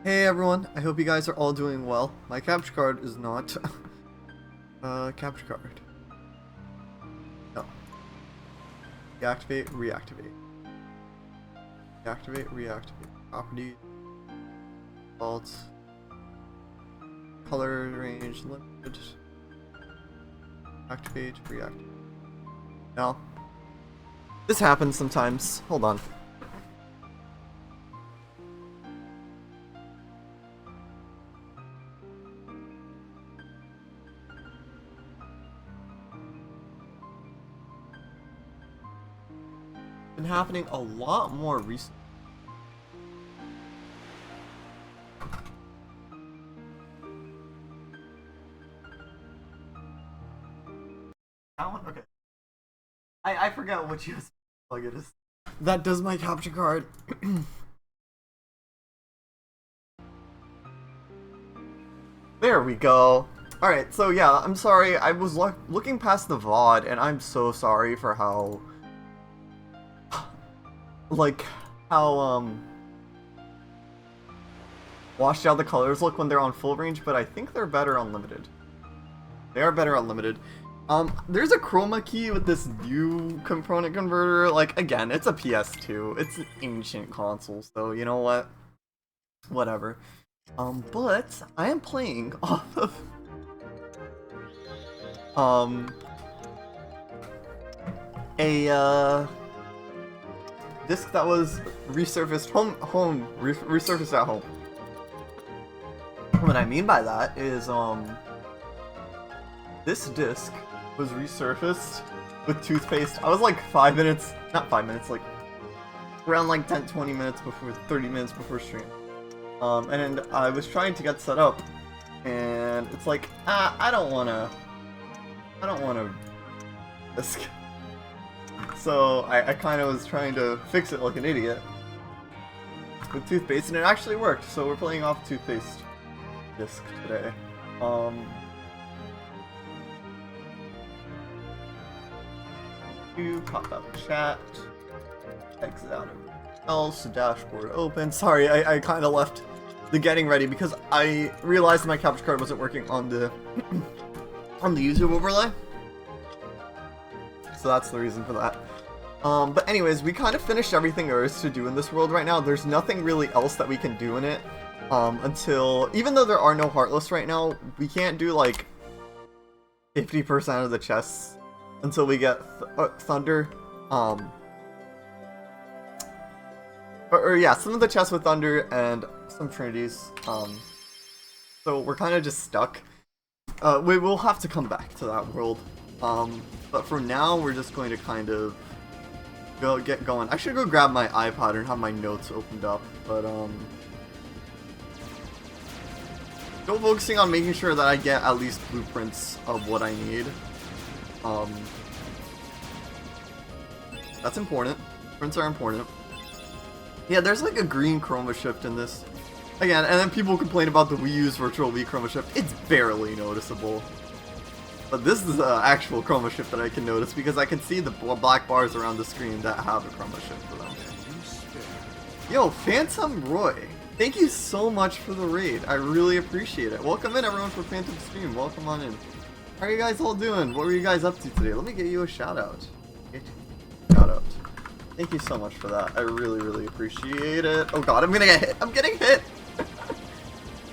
Hey everyone, I hope you guys are all doing well. My capture card is not capture card. No. Deactivate, reactivate. Deactivate, reactivate. Property, default, color range limited. Activate, reactivate. No. This happens sometimes. Hold on. Been happening a lot more recently. That one? Okay. I forgot which USB plug it is. That does my capture card. There we go. Alright, so yeah, I'm sorry. I was looking past the VOD, and I'm so sorry for how... like, how, washed out the colors look when they're on full range, but I think they're better on limited. They are better on limited. There's a chroma key with this new component converter. Like, again, it's a PS2. It's an ancient console, so you know what? Whatever. But I am playing off of a disc that was resurfaced resurfaced at home. What I mean by that is this disc was resurfaced with toothpaste. I was like 5 minutes, not 5 minutes, like around like 10-20 minutes before, 30 minutes before stream. And I was trying to get set up, and it's like, I don't wanna disc. So I kind of was trying to fix it like an idiot with toothpaste, and it actually worked. So we're playing off toothpaste disc today. You pop out the chat, exit out of else, dashboard open. Sorry, I kind of left the getting ready because I realized my capture card wasn't working on the on the user overlay. So that's the reason for that. But anyways, we kind of finished everything there is to do in this world right now. There's nothing really else that we can do in it until, even though there are no Heartless right now, we can't do like 50% of the chests until we get Thunder. Or yeah, some of the chests with Thunder and some Trinities. So we're kind of just stuck. We will have to come back to that world. But for now, we're just going to kind of get going. I should go grab my iPod and have my notes opened up, but still focusing on making sure that I get at least blueprints of what I need. That's important. Prints are important. Yeah, there's like a green chroma shift in this. Again, and then people complain about the Wii U's Virtual Wii chroma shift. It's barely noticeable. But this is the actual chroma shift that I can notice because I can see the black bars around the screen that have a chroma shift for them. Yo, Phantom Roy, thank you so much for the raid. I really appreciate it. Welcome in everyone for Phantom Stream. Welcome on in. How are you guys all doing? What were you guys up to today? Let me get you a shout out. Shout out. Thank you so much for that. I really, really appreciate it. Oh god, I'm gonna get hit. I'm getting hit.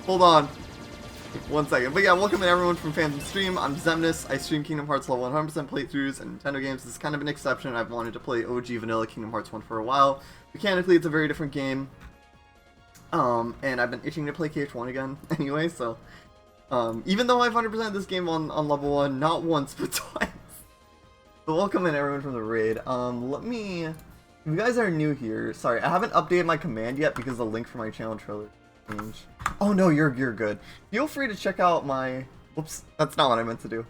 Hold on. 1 second. But yeah, welcome in everyone from Phantom Stream. I'm Xemnas. I stream Kingdom Hearts level 100% playthroughs and Nintendo games. This is kind of an exception. I've wanted to play OG Vanilla Kingdom Hearts 1 for a while. Mechanically, it's a very different game. And I've been itching to play KH1 again anyway, so... even though I've 100% this game on level 1, not once, but twice. So welcome in everyone from the raid. Let me... If you guys are new here, sorry, I haven't updated my command yet because the link for my channel trailer changed. Oh no, you're good. Feel free to check out my... Whoops, that's not what I meant to do.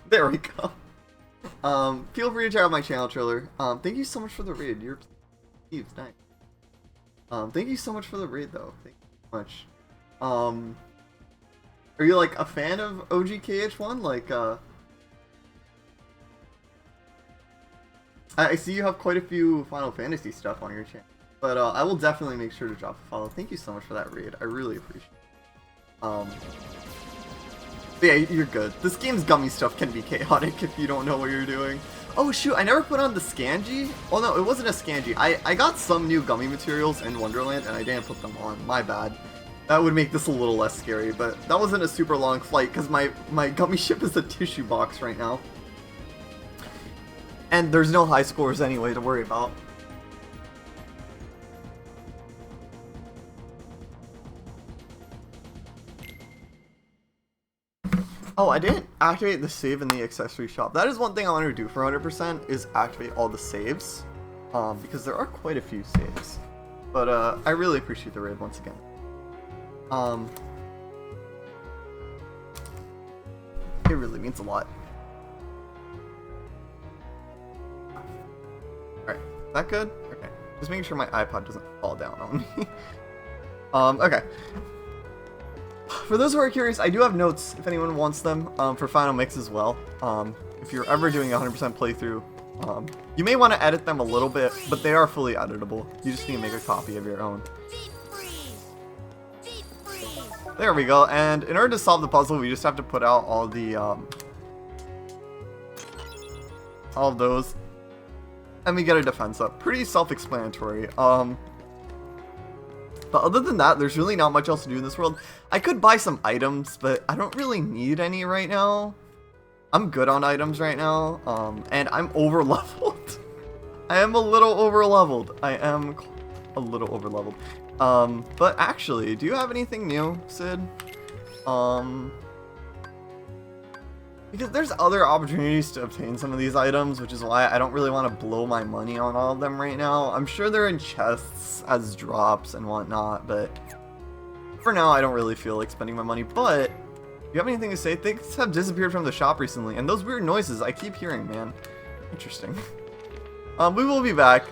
There we go. Feel free to check out my channel trailer. Thank you so much for the raid. You're nice. Thank you so much for the raid though. Thank you so much. Are you like a fan of OG KH1? Like I see you have quite a few Final Fantasy stuff on your channel. But I will definitely make sure to drop a follow. Thank you so much for that raid. I really appreciate it. Yeah, you're good. This game's gummy stuff can be chaotic if you don't know what you're doing. Oh shoot, I never put on the Scanji. Oh no, it wasn't a Scanji. I got some new gummy materials in Wonderland and I didn't put them on. My bad. That would make this a little less scary, but that wasn't a super long flight because my gummy ship is a tissue box right now. And there's no high scores anyway to worry about. Oh, I didn't activate the save in the accessory shop. That is one thing I want to do for 100% is activate all the saves. Because there are quite a few saves. But I really appreciate the raid once again. It really means a lot. Alright, is that good? Okay. Just making sure my iPod doesn't fall down on me. Okay. For those who are curious, I do have notes if anyone wants them for Final Mix as well. If you're ever doing a 100% playthrough, you may want to edit them a little bit, but they are fully editable. You just need to make a copy of your own. There we go, and in order to solve the puzzle, we just have to put out all the, all of those, and we get a defense up. Pretty self-explanatory. But other than that, there's really not much else to do in this world. I could buy some items, but I don't really need any right now. I'm good on items right now, and I'm over-leveled. I am a little over-leveled. But actually, do you have anything new, Sid? Because there's other opportunities to obtain some of these items, which is why I don't really want to blow my money on all of them right now. I'm sure they're in chests as drops and whatnot, but for now I don't really feel like spending my money. But, do you have anything to say? Things have disappeared from the shop recently, and those weird noises I keep hearing, man. Interesting. We will be back.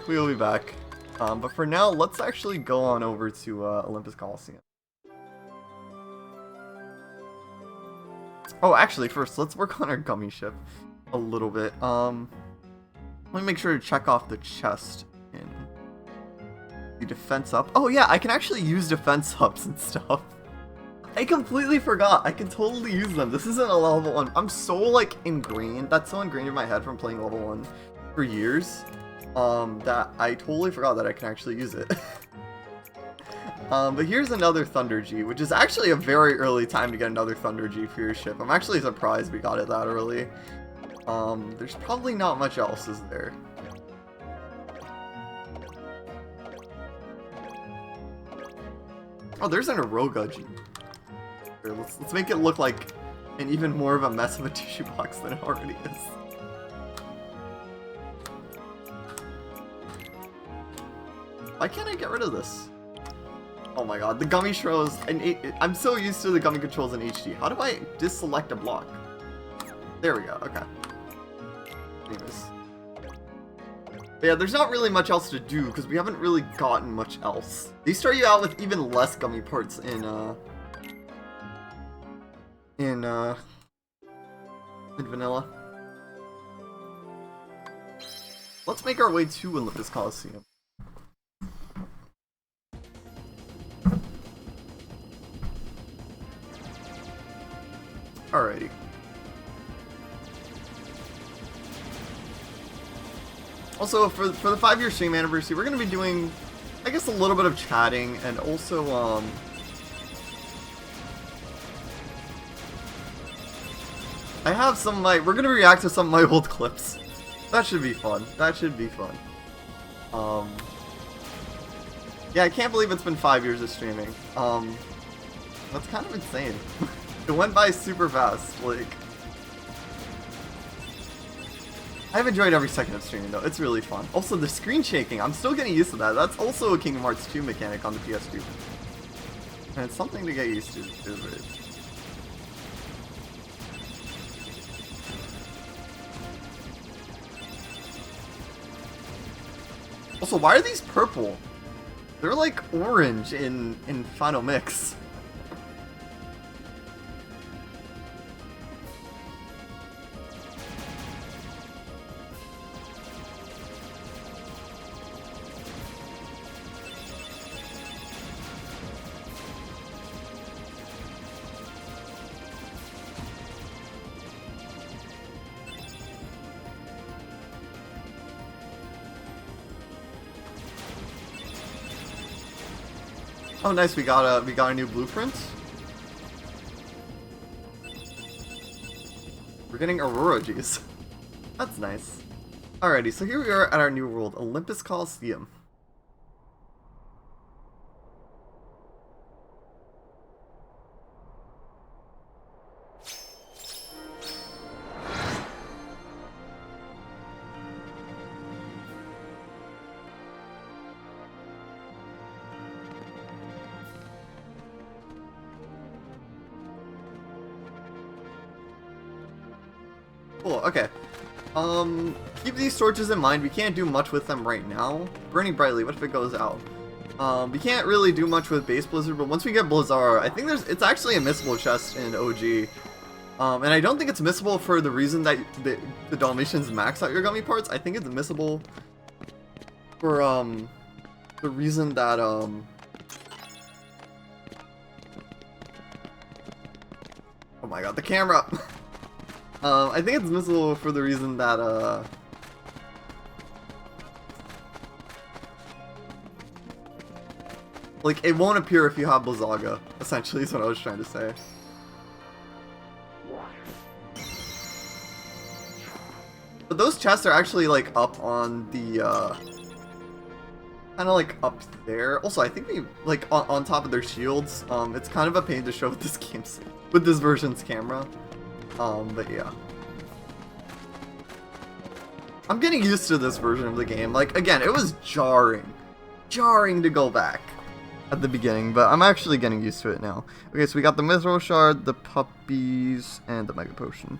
But for now, let's actually go on over to Olympus Coliseum. Oh, actually, first, let's work on our gummy ship a little bit. Let me make sure to check off the chest in the defense up. Oh, yeah, I can actually use defense ups and stuff. I completely forgot. I can totally use them. This isn't a level 1. I'm so, like, ingrained. That's so ingrained in my head from playing level 1 for years that I totally forgot that I can actually use it. But here's another Thunder G, which is actually a very early time to get another Thunder G for your ship. I'm actually surprised we got it that early. There's probably not much else, is there? Oh, there's an Aroga G. Here, let's make it look like an even more of a mess of a tissue box than it already is. Why can't I get rid of this? Oh my god, the gummy controls, I'm so used to the gummy controls in HD. How do I deselect a block? There we go, okay. Anyways. But yeah, there's not really much else to do, because we haven't really gotten much else. They start you out with even less gummy parts in vanilla. Let's make our way to Olympus Coliseum. Alrighty. Also, for the 5-year stream anniversary, we're going to be doing, I guess, a little bit of chatting, and also, I have some of my, we're going to react to some of my old clips. That should be fun. Yeah, I can't believe it's been 5 years of streaming. That's kind of insane. It went by super fast, like... I've enjoyed every second of streaming, though. It's really fun. Also, the screen shaking, I'm still getting used to that. That's also a Kingdom Hearts 2 mechanic on the PS2. And it's something to get used to, isn't it? Also, why are these purple? They're like orange in Final Mix. Oh, nice. We got a new blueprint. We're getting Aurora G's. That's nice. Alrighty, so here we are at our new world, Olympus Coliseum. Cool, okay. Keep these torches in mind. We can't do much with them right now. Burning brightly, what if it goes out? We can't really do much with base Blizzard, but once we get Blizzara, I think it's actually a missable chest in OG. And I don't think it's missable for the reason that the Dalmatians max out your gummy parts. I think it's missable for, the reason that, oh my god, the camera! I think it's missable for the reason that, like, it won't appear if you have Blizzaga, essentially, is what I was trying to say. But those chests are actually, like, up on the, kind of, like, up there. Also, I think they, like, on top of their shields. It's kind of a pain to show with this version's camera. But yeah. I'm getting used to this version of the game. Like, again, it was jarring to go back at the beginning, but I'm actually getting used to it now. Okay, so we got the Mithril Shard, the Puppies, and the Mega Potion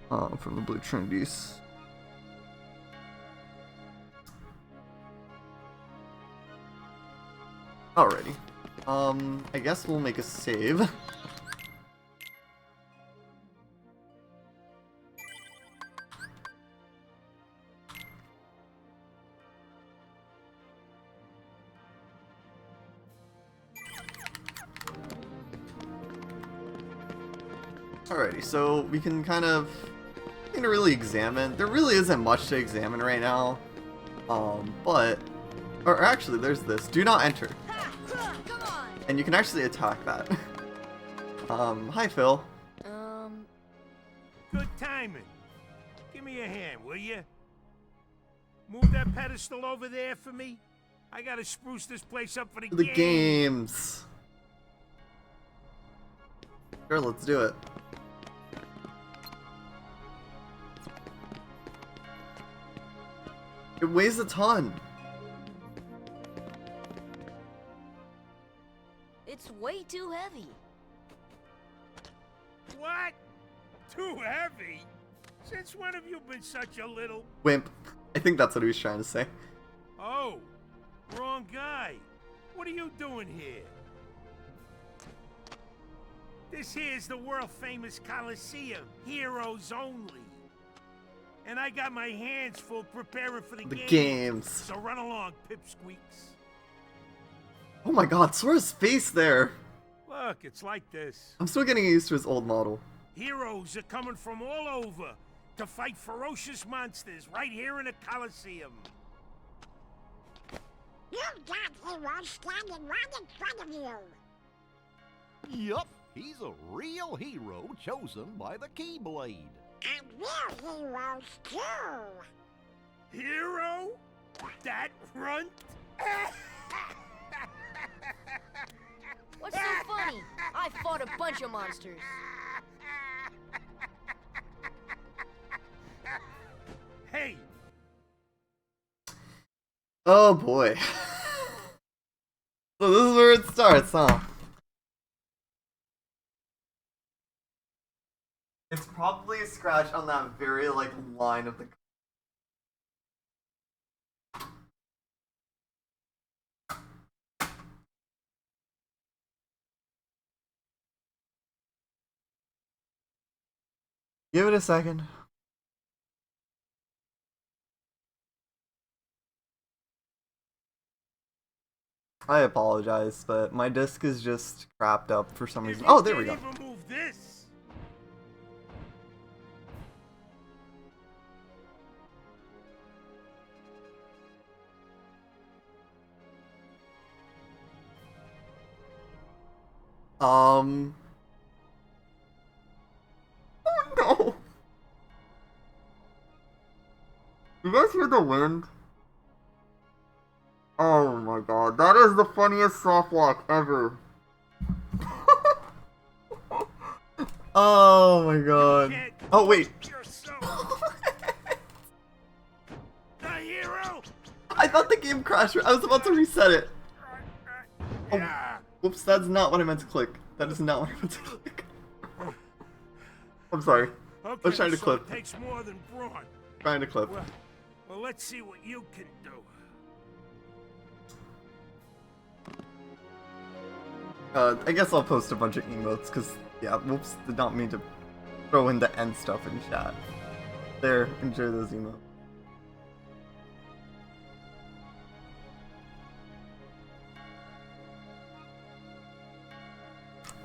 from the Blue Trinities. Alrighty. I guess we'll make a save. Alrighty, so we can kind of really examine. There really isn't much to examine right now. Or actually, there's this. Do not enter. And you can actually attack that. Hi, Phil. Good timing. Give me a hand, will you? Move that pedestal over there for me. I gotta spruce this place up for the games. Sure, let's do it. It weighs a ton. It's way too heavy. What? Too heavy? Since when have you been such a little... Wimp. I think that's what he was trying to say. Oh, wrong guy. What are you doing here? This here's the world-famous Coliseum. Heroes only. And I got my hands full preparing for the games. So run along, pipsqueaks. Oh my god, Sora's face there. Look, it's like this. I'm still getting used to his old model. Heroes are coming from all over to fight ferocious monsters right here in the Coliseum. You've got heroes standing right in front of you. Yup, he's a real hero chosen by the Keyblade. And we're heroes too. Hero? That runt? What's so funny? I fought a bunch of monsters. Hey! Oh boy. So this is where it starts, huh? It's probably a scratch on that very, like, line of the... Give it a second. I apologize, but my disc is just crapped up for some reason. Oh, there we go. Even move this. Oh no! You guys hear the wind? Oh my god, that is the funniest soft lock ever. Oh my god. Oh wait. The hero. I thought the game crashed. I was about to reset it. Oh, whoops, that's not what I meant to click. That is not what I meant to click. I'm sorry. Okay, Let's try to so clip. it takes more than brawn. Trying to clip. Well, let's see what you can do. I guess I'll post a bunch of emotes, because, yeah, whoops, did not mean to throw in the end stuff in chat. There, enjoy those emotes.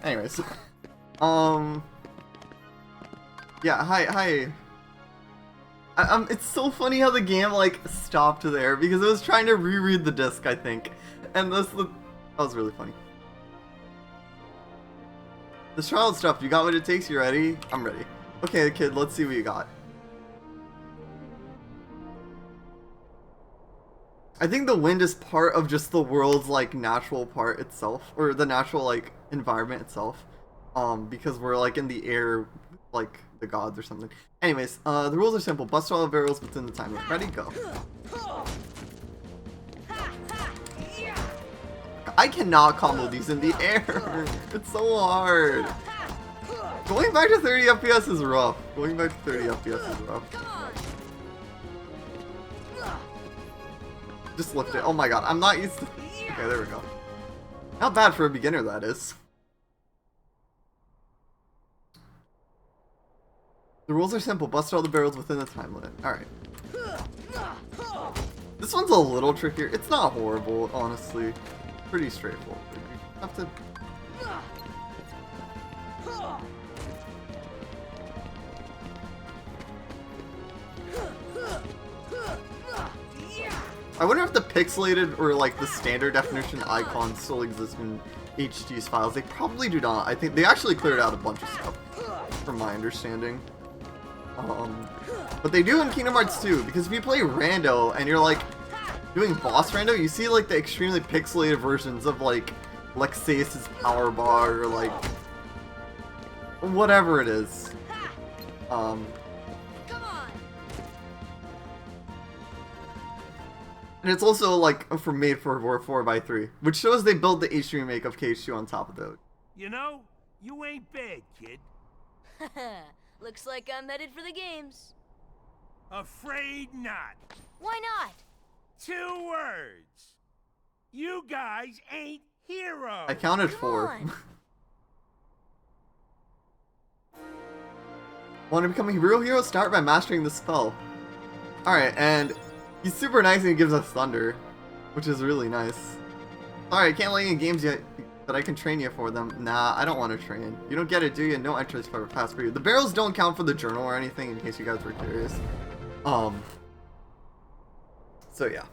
Anyways, yeah, hi. It's so funny how the game, like, stopped there, because it was trying to reread the disc, I think, and that was really funny. This child stuff, you got what it takes? You ready? I'm ready. Okay, kid, let's see what you got. I think the wind is part of just the world's, like, natural part itself, or the natural, like, environment itself. Because we're, like, in the air, like, the gods or something. Anyways, the rules are simple. Bust all the barrels within the time limit. Ready? Go. I cannot combo these in the air. It's so hard. Going back to 30 FPS is rough. Going back to 30 FPS is rough. Just lift it. Oh my god, I'm not used to... Okay, there we go. Not bad for a beginner, that is. The rules are simple. Bust all the barrels within the time limit. Alright. This one's a little trickier. It's not horrible, honestly. Pretty straightforward. You have to... I wonder if the pixelated or like the standard definition icons still exist in HD's files. They probably do not. I think they actually cleared out a bunch of stuff, from my understanding. But they do in Kingdom Hearts 2, because if you play Rando and you're like doing boss Rando, you see like the extremely pixelated versions of like Lexaeus' power bar or like whatever it is. And it's also like made for 4x3, which shows they built the HD remake of KH2 on top of those. You know, you ain't bad, kid. Looks like I'm headed for the games. Afraid not. Why not? 2 words. You guys ain't heroes. I counted Come 4. on. Want to become a real hero? Start by mastering the spell. Alright, and he's super nice and he gives us thunder, which is really nice. Sorry, I can't let you in games yet, but I can train you for them. Nah, I don't want to train. You don't get it, do you? No entrance pass for you. The barrels don't count for the journal or anything, in case you guys were curious. So yeah.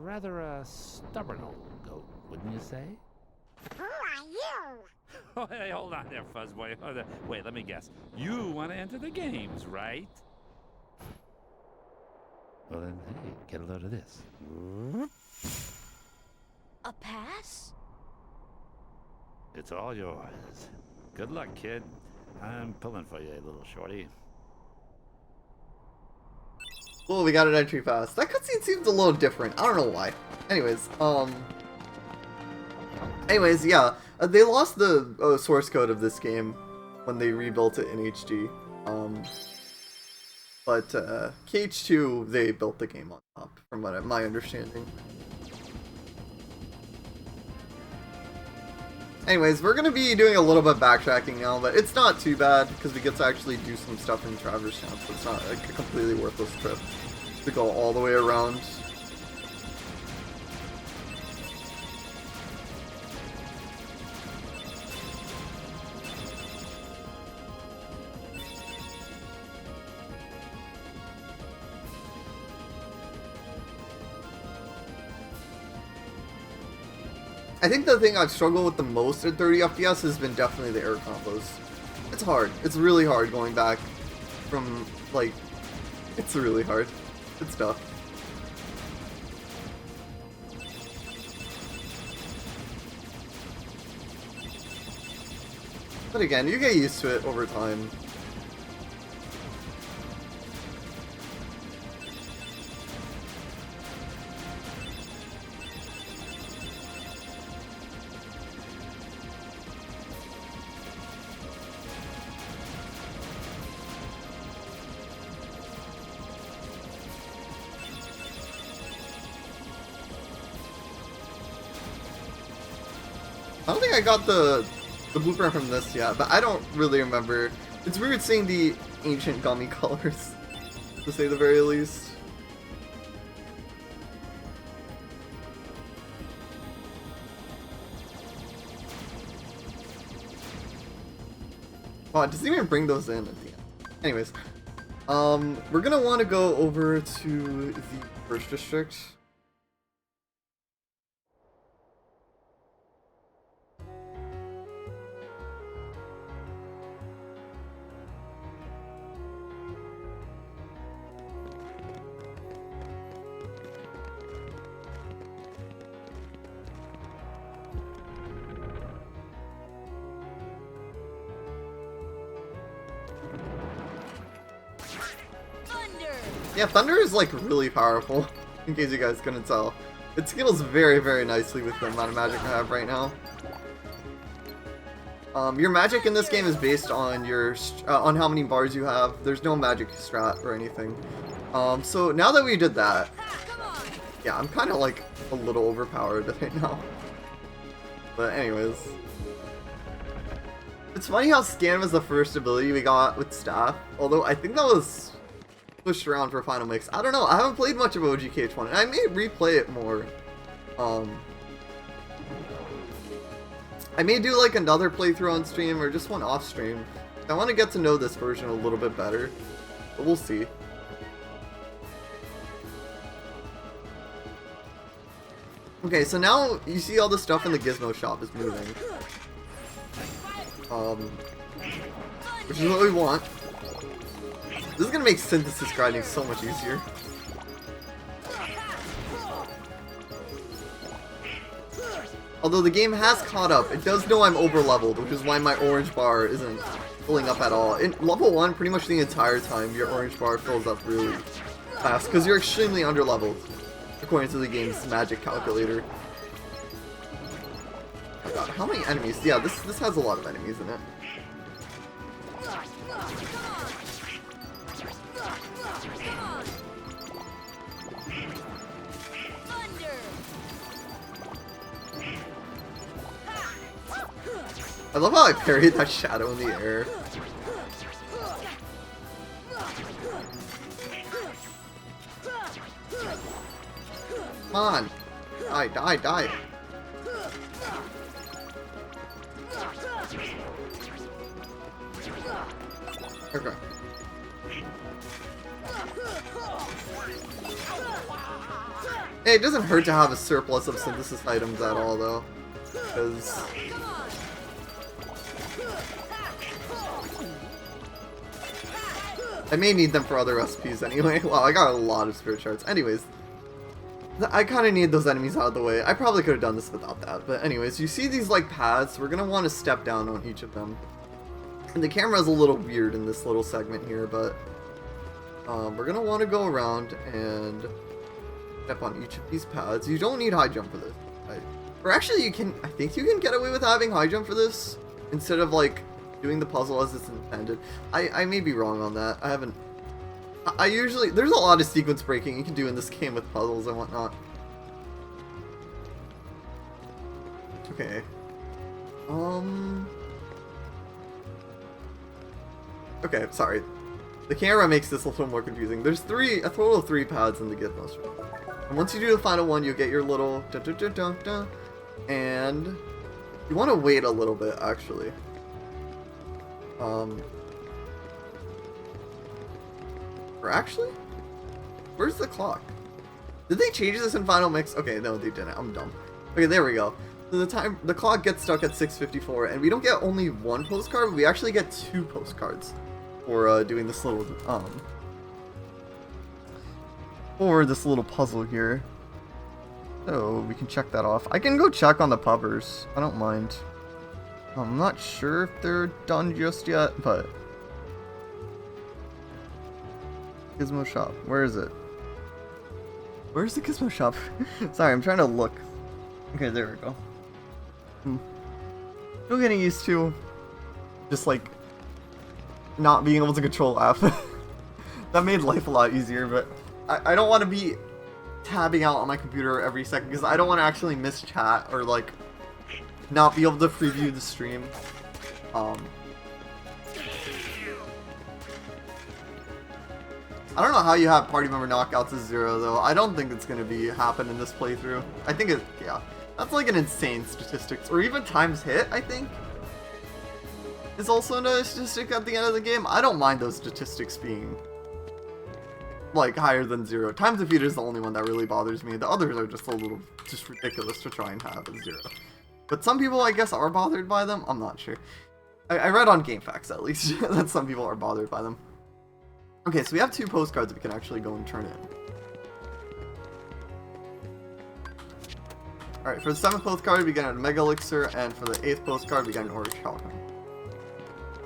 Rather a stubborn old goat, wouldn't you say? Who are you? Oh, hey, hold on there, Fuzzboy. Wait, let me guess. You want to enter the games, right? Well then, hey, get a load of this. A pass? It's all yours. Good luck, kid. I'm pulling for you, little shorty. Oh, we got an entry pass. That cutscene seems a little different. I don't know why. Anyways, yeah. They lost the source code of this game when they rebuilt it in HD. But KH2, they built the game on top, from my understanding. Anyways, we're going to be doing a little bit of backtracking now, but it's not too bad, because we get to actually do some stuff in Traverse Town, so it's not like a completely worthless trip to go all the way around. I think the thing I've struggled with the most at 30 FPS has been definitely the air combos. It's hard. It's really hard going back from, like, it's really hard. It's tough. But again, you get used to it over time. I don't think I got the blueprint from this yet, but I don't really remember. It's weird seeing the ancient gummy colors, to say the very least. Wow, it doesn't even bring those in at the end. Anyways, we're gonna want to go over to the first district. Yeah, Thunder is like really powerful, in case you guys couldn't tell. It scales very, very nicely with the amount of magic I have right now. Your magic in this game is based on your on how many bars you have. There's no magic strat or anything. So now that we did that, yeah, I'm kind of like a little overpowered right now. But anyways, it's funny how Scan was the first ability we got with Staff. Although I think that was pushed around for Final Mix. I don't know. I haven't played much of OGKH1, and I may replay it more. I may do like another playthrough on stream or just one off stream. I want to get to know this version a little bit better, but we'll see. Okay, so now you see all the stuff in the Gizmo shop is moving. Which is what we want. This is gonna make synthesis grinding so much easier. Although the game has caught up, it does know I'm over leveled, which is why my orange bar isn't filling up at all. In level 1, pretty much the entire time, your orange bar fills up really fast, because you're extremely under leveled, according to the game's magic calculator. Oh god, how many enemies? Yeah, this has a lot of enemies in it. I love how I parried that shadow in the air. Come on! Die, die, die! Okay. Hey, it doesn't hurt to have a surplus of synthesis items at all, though. Because I may need them for other recipes anyway. Wow, I got a lot of spirit shards. Anyways, I kind of need those enemies out of the way. I probably could have done this without that. But anyways, you see these like paths. We're going to want to step down on each of them. And the camera is a little weird in this little segment here, but we're going to want to go around and step on each of these paths. You don't need high jump for this. Or actually, you can. I think you can get away with having high jump for this instead of like doing the puzzle as it's intended. I may be wrong on that. I haven't. I usually there's a lot of sequence breaking you can do in this game with puzzles and whatnot. Okay. Okay, sorry. The camera makes this a little more confusing. There's a total of 3 paths in the Gizmo shop. And once you do the final one, you get your little da-da-da-da-da, and you want to wait a little bit, actually. Or actually, where's the clock? Did they change this in Final Mix? Okay, no, they didn't. I'm dumb. Okay, there we go. The clock gets stuck at 6:54, and we don't get only one postcard, we actually get 2 postcards for doing this little puzzle here. So we can check that off. I can go check on the pubbers. I don't mind. I'm not sure if they're done just yet, but Gizmo shop. Where is it? Where's the Gizmo shop? Sorry, I'm trying to look. Okay, there we go. Still getting used to just like not being able to control F. That made life a lot easier, but I don't want to be tabbing out on my computer every second because I don't want to actually miss chat or like not be able to preview the stream. I don't know how you have party member knockouts as 0 though. I don't think it's gonna be happen in this playthrough. I think it, yeah, that's like an insane statistics, or even times hit. I think is also another statistic at the end of the game. I don't mind those statistics being like higher than 0. Times defeated is the only one that really bothers me. The others are just a little just ridiculous to try and have as 0. But some people, I guess, are bothered by them. I'm not sure. I read on GameFAQs at least that some people are bothered by them. Okay, so we have 2 postcards we can actually go and turn in. Alright, for the 7th postcard we get a Mega Elixir, and for the 8th postcard we get an Orichalcum.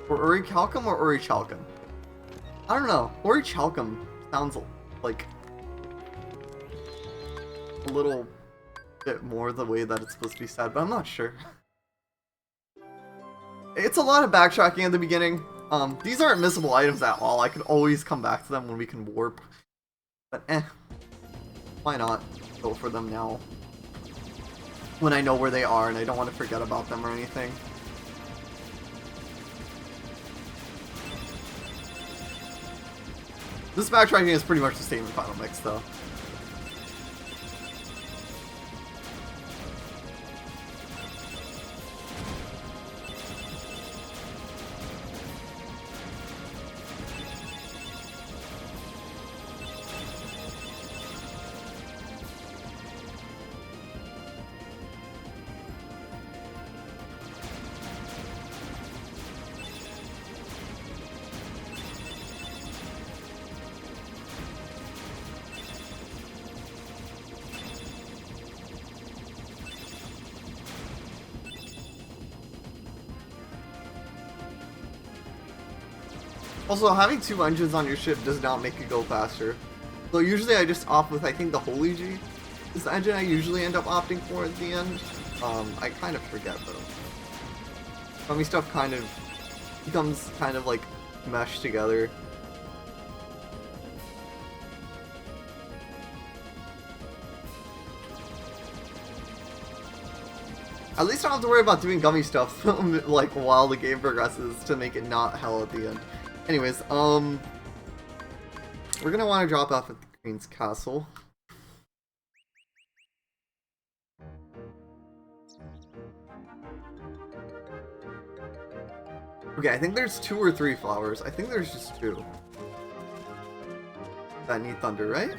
Or Orichalcum or Orichalcum? I don't know. Orichalcum sounds like a little bit more the way that it's supposed to be said, but I'm not sure. It's a lot of backtracking at the beginning. These aren't missable items at all. I could always come back to them when we can warp. But why not go for them now? When I know where they are and I don't want to forget about them or anything. This backtracking is pretty much the same in Final Mix though. Also, having 2 engines on your ship does not make it go faster. So usually I just opt with, I think, the Holy G is the engine I usually end up opting for at the end. I kind of forget though. Funny stuff kind of becomes kind of like meshed together. At least I don't have to worry about doing gummy stuff like while the game progresses to make it not hell at the end. Anyways, we're gonna want to drop off at the Queen's Castle. Okay, I think there's 2 or 3 flowers. I think there's just 2 that need thunder, right?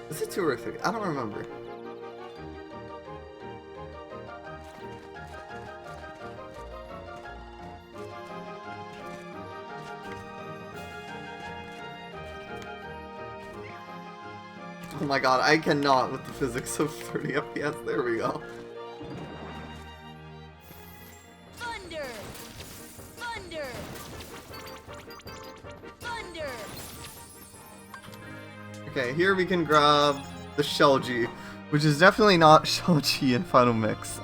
Is it 2 or 3? I don't remember. Oh my god, I cannot with the physics of 30 FPS. There we go. Thunder! Thunder! Thunder! Okay, here we can grab the Shell G, which is definitely not Shell G in Final Mix.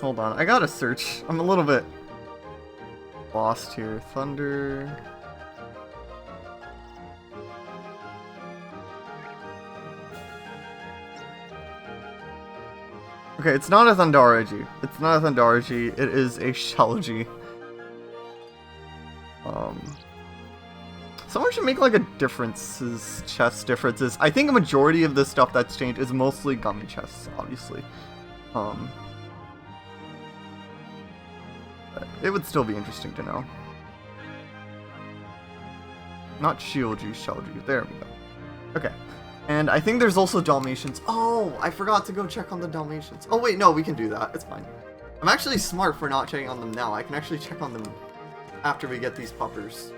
Hold on, I gotta search. I'm a little bit lost here. Thunder. Okay, it's not a Thundara G. It's not a Thundara G. It is a Shell G. someone should make like a differences, chest differences. I think a majority of the stuff that's changed is mostly gummy chests, obviously. But it would still be interesting to know. Not shield you, shelled you. There we go. Okay. And I think there's also Dalmatians. Oh, I forgot to go check on the Dalmatians. Oh wait, no, we can do that. It's fine. I'm actually smart for not checking on them now. I can actually check on them after we get these puppers.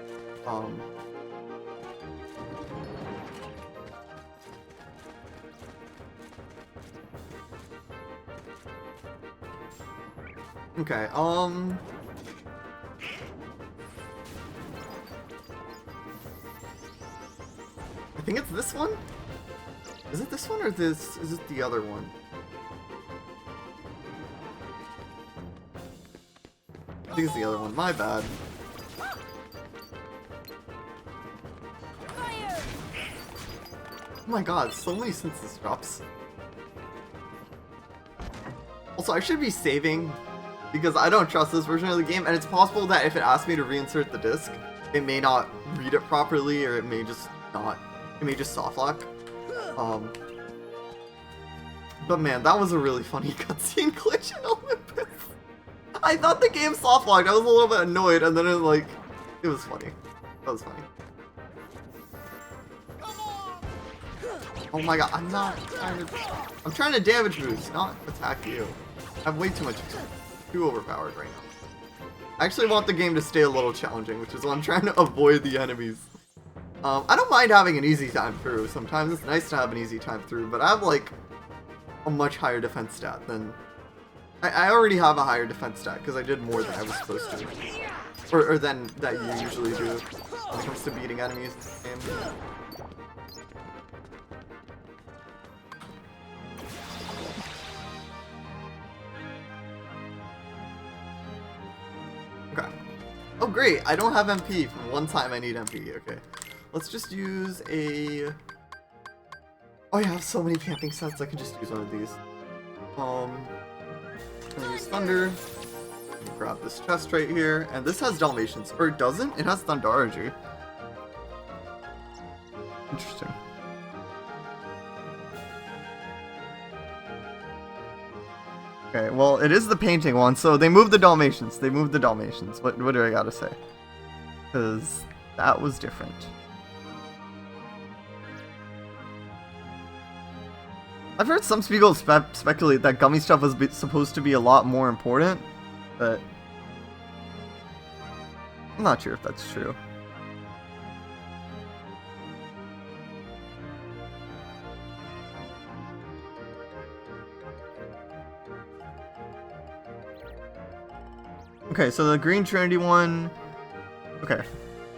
Okay, I think it's this one? Is it this one or this? Is it the other one? I think it's the other one. My bad. Oh my god, so many census drops. Also, I should be saving because I don't trust this version of the game, and it's possible that if it asks me to reinsert the disc, it may not read it properly, or it may just not. It may just soft lock. But man, that was a really funny cutscene glitch in Olympus. I thought the game soft locked. I was a little bit annoyed, and then it was funny. That was funny. Oh my god, I'm trying to damage boost, not attack you. I have way too much, too overpowered right now. I actually want the game to stay a little challenging, which is why I'm trying to avoid the enemies. I don't mind having an easy time through. Sometimes it's nice to have an easy time through, but I have like a much higher defense stat than... I already have a higher defense stat because I did more than I was supposed to. Or than that you usually do when it comes to beating enemies in this game. Okay. Oh great, I don't have MP from one time I need MP, okay. Let's just use a... Oh yeah, I have so many camping sets, I can just use one of these. I'm gonna use Thunder. Grab this chest right here, and this has Dalmatians. Or it doesn't? It has Thundargy. Interesting. Okay, well, it is the painting one, so they moved the Dalmatians. They moved the Dalmatians. What do I gotta say? Because that was different. I've heard some people speculate that gummy stuff was supposed to be a lot more important, but I'm not sure if that's true. Okay, so the Green Trinity one... Okay.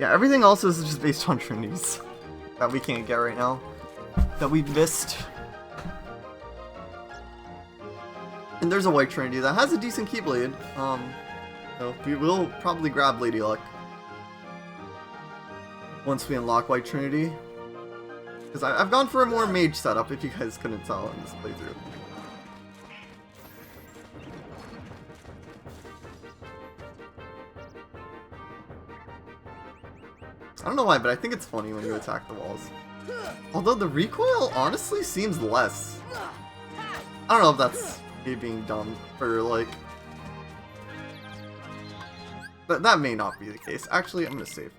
Yeah, everything else is just based on Trinities that we can't get right now. That we missed. And there's a White Trinity that has a decent Keyblade. So we will probably grab Lady Luck once we unlock White Trinity. Because I've gone for a more mage setup, if you guys couldn't tell in this playthrough. I don't know why, but I think it's funny when you attack the walls. Although the recoil honestly seems less. I don't know if that's me being dumb, or like... That may not be the case. Actually, I'm gonna save.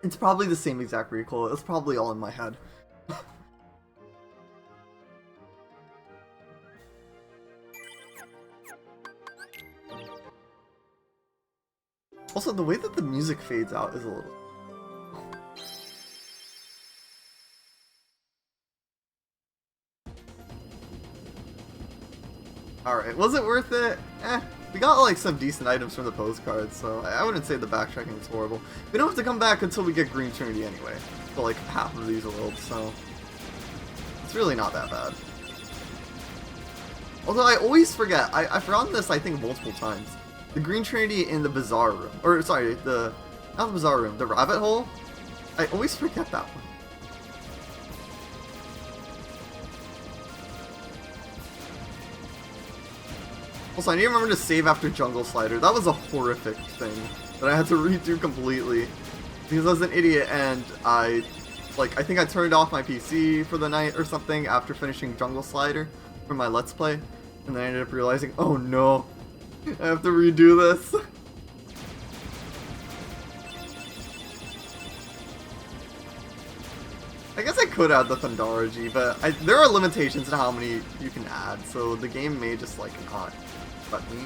It's probably the same exact recoil. It's probably all in my head. Also, the way that the music fades out is a little... Alright, was it worth it? We got like some decent items from the postcards, so I wouldn't say the backtracking is horrible. We don't have to come back until we get Green Trinity anyway, for like half of these worlds, so... It's really not that bad. Although I always forget, I've forgotten this I think multiple times. The Green Trinity in the Bazaar Room. Or, sorry, not the Bazaar Room, the Rabbit Hole. I always forget that one. Also, I need to remember to save after Jungle Slider. That was a horrific thing that I had to redo completely. Because I was an idiot and I think I turned off my PC for the night or something after finishing Jungle Slider for my Let's Play. And then I ended up realizing, oh no, I have to redo this. I guess I could add the Thundaraji, but there are limitations to how many you can add, so the game may just like not let me.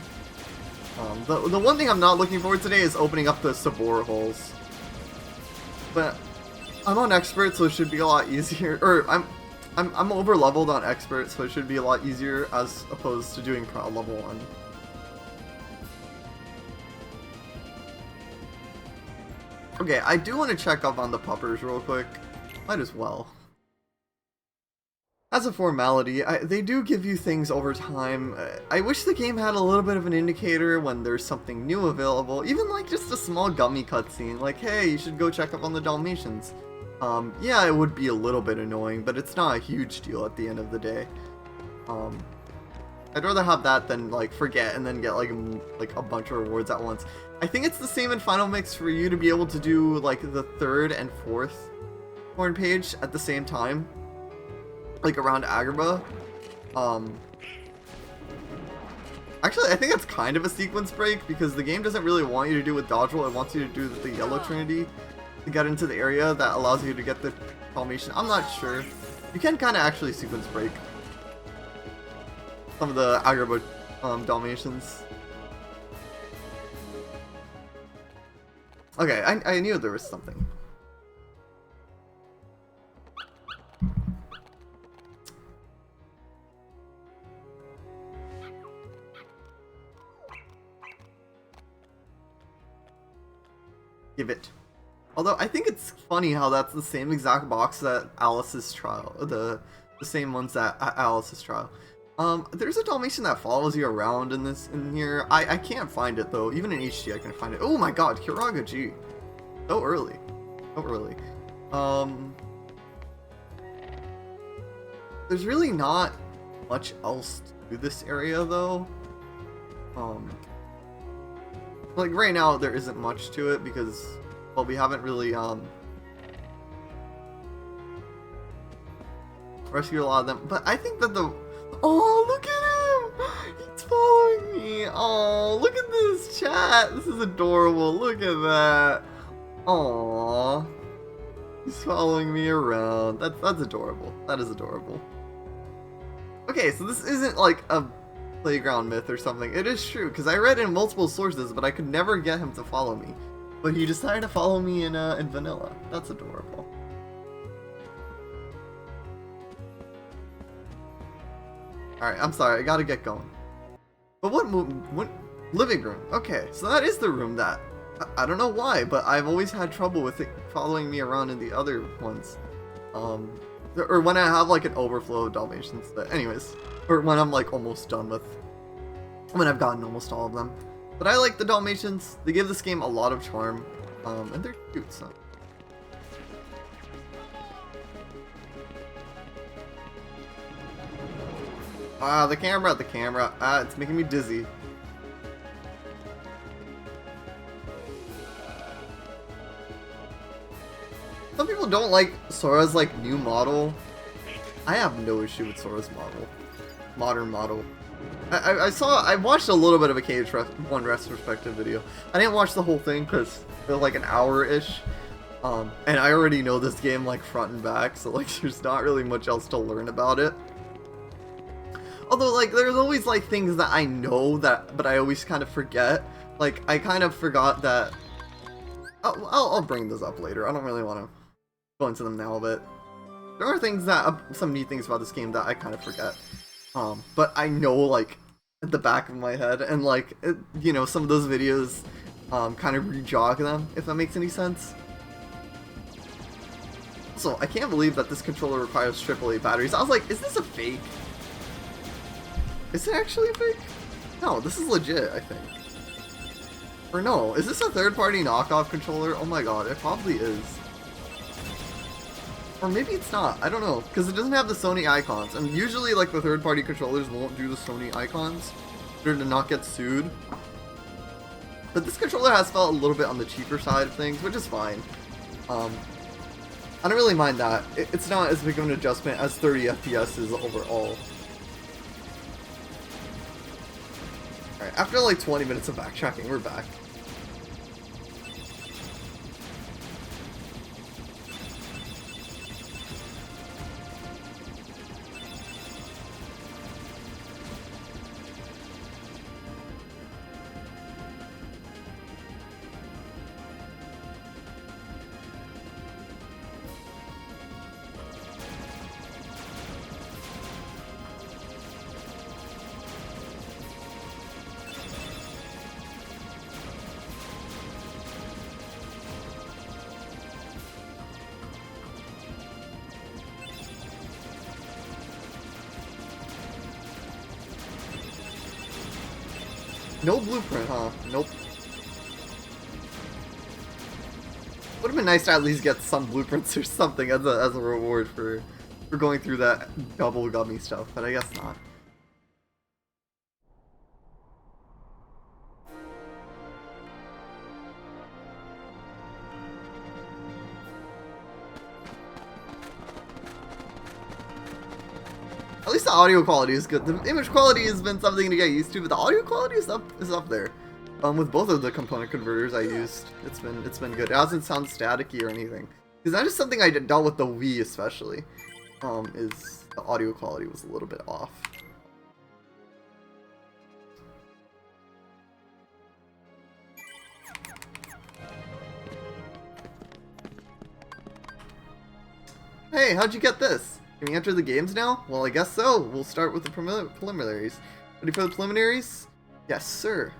The one thing I'm not looking forward to today is opening up the Sabor holes. But I'm on expert, so it should be a lot easier. Or I'm over leveled on expert, so it should be a lot easier as opposed to doing pro level 1. Okay, I do want to check up on the puppers real quick. Might as well. As a formality, they do give you things over time. I wish the game had a little bit of an indicator when there's something new available, even like just a small gummy cutscene, like, hey, you should go check up on the Dalmatians. Yeah, it would be a little bit annoying, but it's not a huge deal at the end of the day. I'd rather have that than like forget and then get like a bunch of rewards at once. I think it's the same in Final Mix for you to be able to do like the 3rd and 4th horn page at the same time. Like around Agrabah. Actually, I think it's kind of a sequence break because the game doesn't really want you to do with dodge roll. It wants you to do the Yellow Trinity to get into the area that allows you to get the Dalmatian. I'm not sure. You can kind of actually sequence break some of the Agrabah Dalmatians. Okay, I knew there was something. Give it. Although I think it's funny how that's the same exact box that Alice's trial, the same ones that Alice's trial. There's a Dalmatian that follows you around in here. I can't find it though. Even in HD I can find it. Oh my god, Kiraga G. So early. So early. There's really not much else to this area though. Like right now there isn't much to it because, well, we haven't really rescued a lot of them. But I think that oh, look at him! He's following me. Oh, look at this chat. This is adorable. Look at that. Aww. He's following me around. That's adorable. That is adorable. Okay, so this isn't like a playground myth or something. It is true, because I read in multiple sources, but I could never get him to follow me. But he decided to follow me in vanilla. That's adorable. Alright, I'm sorry, I gotta get going. But what living room? Okay, so that is the room that, I don't know why, but I've always had trouble with it following me around in the other ones. Or when I have like an overflow of Dalmatians, but anyways. Or when I'm like almost done with, when I've gotten almost all of them. But I like the Dalmatians. They give this game a lot of charm, and they're cute, so. Ah, the camera, it's making me dizzy. Some people don't like Sora's like new model. I have no issue with Sora's modern model. I watched a little bit of a KH1 retrospective video. I didn't watch the whole thing because it was like an hour-ish. And I already know this game like front and back, so like there's not really much else to learn about it. Although like there's always like things that I know but I always kind of forget. Like I kind of forgot that. I'll bring this up later. I don't really want to go into them now, but there are things that some neat things about this game that I kind of forget. But I know like at the back of my head, and like you know, some of those videos kind of re-jog them, if that makes any sense. So I can't believe that this controller requires AAA batteries. I was like, is this a fake? Is it actually a fake? No, this is legit, I think. Or no, is this a third-party knockoff controller? Oh my god, it probably is. Or maybe it's not, I don't know, because it doesn't have the Sony icons, and usually like the third-party controllers won't do the Sony icons. in order to not get sued. But this controller has felt a little bit on the cheaper side of things, which is fine. I don't really mind that. It's not as big of an adjustment as 30 FPS is overall. Alright, after like 20 minutes of backtracking, we're back. No blueprint, huh? Nope. Would have been nice to at least get some blueprints or something as a reward for going through that double gummy stuff, but I guess not. At least the audio quality is good. The image quality has been something to get used to, but the audio quality is up there. With both of the component converters I used, it's been good. It hasn't sounded staticky or anything. Because that is something I dealt with the Wii especially. Is the audio quality was a little bit off. Hey, how'd you get this? Can we enter the games now? Well, I guess so. We'll start with the preliminaries. Ready for the preliminaries? Yes, sir.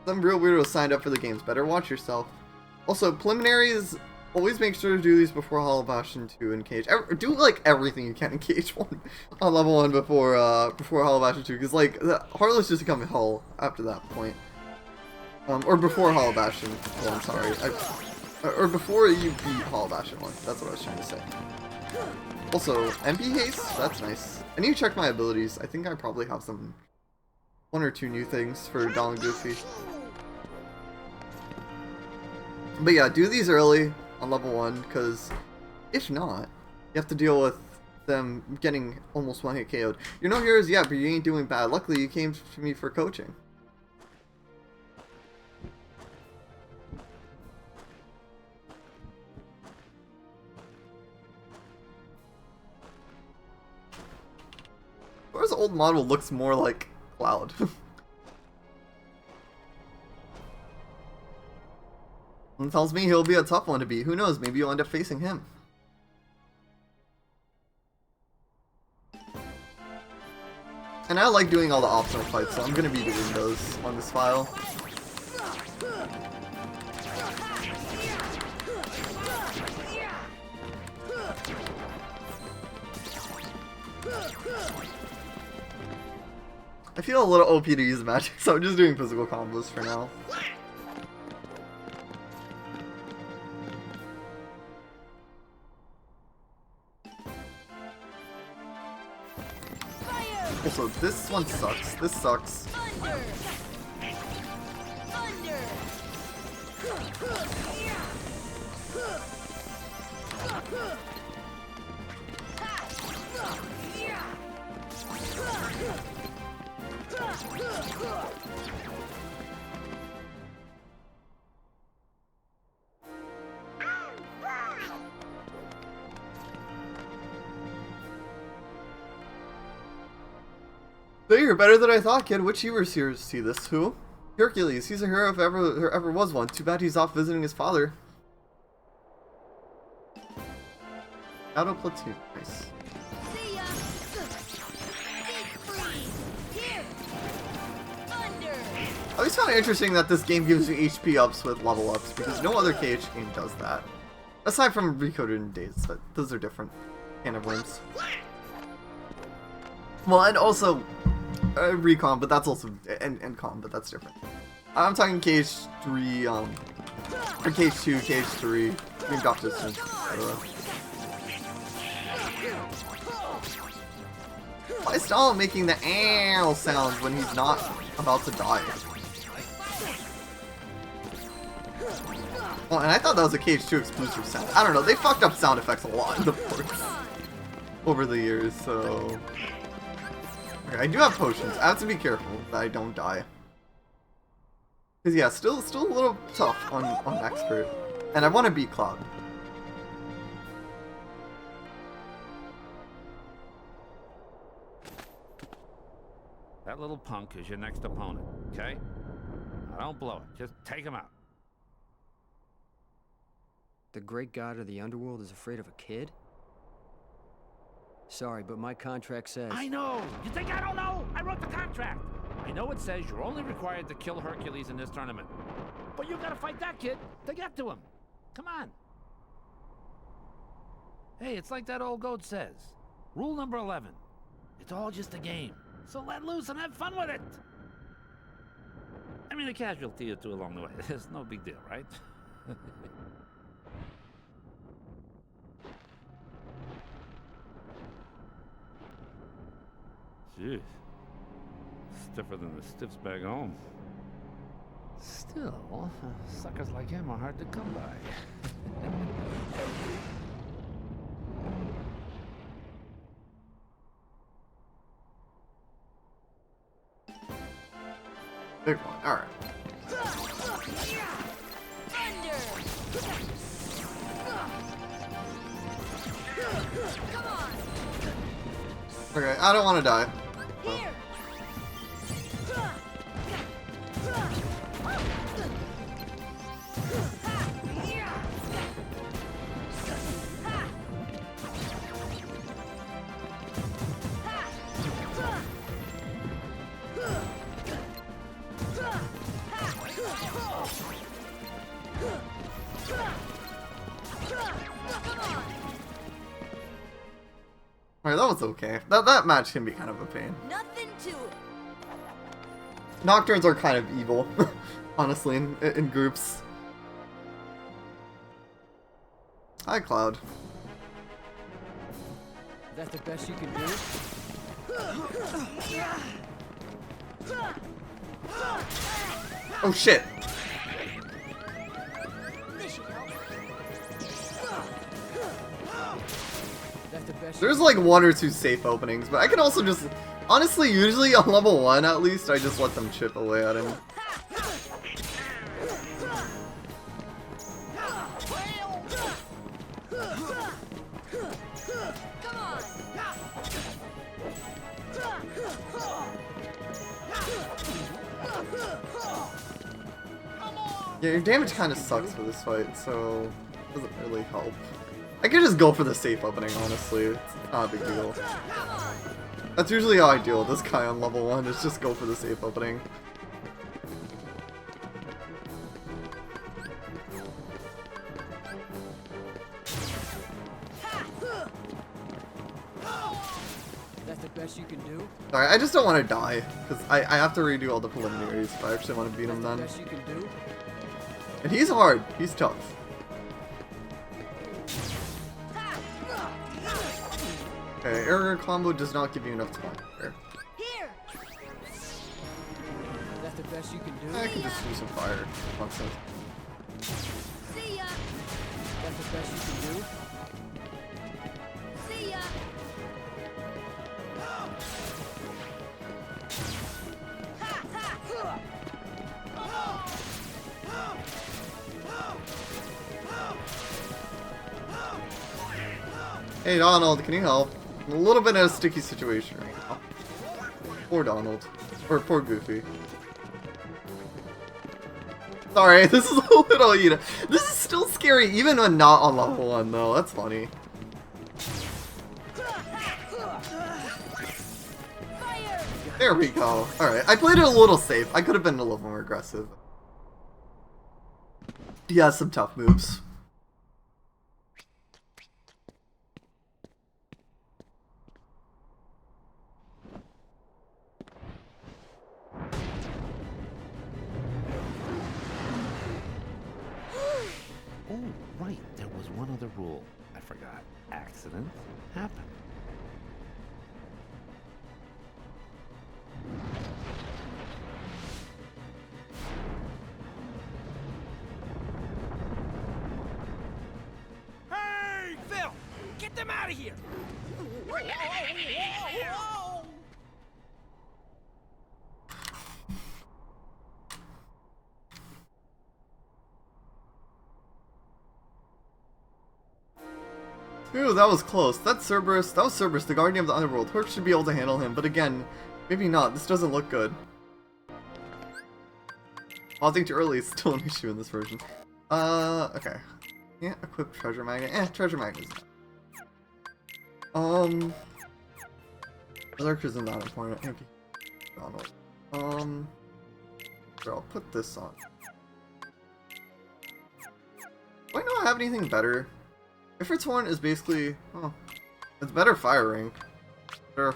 Some real weirdo signed up for the games. Better watch yourself. Also, preliminaries, always make sure to do these before Hollow Bastion 2 and Cage. Do, like, everything you can in Cage 1 on level 1 before Hollow Bastion 2. Because, like, Heartless just become hell after that point. Or before Hollow Bastion 1, I'm sorry. Or before you beat Hollow Bastion 1. That's what I was trying to say. Also, MP haste? That's nice. I need to check my abilities. I think I probably have some... one or two new things for Donald and Goofy. But yeah, do these early on level 1, because if not, you have to deal with them getting almost one-hit KO'd. You're no heroes yet, but you ain't doing bad. Luckily, you came to me for coaching. Thor's old model looks more like Cloud. And tells me he'll be a tough one to beat. Who knows? Maybe you'll end up facing him. And I like doing all the optional fights, so I'm gonna be doing those on this file. I feel a little OP to use magic, so I'm just doing physical combos for now. Also, this one sucks. This sucks. Thunder! Thunder! Hey, you're better than I thought, kid. Which heroes here see this? Who? Hercules. He's a hero if ever was one. Too bad he's off visiting his father. Auto platoon. Nice. See ya! Big freeze! Here! Thunder! I always found it interesting that this game gives you HP ups with level ups, because no other KH game does that. Aside from Recoded and Days, but those are different can of worms. Well, and also Recon, but that's also and Con, but that's different. I'm talking KH3, or KH2, KH3, even Drop Distance, etc. Why is Donald making the ow sound when he's not about to die? Well, and I thought that was a KH2 exclusive sound. I don't know, they fucked up sound effects a lot in the ports over the years, so... Okay, I do have potions. I have to be careful that I don't die. Because yeah, still a little tough on Expert. And I want to beat Cloud. That little punk is your next opponent, okay? Now don't blow it. Just take him out. The great god of the underworld is afraid of a kid? Sorry, but my contract says... I know! You think I don't know? I wrote the contract! I know it says you're only required to kill Hercules in this tournament. But you gotta fight that kid to get to him. Come on. Hey, it's like that old goat says. Rule number 11. It's all just a game. So let loose and have fun with it! I mean, a casualty or two along the way. It's no big deal, right? Jeez. Stiffer than the stiffs back home. Still, suckers like him are hard to come by. Big one, alright. Okay, I don't want to die. So. Alright, that was okay. That match can be kind of a pain. Nothing to it. Nocturnes are kind of evil, honestly, in groups. Hi, Cloud. That's the best you can do? Oh shit! This should help. That's the best. There's like one or two safe openings, but I can also just... Honestly, usually on level 1 at least, I just let them chip away at him. Yeah, your damage kind of sucks for this fight, so it doesn't really help. I could just go for the safe opening, honestly. It's not a big deal. That's usually how I deal with this guy on level 1, is just go for the safe opening. That's the best you can do? Alright, I just don't want to die, because I have to redo all the preliminaries if I actually want to beat him then. That's the best you can do? And he's hard, he's tough. Okay, air combo does not give you enough time. Here. Here. That's the best you can do? I can just use some fire. Nonsense. See ya. That's the best you can do? See ya. Hey Donald, can you help? I'm a little bit in a sticky situation right now. Poor Donald. Or poor Goofy. Sorry, this is a little, you know. This is still scary even when not on level 1 though. That's funny. There we go. Alright, I played it a little safe. I could have been a little more aggressive. He has some tough moves. Oh, right. There was one other rule. I forgot. Accidents happen. out of here! Ooh, that was close. That was Cerberus, the guardian of the underworld. Herc should be able to handle him, but again, maybe not. This doesn't look good. Pausing too early is still an issue in this version. Okay. Can't equip treasure magnet. Treasure magnet. Berserk isn't that important. Thank you, Donald. Here, I'll put this on. Do I not have anything better? Ifrit's Horn is basically, it's better fire rank. Sure.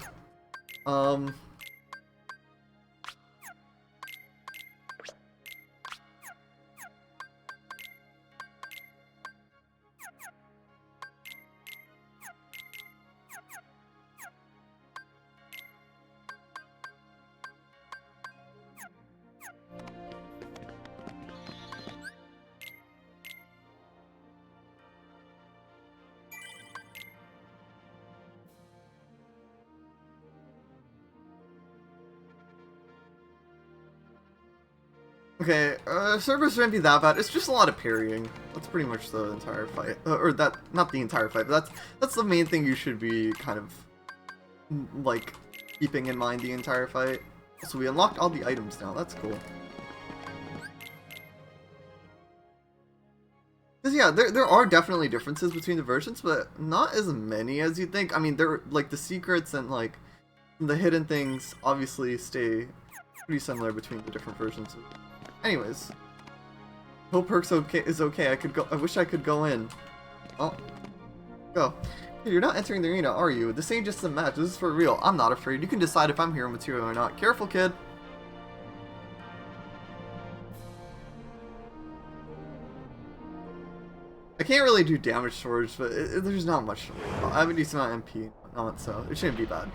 Okay, Cerberus shouldn't be that bad. It's just a lot of parrying. That's pretty much the entire fight. Not the entire fight, but that's the main thing you should be kind of, like, keeping in mind the entire fight. So we unlocked all the items now. That's cool. Because, yeah, there are definitely differences between the versions, but not as many as you'd think. I mean, like, the secrets and, like, the hidden things obviously stay pretty similar between the different versions. Anyways, hope Herc's is okay. I wish I could go in. Oh, go. Hey, you're not entering the arena, are you? This ain't just a match. This is for real. I'm not afraid. You can decide if I'm hero material or not. Careful, kid. I can't really do damage storage, but there's not much to worry about. I have a decent amount of MP, so it shouldn't be bad.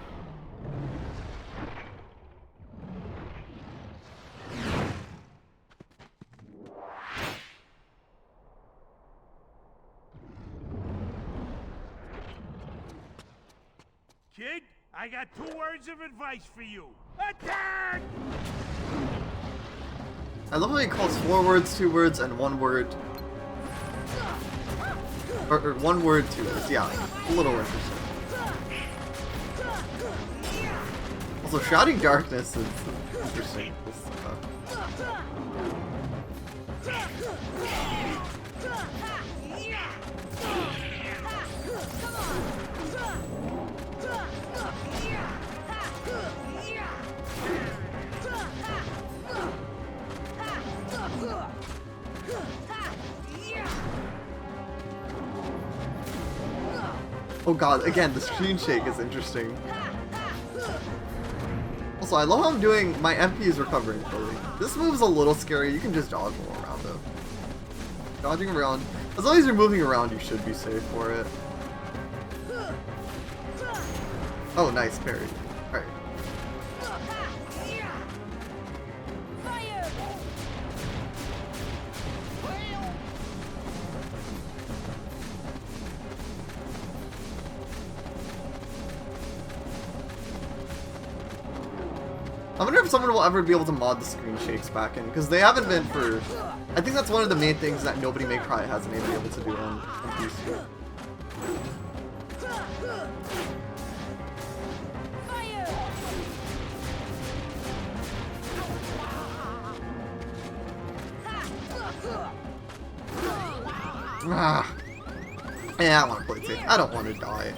Kid, I got 2 words of advice for you. Attack! I love how he calls 4 words, 2 words, and 1 word. Or 1 word, 2 words. Yeah, a little interesting. Also, Shouting Darkness is interesting. Oh god, again, the screen shake is interesting. Also, I love how I'm doing, my MP is recovering fully. This move's a little scary, you can just dodge all around though. Dodging around, as long as you're moving around, you should be safe for it. Oh, nice, parry. Alright. I wonder if someone will ever be able to mod the screen shakes back in, because they haven't been for... I think that's one of the main things that Nobody May Cry hasn't been able to do on PC. Ah. Yeah, I want to play safe. I don't want to die.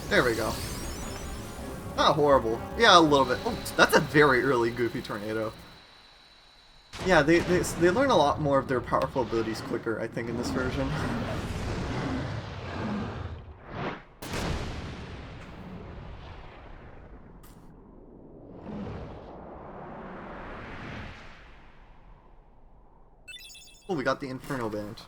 There we go. Not horrible. Yeah, a little bit. Oh, that's a very early Goofy Tornado. Yeah, they learn a lot more of their powerful abilities quicker, I think, in this version. we got the Inferno Band.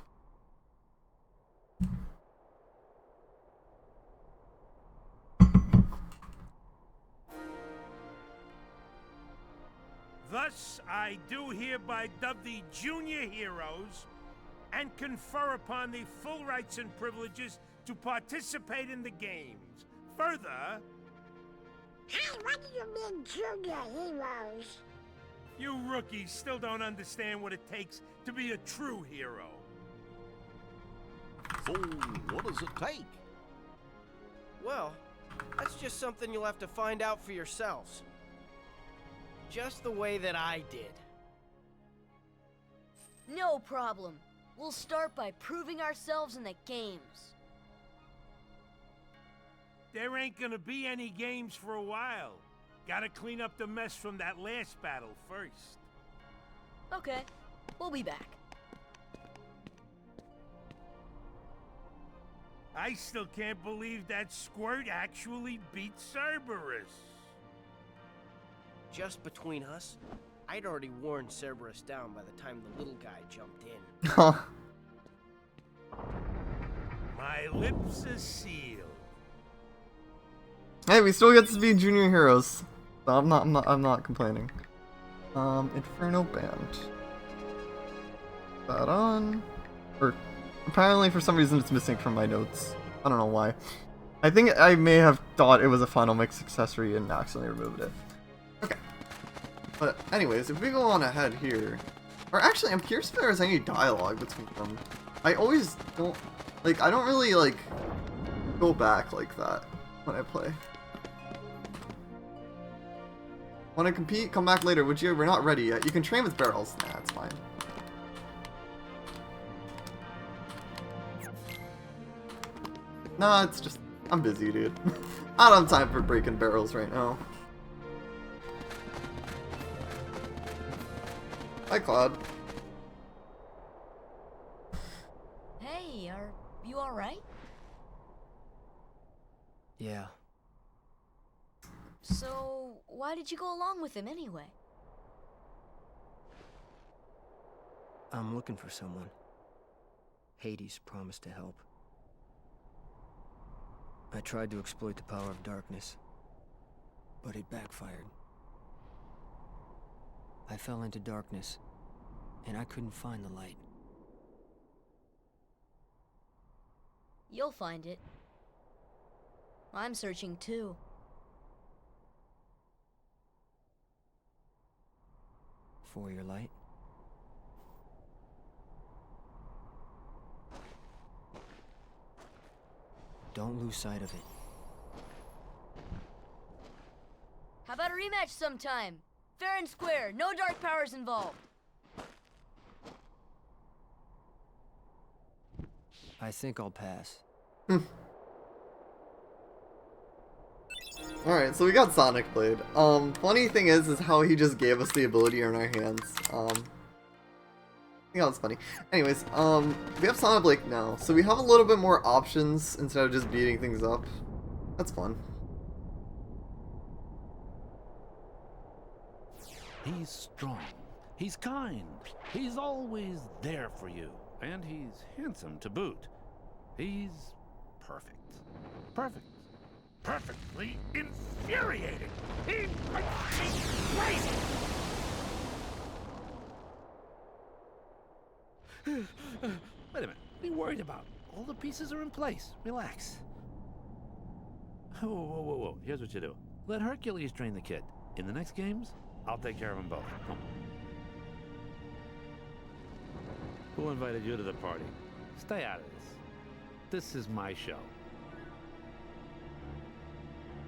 Thus, I do hereby dub the Junior Heroes and confer upon the full rights and privileges to participate in the games. Further, Hey, what do you mean, Junior Heroes? you rookies still don't understand what it takes to be a true hero. So, what does it take? Well, that's just something you'll have to find out for yourselves. Just the way that I did. No problem. We'll start by proving ourselves in the games. There ain't gonna be any games for a while. Gotta clean up the mess from that last battle first. Okay, we'll be back. I still can't believe that Squirt actually beat Cerberus. Just between us, I'd already worn Cerberus down by the time the little guy jumped in. Huh. My lips are sealed. Hey, we still get to be junior heroes. So I'm not complaining. Inferno Band. That on? Or apparently for some reason it's missing from my notes. I don't know why. I think I may have thought it was a Final Mix accessory and accidentally removed it. Okay. But anyways, if we go on ahead here, or actually I'm curious if there is any dialogue between them. I always don't, like, I don't really, like, go back like that when I play. Want to compete? Come back later, would you? We're not ready yet. You can train with barrels. Nah, it's fine. Nah, it's just, I'm busy, dude. I don't have time for breaking barrels right now. Hi, Claude. Hey, are you alright? Yeah. So, why did you go along with him anyway? I'm looking for someone. Hades promised to help. I tried to exploit the power of darkness, but it backfired. I fell into darkness, and I couldn't find the light. You'll find it. I'm searching too. For your light? Don't lose sight of it. How about a rematch sometime? Fair and square, no dark powers involved. I think I'll pass. Alright, so we got Sonic Blade. Funny thing is how he just gave us the ability in our hands. I think that was funny. Anyways, we have Sonic Blade now, so we have a little bit more options instead of just beating things up. That's fun. He's strong. He's kind. He's always there for you. And he's handsome to boot. He's perfect. Perfect. Perfectly infuriating. He makes me crazy. Wait a minute. What are you worried about? All the pieces are in place. Relax. Whoa, whoa, whoa, whoa. Here's what you do. Let Hercules train the kid. In the next games, I'll take care of them both. Come on. Who invited you to the party? Stay out of this. This is my show.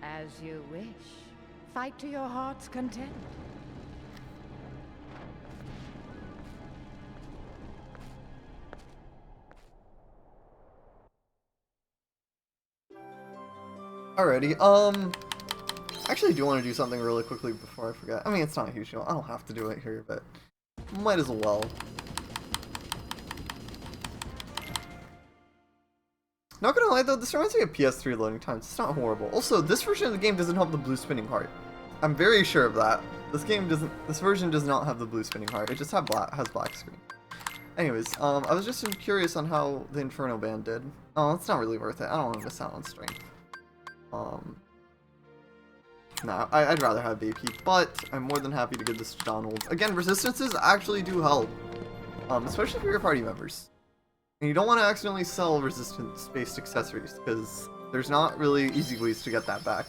As you wish. Fight to your heart's content. Alrighty, actually I do want to do something really quickly before I forget. I mean, it's not a huge deal. I don't have to do it here, but might as well. Not gonna lie though, this reminds me of PS3 loading times. It's not horrible. Also, this version of the game doesn't have the blue spinning heart. I'm very sure of that. This version does not have the blue spinning heart. It just has black screen. Anyways, I was just curious on how the Inferno Band did. Oh, it's not really worth it. I don't want to miss out on strength. No, I'd rather have BP, but I'm more than happy to give this to Donald. Again, resistances actually do help, especially for your party members. And you don't want to accidentally sell resistance-based accessories, because there's not really easy ways to get that back.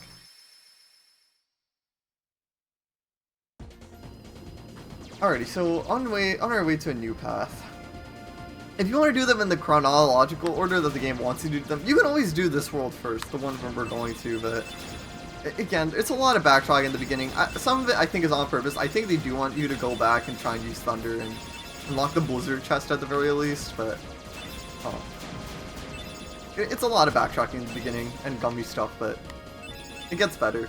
Alrighty, so on our way to a new path. If you want to do them in the chronological order that the game wants you to do them, you can always do this world first, the one we're going to, but again, it's a lot of backtracking in the beginning. Some of it I think is on purpose. I think they do want you to go back and try and use Thunder and unlock the Blizzard chest at the very least, but it's a lot of backtracking in the beginning and gummy stuff, but it gets better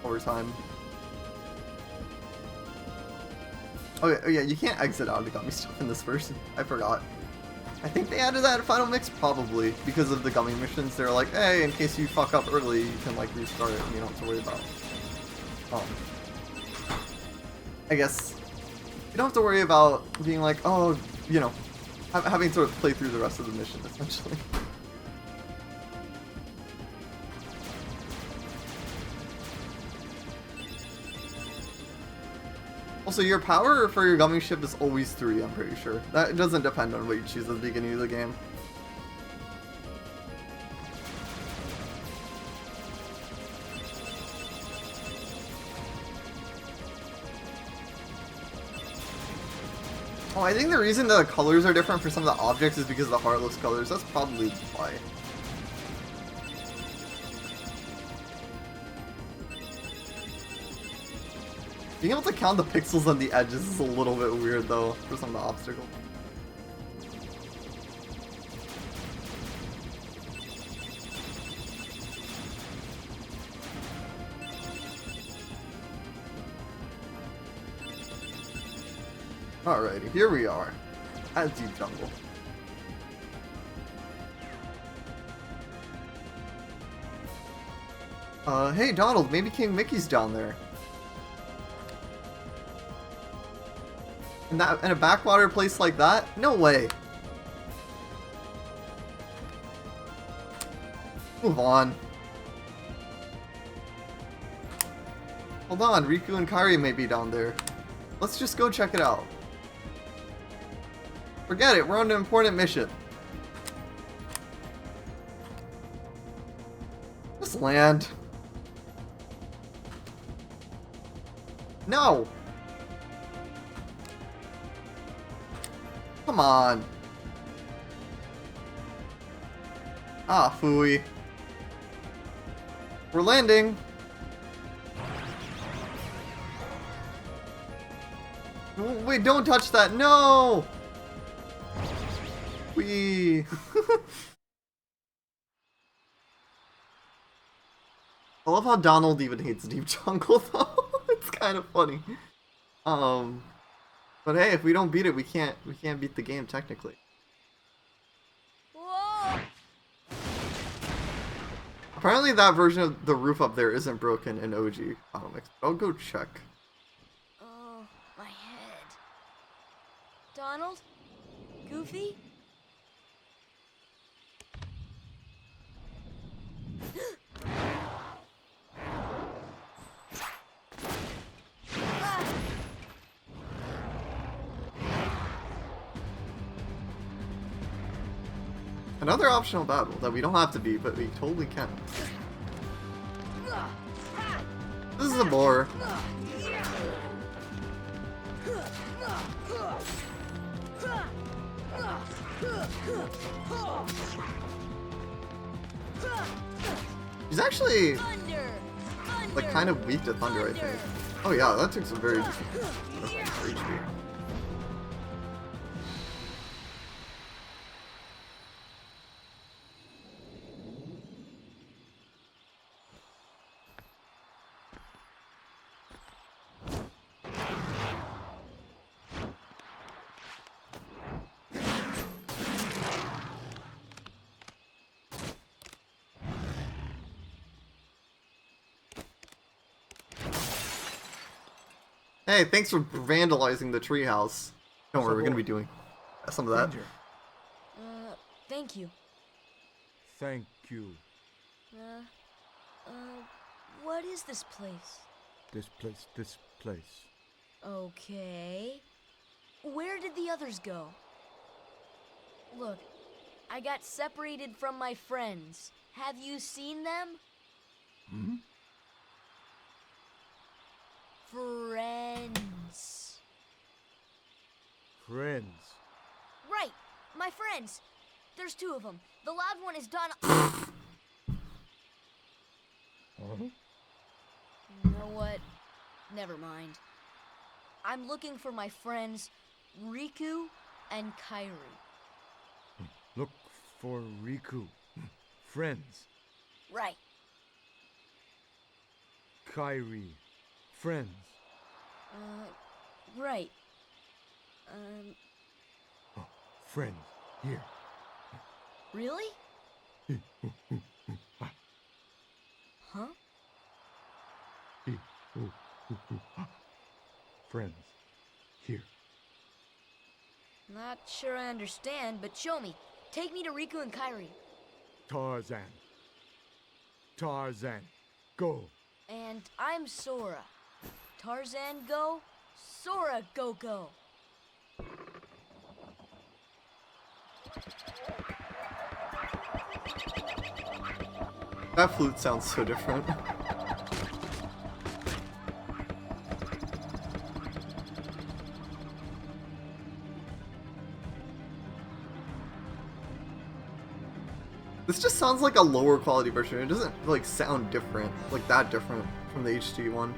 over time. Oh yeah, you can't exit out of the gummy stuff in this version. I forgot. I think they added that in Final Mix, probably, because of the gummy missions. They're like, hey, in case you fuck up early, you can, like, restart it and you don't have to worry about I guess you don't have to worry about being like, oh, you know, having to play through the rest of the mission, essentially. Also, your power for your gummy ship is always 3, I'm pretty sure. That doesn't depend on what you choose at the beginning of the game. Oh, I think the reason the colors are different for some of the objects is because of the Heartless colors. That's probably why. Being able to count the pixels on the edges is a little bit weird, though, for some of the obstacles. Alrighty, here we are, at Deep Jungle. Hey Donald, maybe King Mickey's down there. In a backwater place like that? No way. Move on. Hold on, Riku and Kairi may be down there. Let's just go check it out. Forget it, we're on an important mission. Just land. No! Come on. Ah, phooey. We're landing. Wait, don't touch that. No! Wee. I love how Donald even hates Deep Jungle, though. It's kind of funny. But hey, if we don't beat it, we can't beat the game technically. Whoa! Apparently that version of the roof up there isn't broken in OG Final Mix. I'll go check. Oh, my head. Donald? Goofy? Another optional battle that we don't have to beat, but we totally can. This is a bore. He's actually like kind of weak to thunder, I think. Oh yeah, that took some very HP. Hey, thanks for vandalizing the treehouse. Don't worry, we're gonna be doing some of that. Ranger, Thank you. thank you. What is this place? This place. Okay. Where did the others go? Look, I got separated from my friends. Have you seen them? Hmm? Friends. Friends. Right, my friends. There's two of them. The loud one is Donna. Huh? You know what? Never mind. I'm looking for my friends Riku and Kairi. Look for Riku. Friends. Right. Kairi. Friends. Right. Oh, friends. Here. Really? Huh? Friends. Here. Not sure I understand, but show me. Take me to Riku and Kairi. Tarzan. Tarzan. Go. And I'm Sora. Tarzan go, Sora go go. That flute sounds so different. This just sounds like a lower quality version. It doesn't like sound different, like that different from the HD one.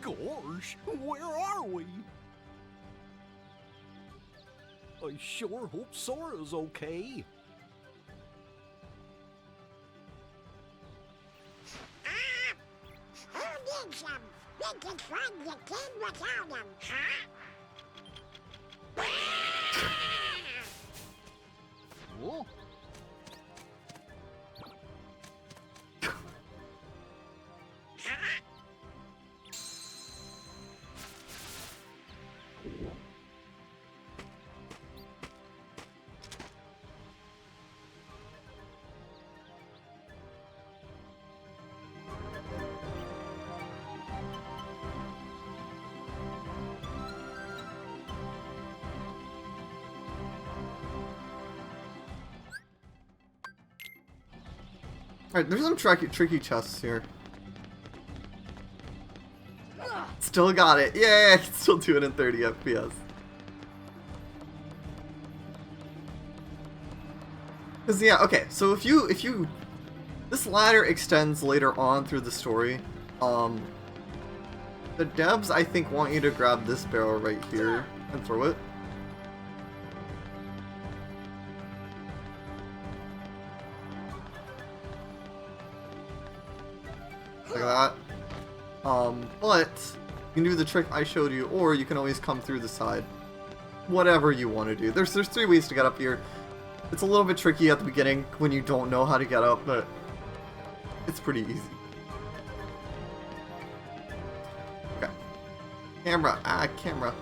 Gosh, where are we? I sure hope Sora's okay. Who needs them? They can find the kid without them, huh? Oh? Alright, there's some tricky chests here. Still got it. Yay! I can still do it in 30 FPS. Cause yeah, okay. So if you this ladder extends later on through the story. The devs I think want you to grab this barrel right here and throw it. Like that. But you can do the trick I showed you, or you can always come through the side. Whatever you want to do. There's 3 ways to get up here. It's a little bit tricky at the beginning when you don't know how to get up, but it's pretty easy. Okay. Camera. Camera.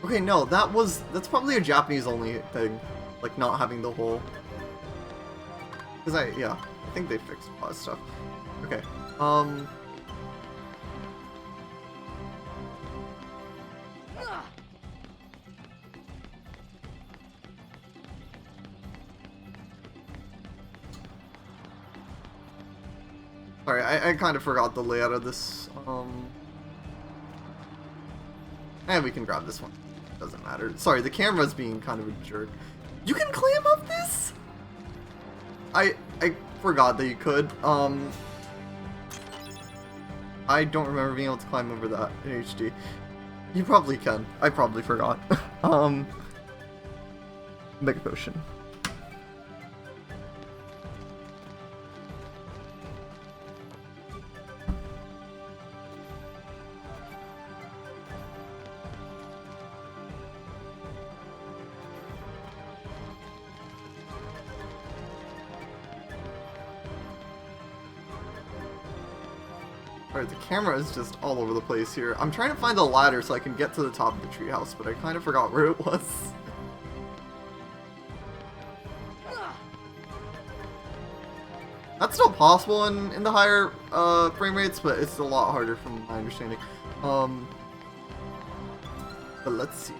Okay, no, that's probably a Japanese only thing, like not having the hole. Cause I think they fixed a lot of stuff. Okay, sorry, I kind of forgot the layout of this, and we can grab this one. Doesn't matter. Sorry, the camera's being kind of a jerk. You can climb up this? I forgot that you could. I don't remember being able to climb over that in HD. You probably can. I probably forgot. Mega Potion. Alright, the camera is just all over the place here. I'm trying to find the ladder so I can get to the top of the treehouse, but I kind of forgot where it was. That's still possible in the higher frame rates, but it's a lot harder from my understanding. But let's see.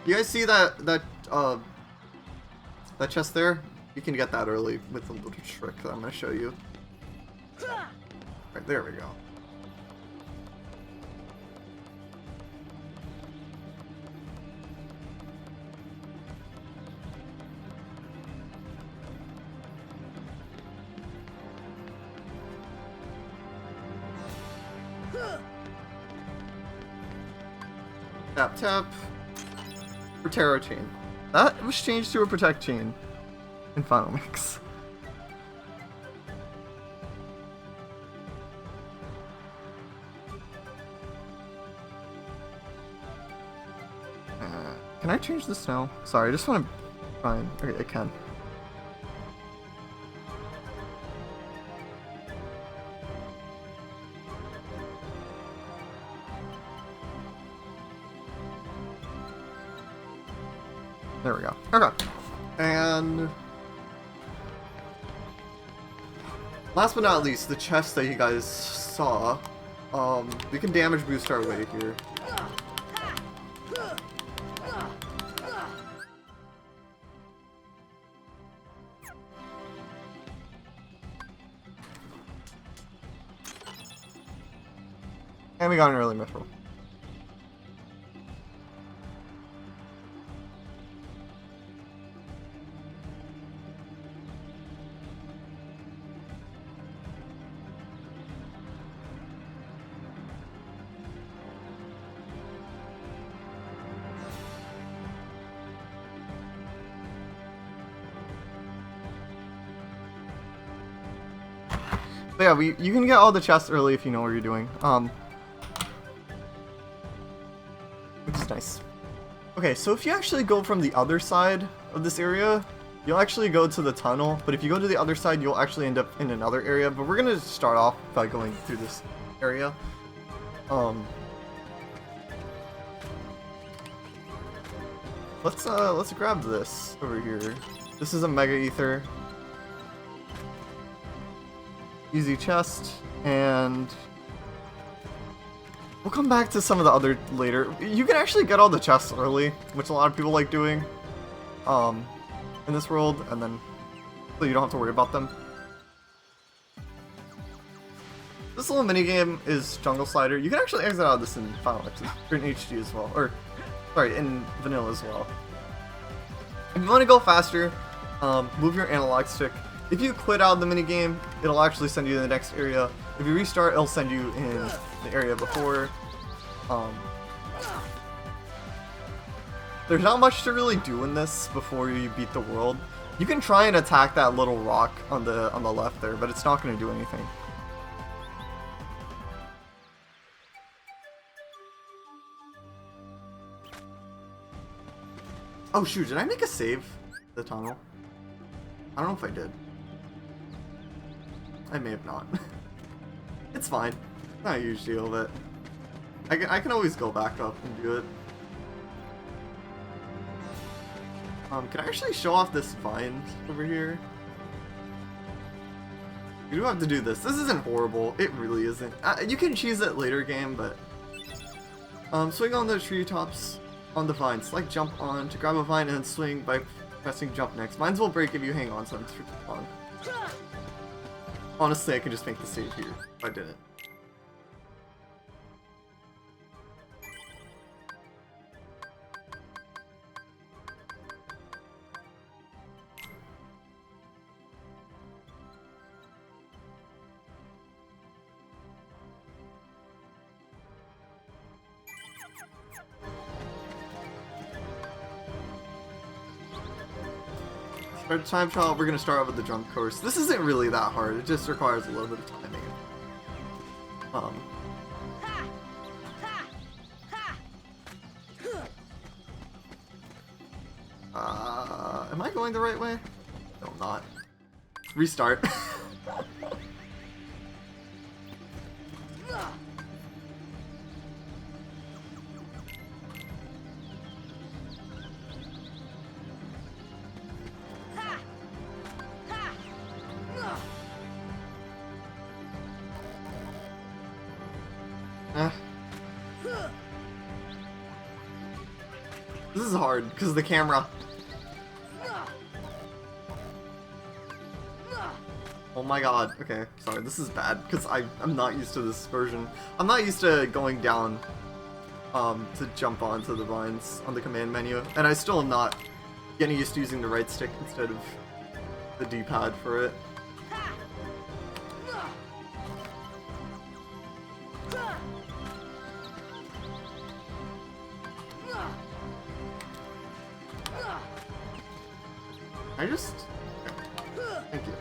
You guys see that chest there? You can get that early with a little trick that I'm going to show you. Right, there we go. Tap tap. For Terror Chain. That was changed to a Protect Chain in Final Mix. Can I change this now? Sorry, I just want to find. Okay, I can. There we go. Okay. And last but not least, the chest that you guys saw. We can damage boost our way here. And we got an early mithril. But yeah, you can get all the chests early if you know what you're doing. Which is nice. Okay, so if you actually go from the other side of this area, you'll actually go to the tunnel. But if you go to the other side, you'll actually end up in another area. But we're gonna start off by going through this area. Let's grab this over here. This is a Mega Ether. Easy chest, and we'll come back to some of the other later. You can actually get all the chests early, which a lot of people like doing in this world, and then so you don't have to worry about them. This little minigame is Jungle Slider. You can actually exit out of this in Final Mix, or in HD as well, or sorry, in Vanilla as well. If you want to go faster, move your analog stick. If you quit out of the minigame, it'll actually send you to the next area. If you restart, it'll send you in the area before. There's not much to really do in this before you beat the world. You can try and attack that little rock on the left there, but it's not going to do anything. Oh shoot, did I make a save? The tunnel? I don't know if I did. I may have not. It's fine. Not a huge deal, but I can always go back up and do it. Can I actually show off this vine over here? You do have to do this. This isn't horrible. It really isn't. You can cheese it later game, but swing on the treetops on the vine. Select jump on to grab a vine and then swing by pressing jump next. Vines will break if you hang on, so it's super fun. Honestly, I could just make the save here if I didn't. For time trial, we're going to start out with the jump course. This isn't really that hard, it just requires a little bit of timing. Am I going the right way? No, I'm not. Restart. This is hard because of the camera. Oh my god. Okay, sorry, this is bad because I'm not used to this version. I'm not used to going down to jump onto the vines on the command menu, and I still am not getting used to using the right stick instead of the D-pad for it. I just... Okay. Thank you.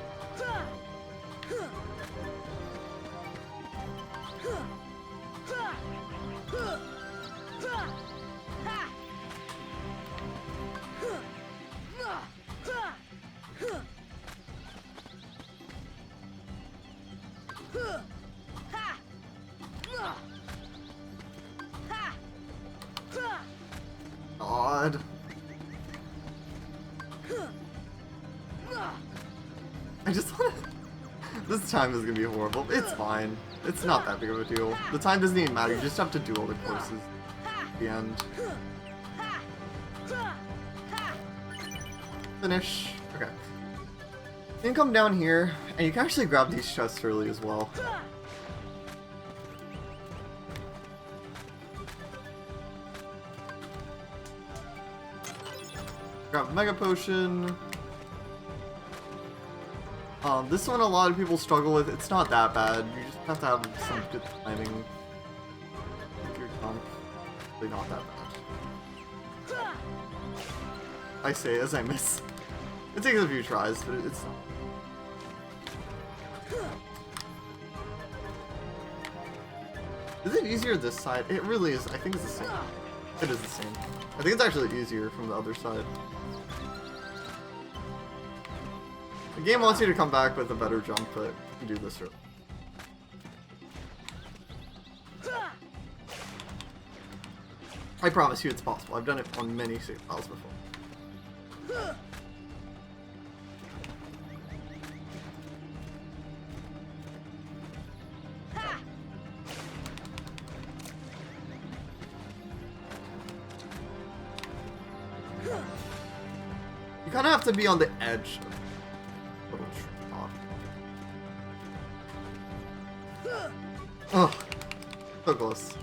God. I just want to... This time is going to be horrible. It's fine. It's not that big of a deal. The time doesn't even matter. You just have to do all the courses at the end. Finish. Okay. You can come down here, and you can actually grab these chests early as well. Grab a Mega Potion. This one a lot of people struggle with. It's not that bad. You just have to have some good timing with your jump. Really not that bad. I say as I miss. It takes a few tries, but it's not. Is it easier this side? It really is. I think it's the same. It is the same. I think it's actually easier from the other side. The game wants you to come back with a better jump, but you can do this early. I promise you it's possible. I've done it on many save files before. You kind of have to be on the edge of the little tree. Oh, so close.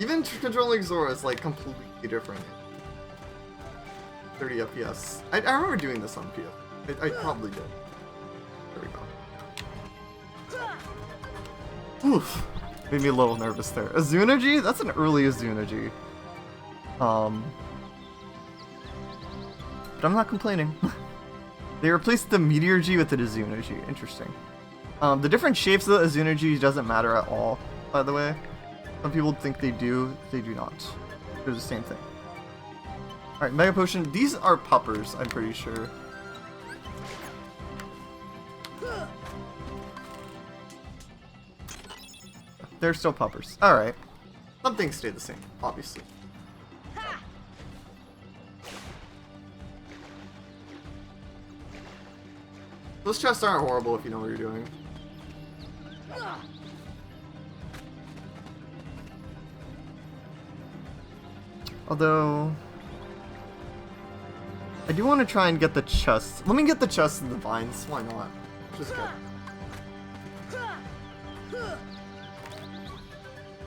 Even controlling Zora is like completely different. 30 FPS. I remember doing this on PS. I probably did. There we go. Oof. Made me a little nervous there. Azunergy? That's an early Azunergy. But I'm not complaining. They replaced the Meteor G with the Azunergy. Interesting. The different shapes of the Azunergy doesn't matter at all, by the way. Some people think they do. They do not. They're the same thing. Alright, Mega Potion. These are puppers, I'm pretty sure. They're still puppers. Alright. Some things stay the same, obviously. Those chests aren't horrible if you know what you're doing. Although... I do want to try and get the chests. Let me get the chests and the vines. Why not? Just go.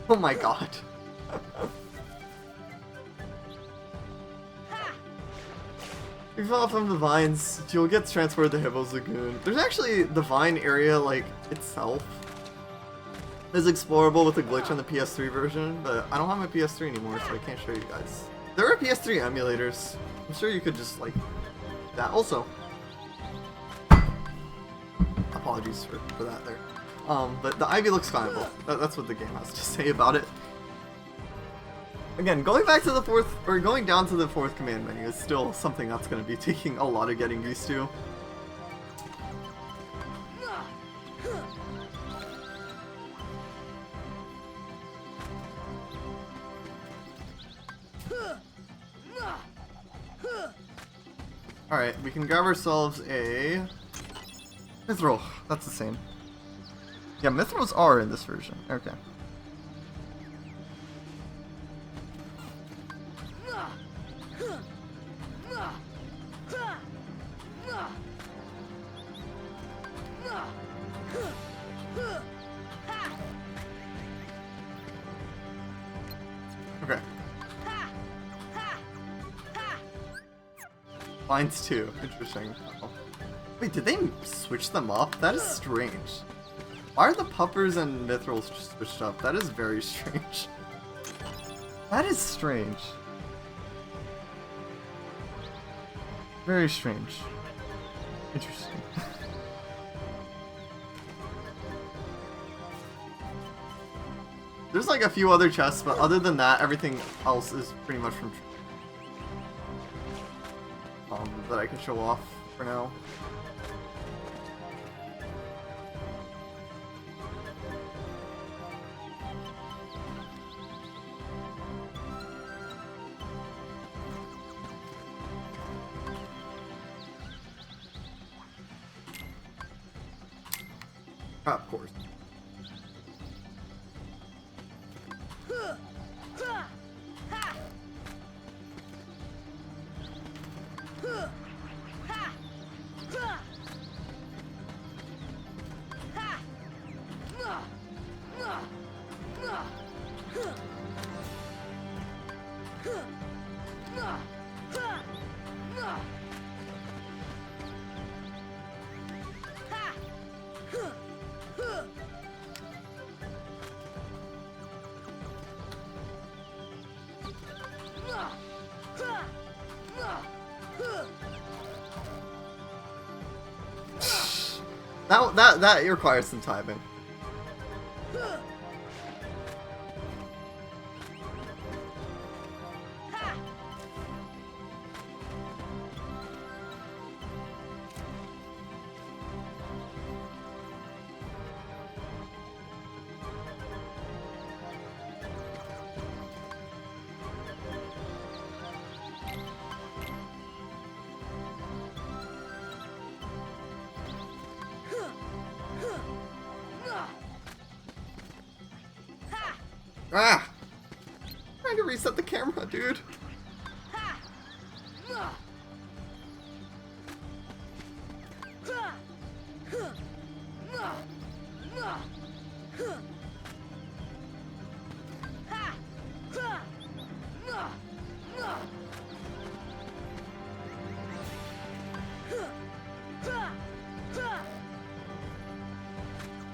Oh my god. If you fall off from the vines, you'll get transported to Hippo's Lagoon. There's actually the vine area, like, itself is explorable with a glitch on the PS3 version, but I don't have my PS3 anymore, so I can't show you guys. There are PS3 emulators. I'm sure you could just, like, that also. Apologies for that there. But the Ivy looks climbable. That's what the game has to say about it. Again, going back to the fourth, or going down to the fourth command menu is still something that's going to be taking a lot of getting used to. Alright, we can grab ourselves a Mithril. That's the same. Yeah, Mithrils are in this version. Okay. Okay. Lines 2. Interesting. Oh. Wait, did they switch them up? That is strange. Why are the puppers and mithrils switched up? That is very strange. That is strange. Very strange. Interesting. There's like a few other chests, but other than that, everything else is pretty much from that I can show off for now. Of course. That requires some timing. Ah! Trying to reset the camera, dude.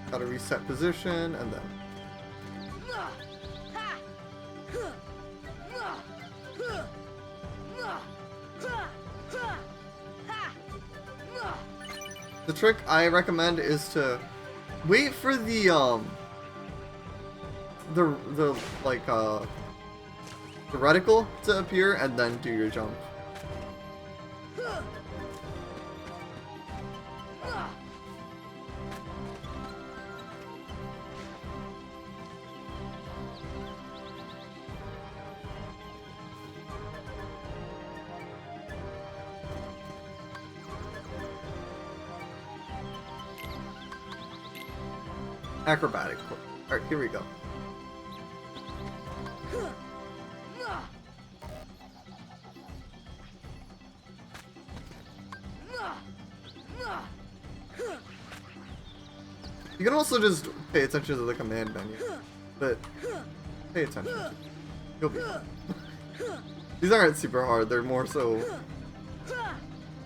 Gotta reset position and then. The trick I recommend is to wait for the reticle to appear and then do your jump. Acrobatic. Alright, here we go. You can also just pay attention to the command menu, but pay attention. You'll be fine. These aren't super hard, they're more so...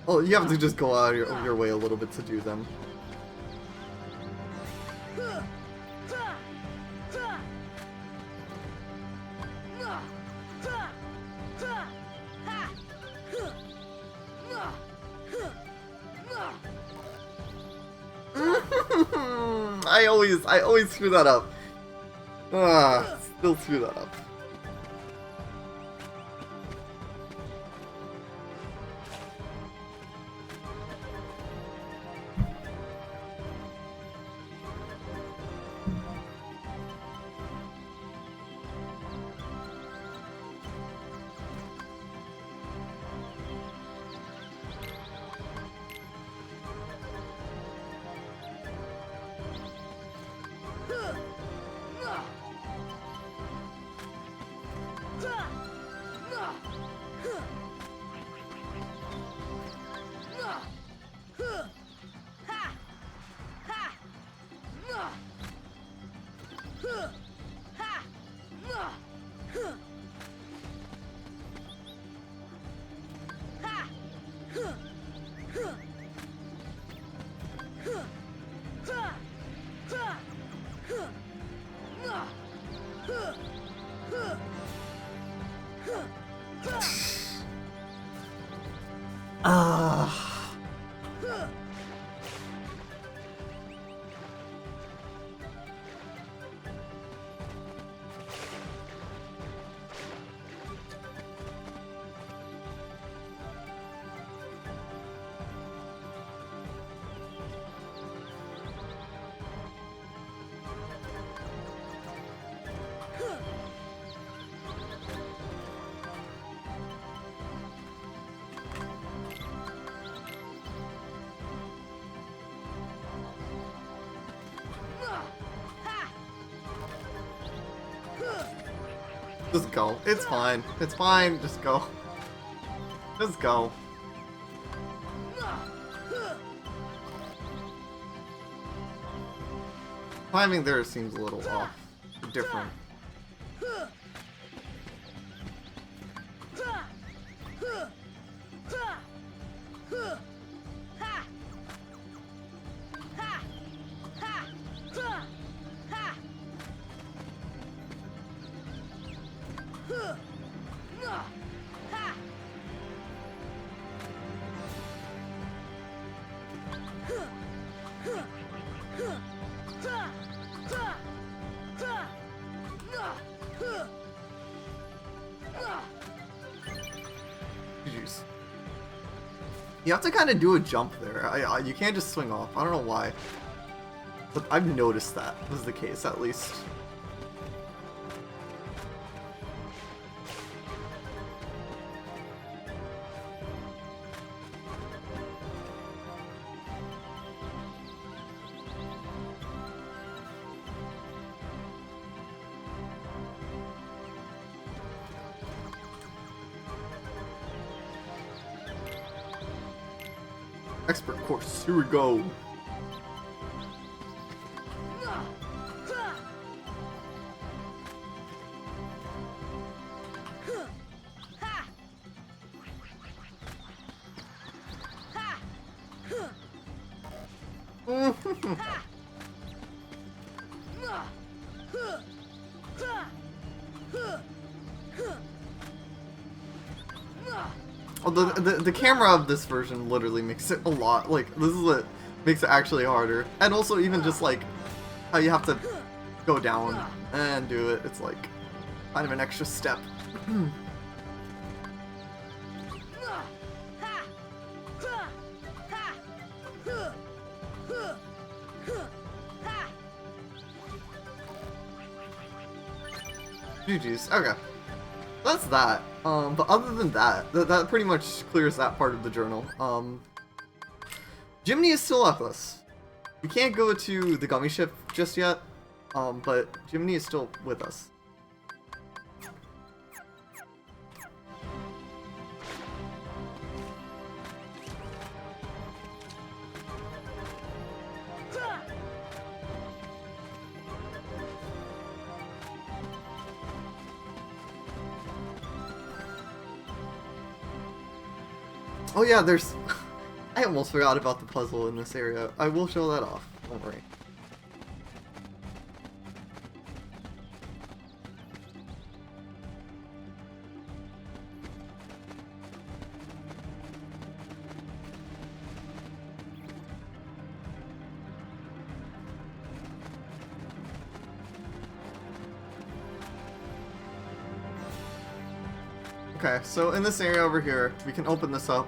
Oh, you have to just go out of your way a little bit to do them. I always screw that up. Still screw that up. Ah. Just go. It's fine. It's fine. Just go. Just go. Timing there seems a little off. Different. Jeez. You have to kind of do a jump there. You can't just swing off. I don't know why. But I've noticed that was the case, at least. Expert course, here we go. Oh, the camera of this version literally makes it a lot, like, this is what makes it actually harder. And also even just, like, how you have to go down and do it, it's like, kind of an extra step. GG's, okay. That's that. But other than that, that pretty much clears that part of the journal. Jiminy is still with us. We can't go to the gummy ship just yet, but Jiminy is still with us. Oh yeah, there's... I almost forgot about the puzzle in this area. I will show that off. Don't worry. Okay, so in this area over here, we can open this up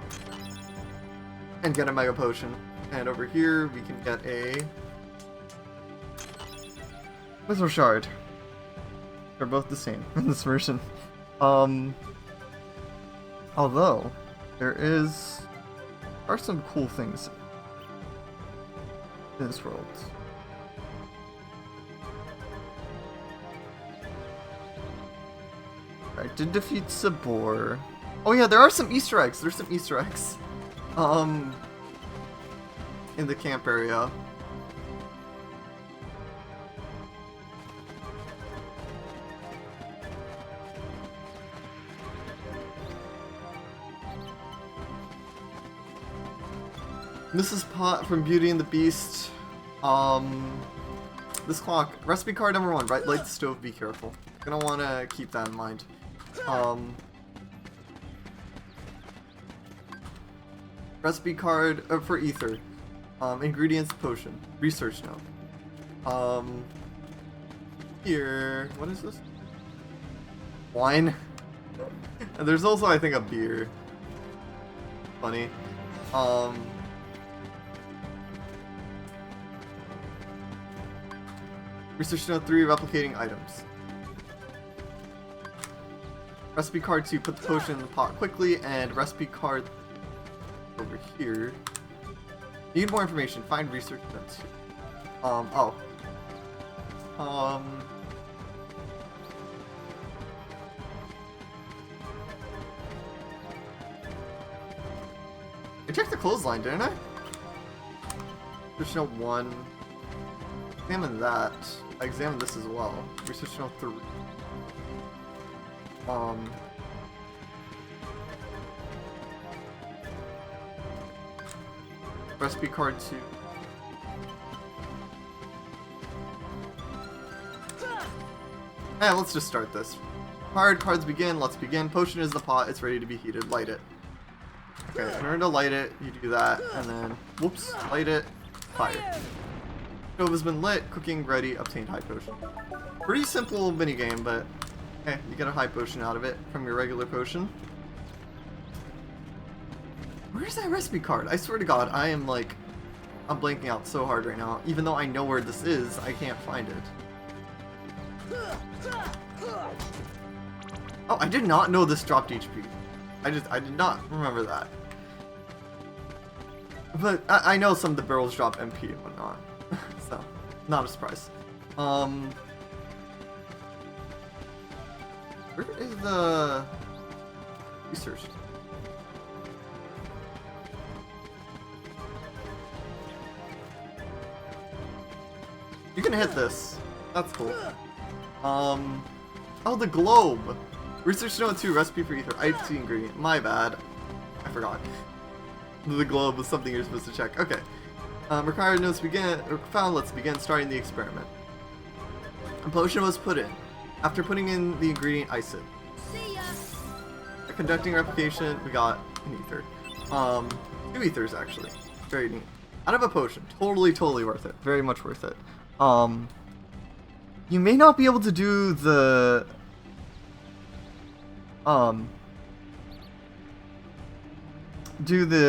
and get a Mega Potion. And over here, we can get a Whistle Shard. They're both the same in this version. Although, there are some cool things in this world. I did defeat Sabor. Oh yeah, there are some Easter eggs. There's some Easter eggs. In the camp area. Mrs. Pot from Beauty and the Beast. This clock. Recipe card number 1, right? Light the stove, be careful. Gonna wanna keep that in mind. Recipe card for ether. Ingredients potion. Research note. Here, what is this? Wine. And there's also, I think, a beer. Funny. Research note 3, replicating items. Recipe card 2, put the potion in the pot quickly, and recipe card over here. Need more information, find research note 2. I checked the clothesline, didn't I? Research note 1. Examine that. I examined this as well. Research note 3. Recipe card 2. Let's just start this. Cards begin, let's begin. Potion is the pot, it's ready to be heated. Light it. Okay, in order to light it, you do that, and then, whoops, light it, fire. Stove has been lit, cooking ready, obtained high potion. Pretty simple minigame, but hey, you get a high potion out of it from your regular potion. Where's that recipe card? I swear to God, I'm blanking out so hard right now. Even though I know where this is, I can't find it. Oh, I did not know this dropped HP. I did not remember that. But I know some of the barrels drop MP and whatnot. So, not a surprise. Where is the research? You can hit this. That's cool. Oh, the globe. Research note 2, recipe for ether. IT ingredient. My bad. I forgot. The globe was something you're supposed to check. Okay. Required notes found. Let's begin starting the experiment. A potion was put in. After putting in the ingredient, ice it. See ya. Conducting replication, we got an ether. 2 ethers actually. Very neat. Out of a potion. Totally worth it. Very much worth it. You may not be able to do the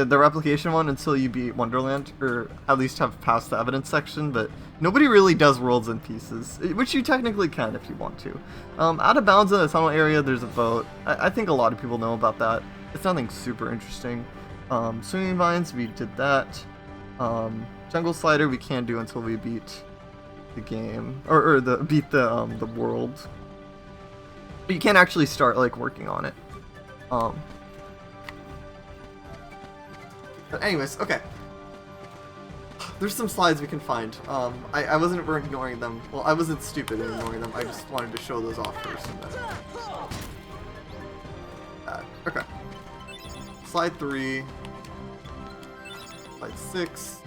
replication one until you beat Wonderland, or at least have passed the evidence section, but nobody really does worlds in pieces, which you technically can if you want to. Out of bounds in the tunnel area, there's a boat. I think a lot of people know about that. It's nothing super interesting. Swinging vines, we did that. Jungle slider, we can't do until we beat the game, or beat the world. But you can't actually start working on it. But anyways, okay. There's some slides we can find. I wasn't ignoring them. Well, I wasn't stupid in ignoring them. I just wanted to show those off first. And then... okay. Slide 3. Slide 6.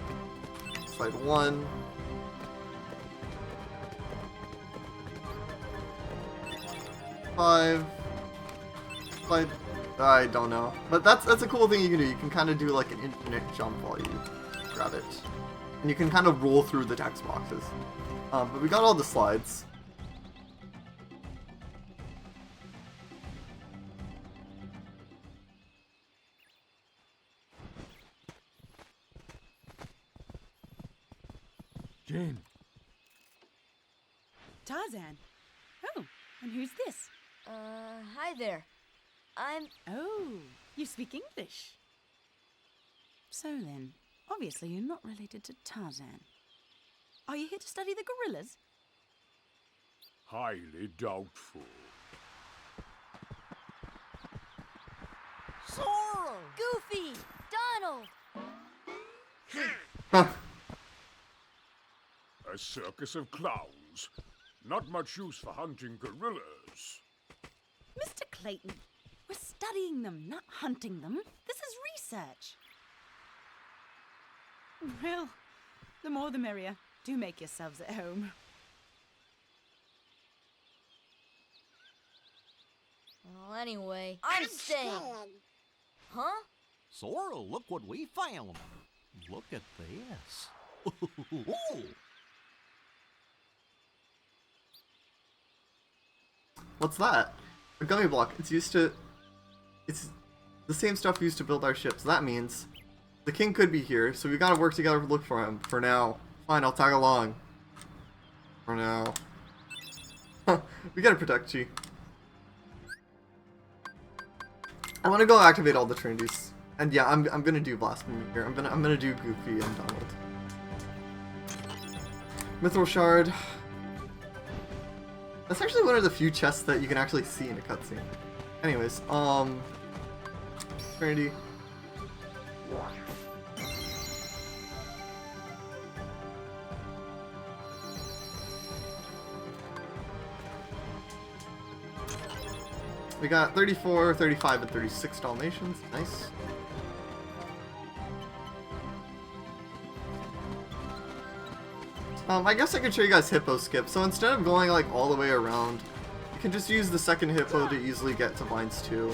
Slide 1. Slide... I don't know. But that's a cool thing you can do. You can kind of do like an infinite jump while you grab it. And you can kind of roll through the text boxes. But we got all the slides. Jane. Tarzan. Oh, and who's this? Hi there. Oh, you speak English. So then, obviously you're not related to Tarzan. Are you here to study the gorillas? Highly doubtful. Sora! Goofy! Donald! A circus of clowns. Not much use for hunting gorillas. Mr. Clayton, we're studying them, not hunting them. This is research. Well, the more the merrier. Do make yourselves at home. Well, anyway, I'm staying. Huh? Sora, look what we found. Look at this. What's that? A gummy block. It's the same stuff used to build our ships. That means the king could be here, so we gotta work together to look for him. For now. Fine, I'll tag along. For now. We gotta protect Chi. I wanna go activate all the Trinities. And yeah, I'm gonna do Blasphemy here. I'm gonna do Goofy and Donald. Mithril Shard. That's actually one of the few chests that you can actually see in a cutscene. Anyways, Trinity. We got 34, 35, and 36 Dalmatians. Nice. I guess I could show you guys Hippo Skip. So instead of going like all the way around, you can just use the second Hippo to easily get to Vines 2.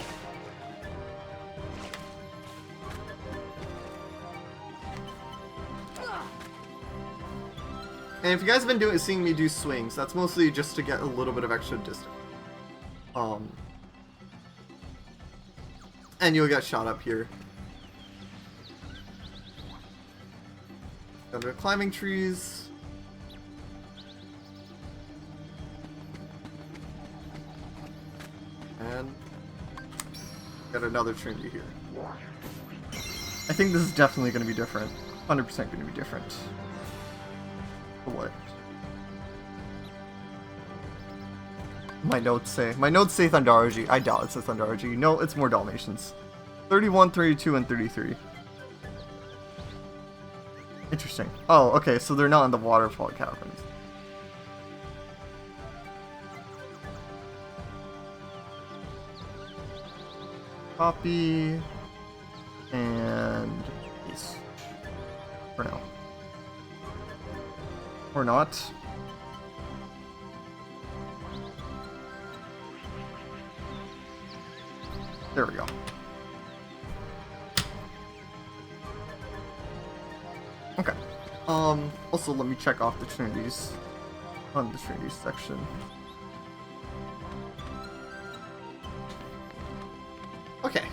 And if you guys have been seeing me do swings, that's mostly just to get a little bit of extra distance. And you'll get shot up here. Under climbing trees. And got another Trinity here. I think this is definitely going to be different. 100% going to be different. For what? My notes say Thundaraji. I doubt it says Thundaraji. No, it's more Dalmatians. 31, 32, and 33. Interesting. Oh, okay, so they're not in the waterfall caverns. Copy. And paste. For now. Or not. There we go. Okay. Also let me check off the Trinities on the Trinities section. Okay.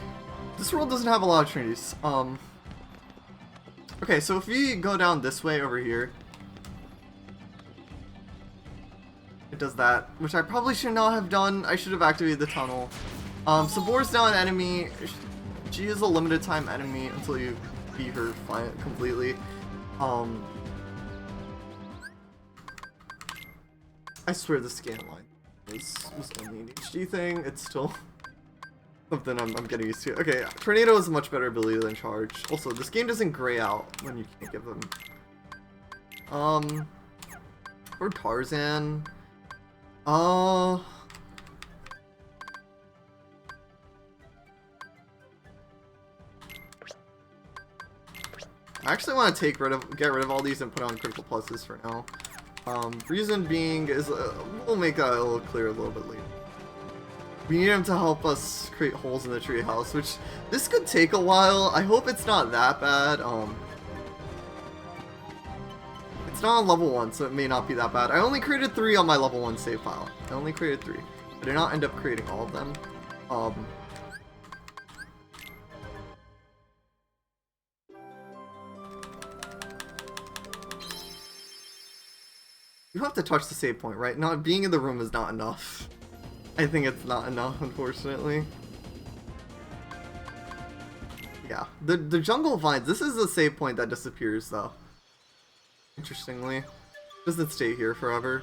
This world doesn't have a lot of Trinities. Okay, so if we go down this way over here, it does that, which I probably should not have done. I should have activated the tunnel. Sabor's now an enemy. She is a limited time enemy until you beat her completely. I swear the scan line was only an HD thing. It's still something I'm getting used to. Okay, Tornado is a much better ability than Charge. Also, this game doesn't gray out when you can't give them. For Tarzan. I actually want to get rid of all these and put on critical pluses for now. Reason being is we'll make that a little clear a little bit later. We need him to help us create holes in the treehouse, which this could take a while. I hope it's not that bad. It's not on level 1, so it may not be that bad. I only created 3 on my level 1 save file. I only created 3. I did not end up creating all of them. You have to touch the save point, right? Not being in the room is not enough. I think it's not enough, unfortunately. Yeah, the jungle vines. This is a save point that disappears, though. Interestingly, doesn't stay here forever.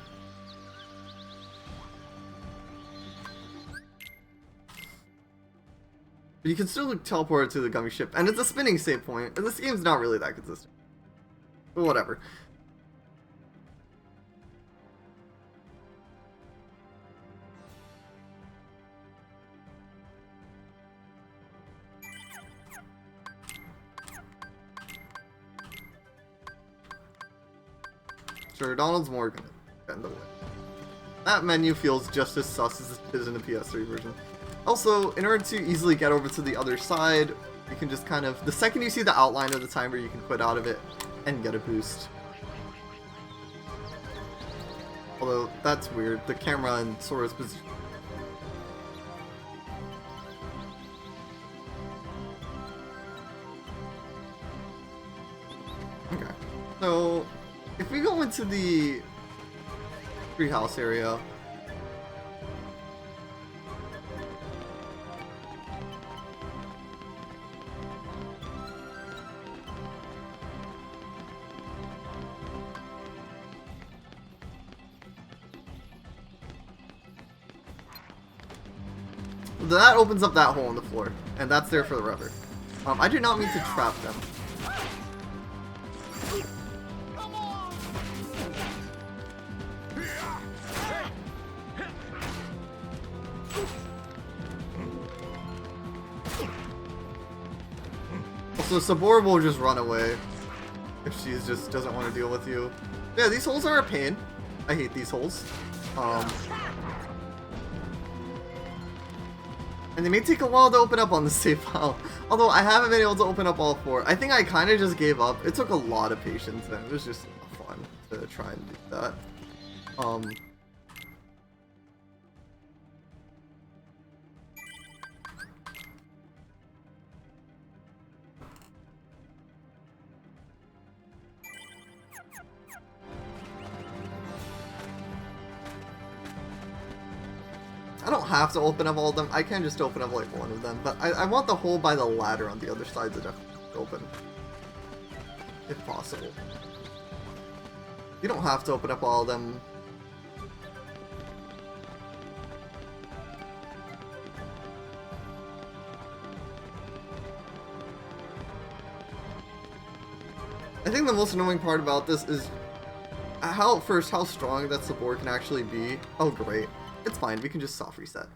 But you can still teleport to the gummy ship, and it's a spinning save point. And this game's not really that consistent. But whatever. Sure, Donald's more gonna get in the way. That menu feels just as sus as it is in the PS3 version. Also, in order to easily get over to the other side, You can just kind of, the second you see the outline of the timer, you can quit out of it and get a boost. Although, that's weird. The camera in Sora's position. Okay. So, if we go into the treehouse area, that opens up that hole in the floor, and that's there for the rubber. I do not mean to trap them. So Sabor will just run away if she just doesn't want to deal with you. Yeah, these holes are a pain. I hate these holes. And they may take a while to open up on the save file. Although I haven't been able to open up all 4. I think I kind of just gave up. It took a lot of patience and it was just fun to try and do that. I don't have to open up all of them. I can just open up like one of them. But I want the hole by the ladder on the other side to definitely open. If possible. You don't have to open up all of them. I think the most annoying part about this is how strong that support can actually be. Oh great. It's fine, we can just soft reset.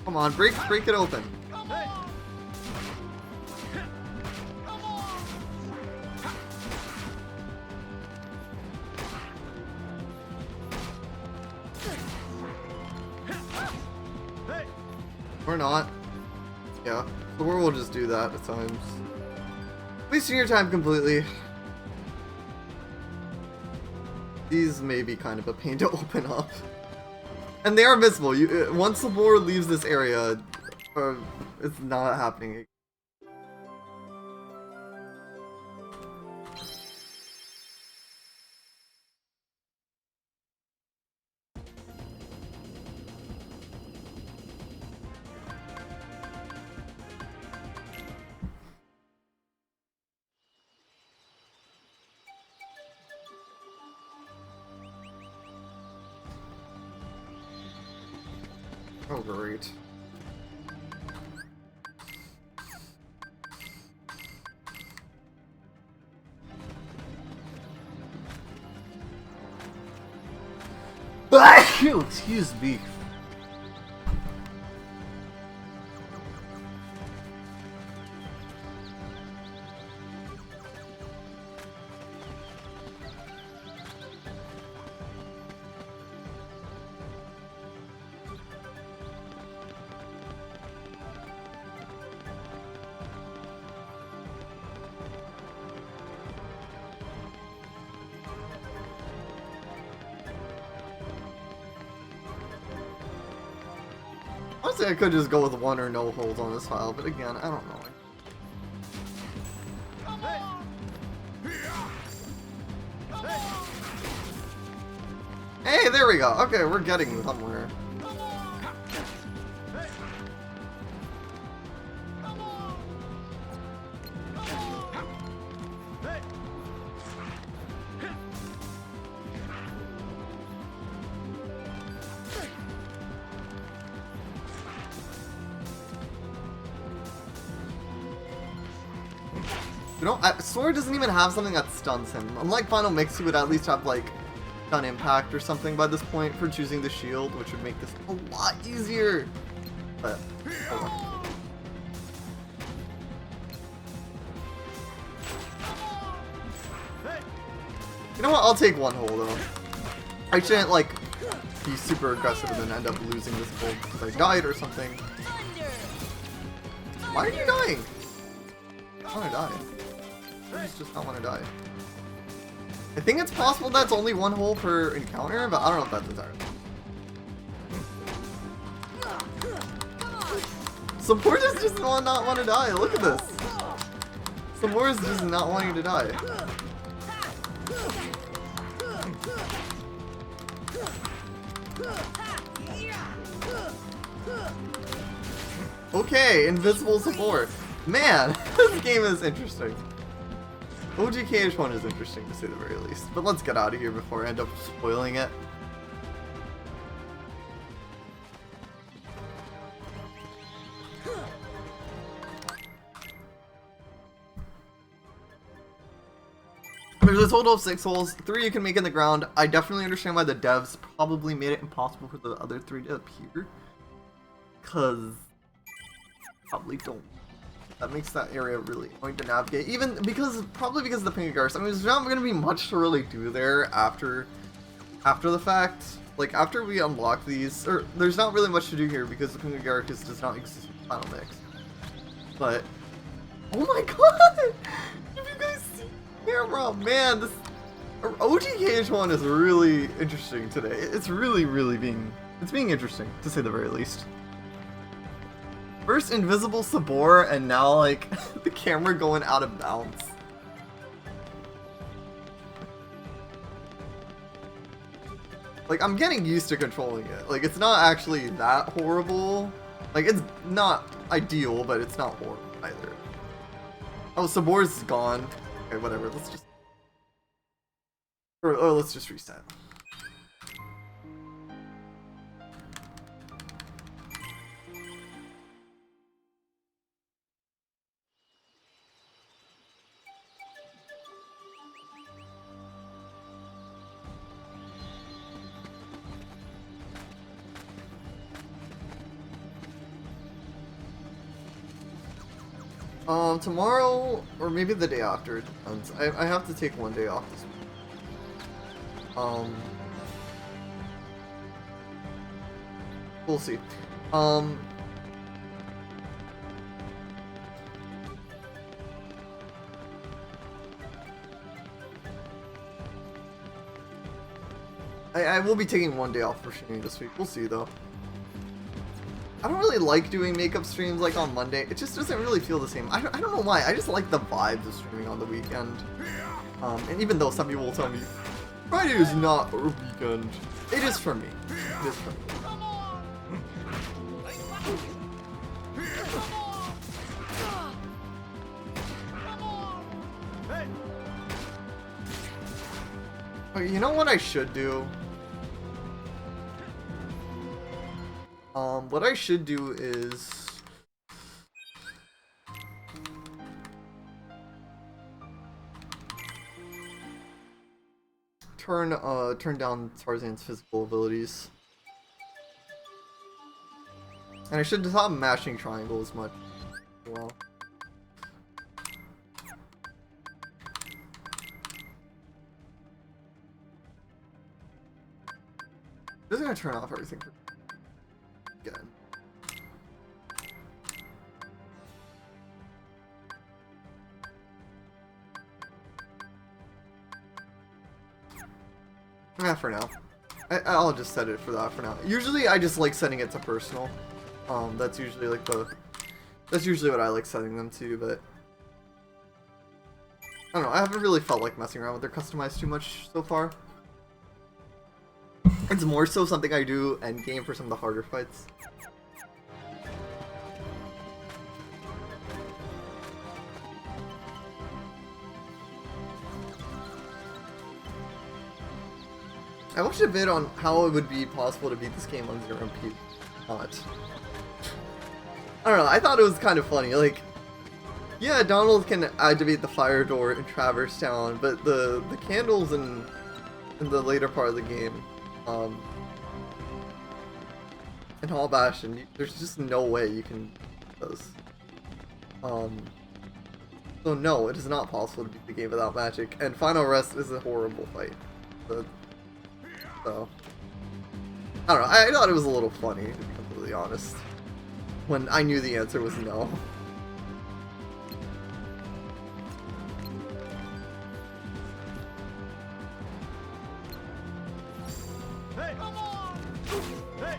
Come on, break it open. Or not. Yeah, the world will just do that at times. Wasting your time completely. These may be kind of a pain to open up. And they are visible. Once the board leaves this area, it's not happening. Oh, great. Excuse me. Honestly, I could just go with one or no holds on this file, but again, I don't know. Hey, there we go. Okay, we're getting somewhere. You know, Sword doesn't even have something that stuns him. Unlike Final Mix, he would at least have, like, stun impact or something by this point for choosing the shield, which would make this a lot easier. But, oh well. You know what? I'll take one hole, though. I shouldn't, like, be super aggressive and then end up losing this hole because I died or something. Why are you dying? I want to die. I just not want to die. I think it's possible that's only one hole per encounter, but I don't know if that's entirely. Supporters just not want to die. Look at this. Supporters just not wanting to die. Okay, invisible support. Man, this game is interesting. OGKH1 is interesting to say the very least, but let's get out of here before I end up spoiling it. There's a total of 6 holes, 3 you can make in the ground. I definitely understand why the devs probably made it impossible for the other 3 to appear. Cause probably don't. That makes that area really annoying to navigate. Even because, probably because of the Pingagarst. I mean, there's not going to be much to really do there after the fact. Like, after we unlock these, or there's not really much to do here because the Pingagarst does not exist in Final Mix. But, oh my god! Have you guys seen the camera? Man, this OGKH1 is really interesting today. It's really being interesting, to say the very least. First invisible Sabor, and now, like, the camera going out of bounds. Like, I'm getting used to controlling it. Like, it's not actually that horrible. Like, it's not ideal, but it's not horrible either. Oh, Sabor's gone. Okay, whatever, let's just... Or let's just reset. Tomorrow, or maybe the day after, it depends. I have to take one day off this week. We'll see. I will be taking one day off for streaming this week. We'll see, though. I don't really like doing makeup streams like on Monday. It just doesn't really feel the same. I don't know why. I just like the vibes of streaming on the weekend. And even though some people will tell me Friday is not a weekend, it is for me. It is for me. Okay, you know what I should do? what I should do is turn down Tarzan's physical abilities. And I should stop mashing triangle as much as well. Just gonna turn off everything again. Yeah, for now. I'll just set it for that for now. Usually I just like setting it to personal. That's usually like that's usually what I like setting them to, but I don't know, I haven't really felt like messing around with their customized too much so far. It's more so something I do end game for some of the harder fights. I watched a vid on how it would be possible to beat this game on 0MP. I don't know, I thought it was kind of funny, like, yeah, Donald can activate the fire door in Traverse Town, but the candles in the later part of the game, in Hall Bastion, there's just no way you can do those. So no, it is not possible to beat the game without magic, and Final Rest is a horrible fight. So, I don't know, I thought it was a little funny, to be completely honest, when I knew the answer was no. Hey, come on! Hey!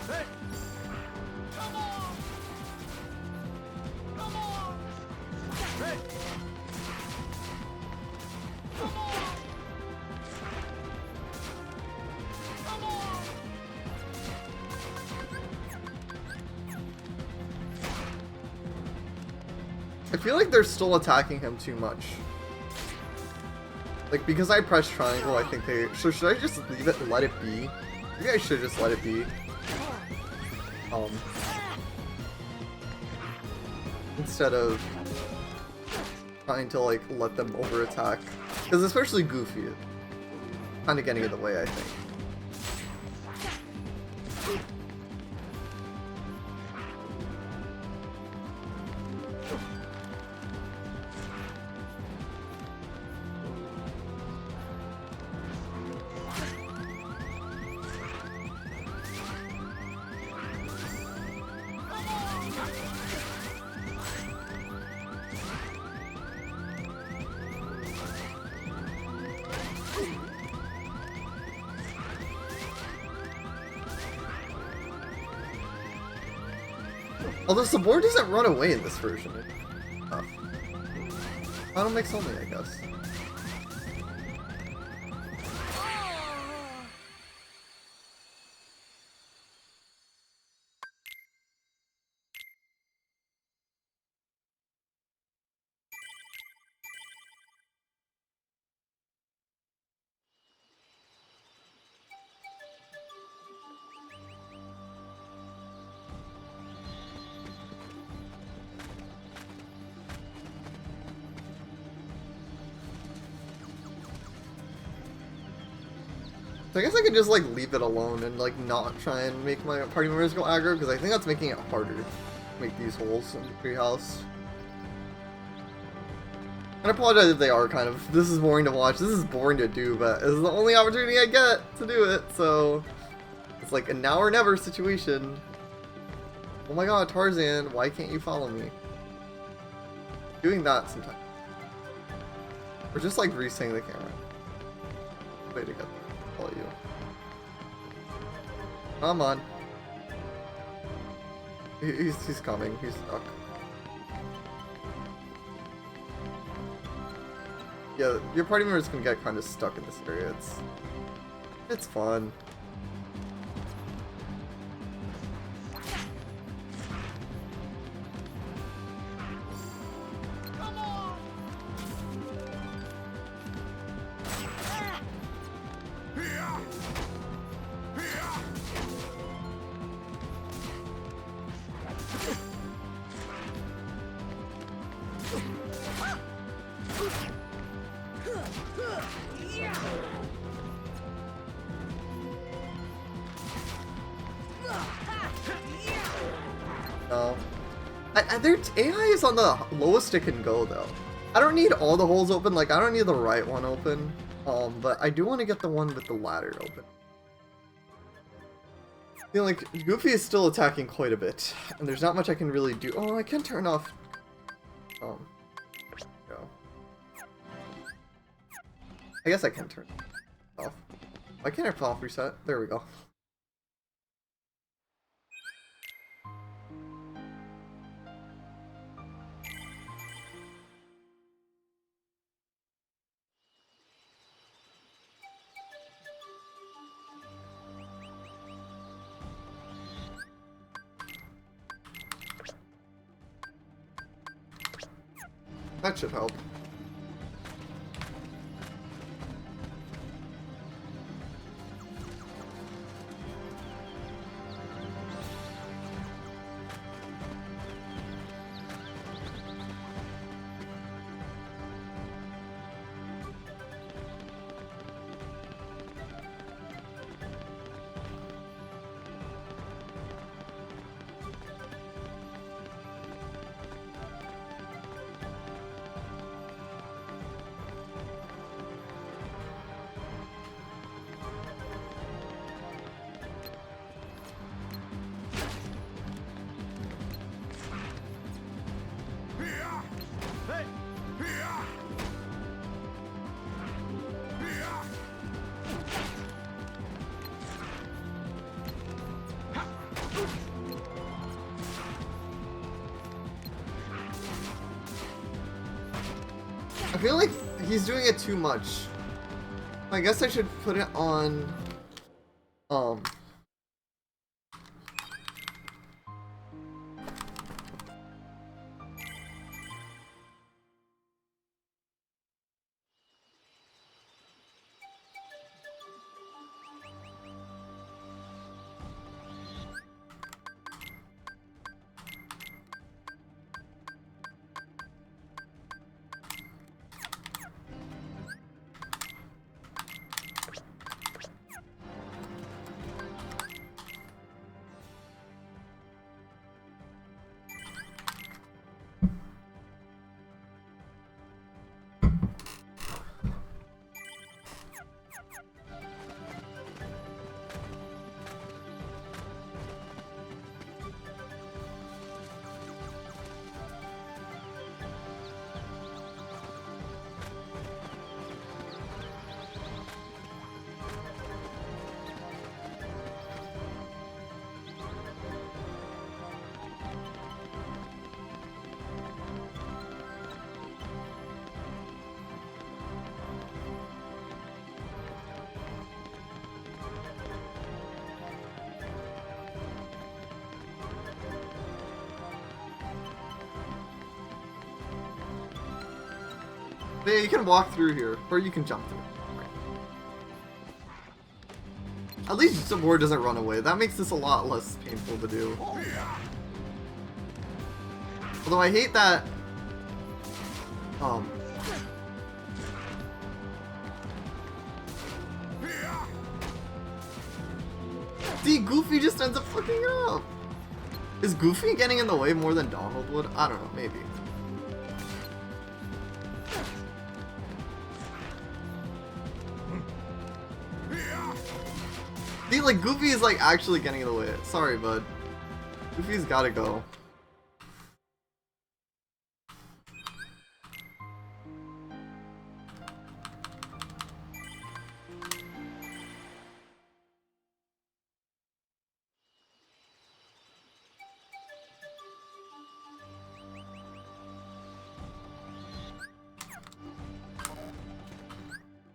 Hey! Come on! Come on! Hey! Come on! Come on! I feel like they're still attacking him too much. Like, because I pressed triangle, I think they... So should I just leave it and let it be? Maybe I should just let it be. Instead of trying to, like, let them over-attack. Because especially Goofy, kind of getting in the way, I think. Although Sabor doesn't run away in this version. Oh. Final mix only, I guess. So I guess I could just, like, leave it alone and, like, not try and make my party members go aggro, because I think that's making it harder to make these holes in the treehouse. And I apologize if they are kind of, this is boring to watch, this is boring to do, but this is the only opportunity I get to do it, so it's like a now or never situation. Oh my god, Tarzan, why can't you follow me? Doing that sometimes. Or just, like, resetting the camera. Way to go. Follow you. Come on. He's coming. He's stuck. Yeah, your party members can get kind of stuck in this area. It's fun. their AI is on the lowest it can go, though. I don't need all the holes open, like, I don't need the right one open, but I do want to get the one with the ladder open. I feel like Goofy is still attacking quite a bit, and there's not much I can really do. Oh, I can turn off, go. I guess I can turn it off. Why can't I off reset? There we go. That should help. I feel like he's doing it too much. I guess I should put it on, yeah, you can walk through here, or you can jump through. At least Sabor doesn't run away. That makes this a lot less painful to do. Although I hate that, see, Goofy just ends up fucking up. Is Goofy getting in the way more than Donald would? I don't know, maybe. See, like, Goofy is, like, actually getting in the way. Sorry, bud. Goofy's gotta go.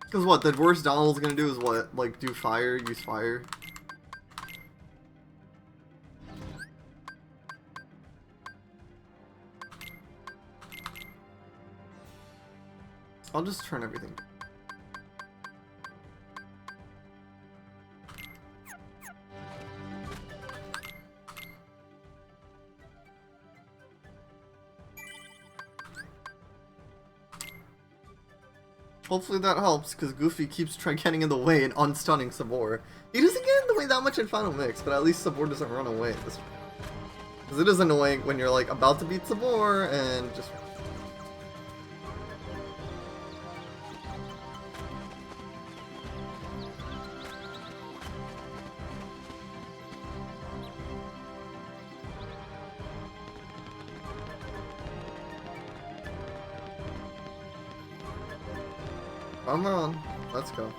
Because what, the worst Donald's gonna do is what? Like, do fire, use fire? I'll just turn everything. Hopefully that helps, because Goofy keeps getting in the way and unstunning Sabor. He doesn't get in the way that much in Final Mix, but at least Sabor doesn't run away at this point. Because it is annoying when you're like about to beat Sabor and just... Come on, let's go.